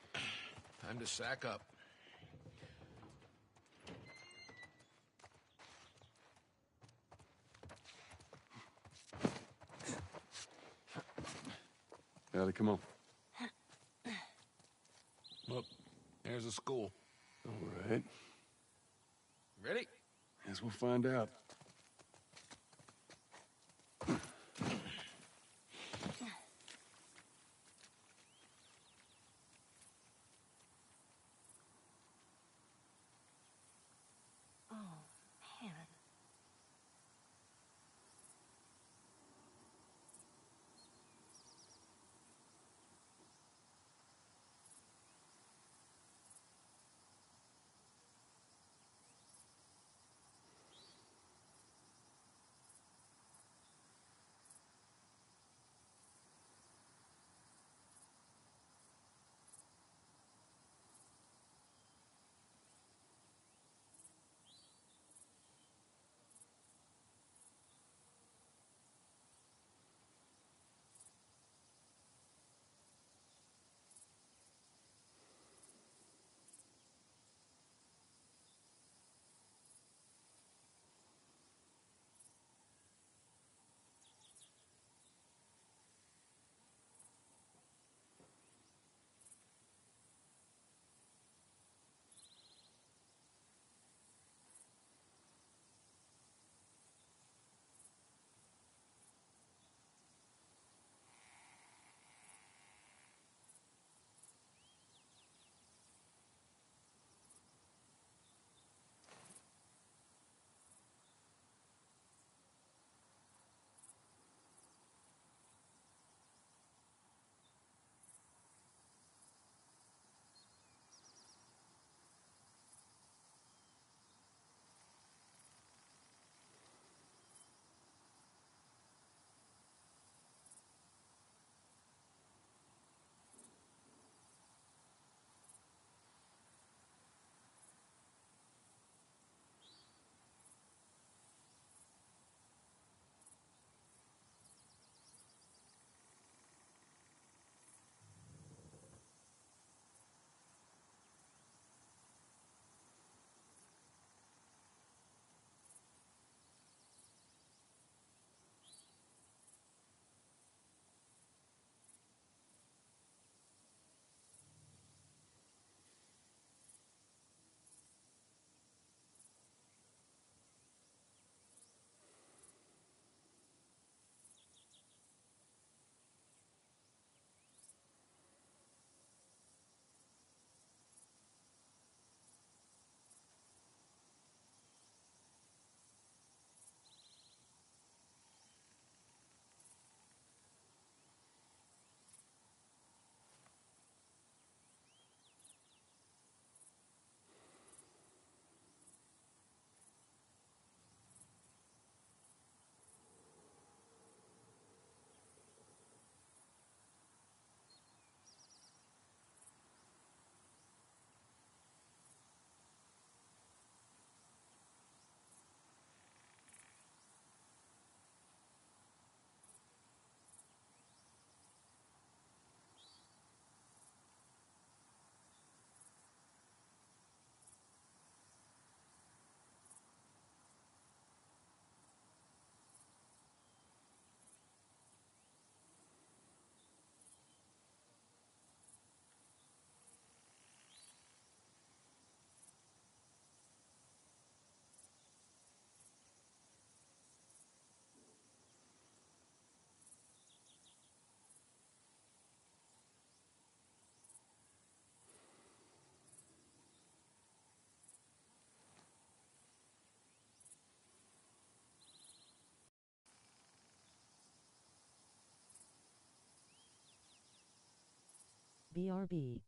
Time to sack up. Ellie, come on. Look, there's a school. All right. Ready? Guess we'll find out. Oh, man. BRB.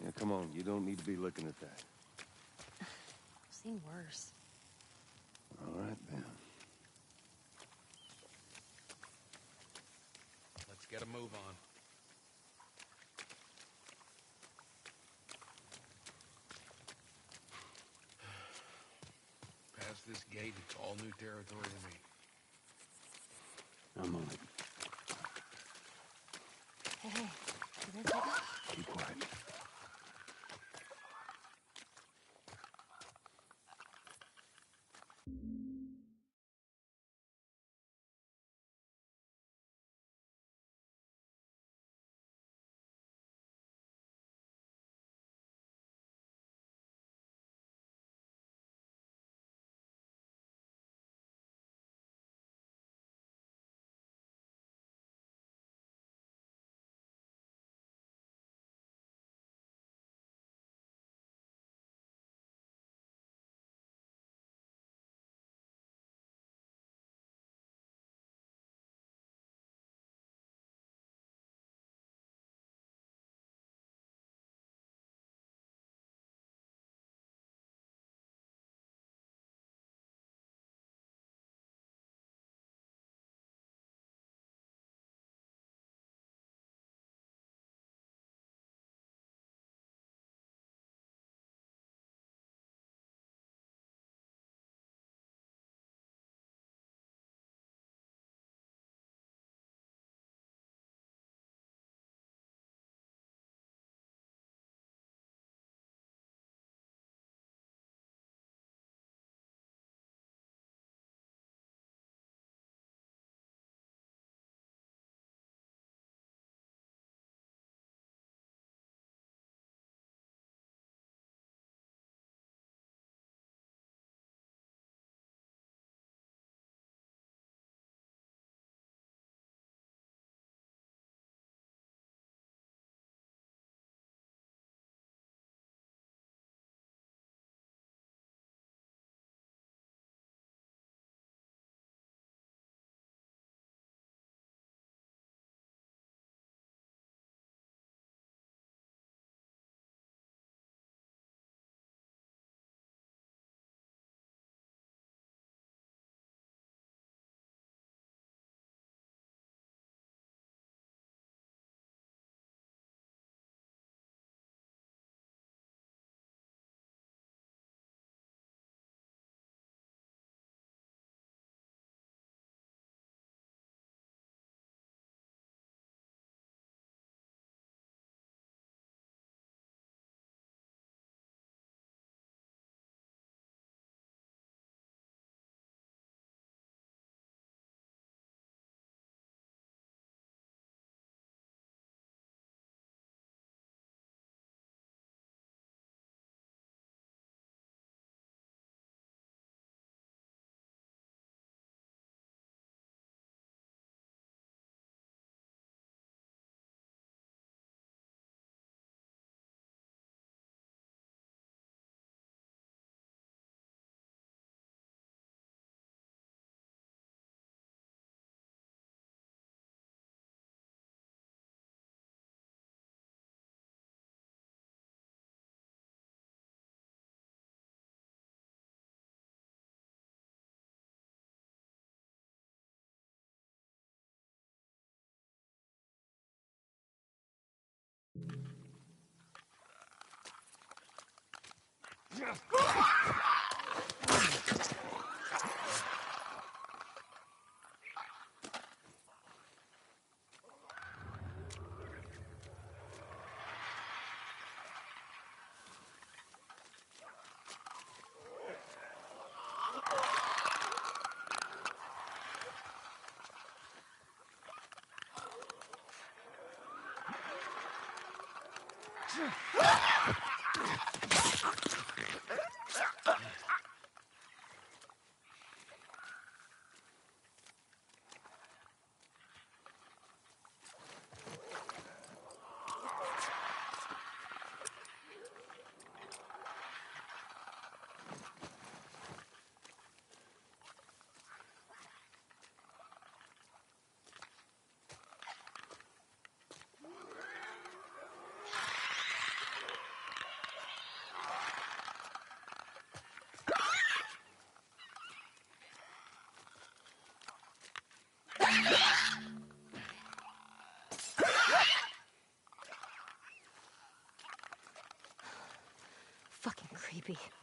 Yeah, come on. You don't need to be looking at that. seen worse. All right, then. Let's get a move on. Past this gate, it's all new territory to me. I'm on it. Hey, you gonna take it? Keep quiet. coffee.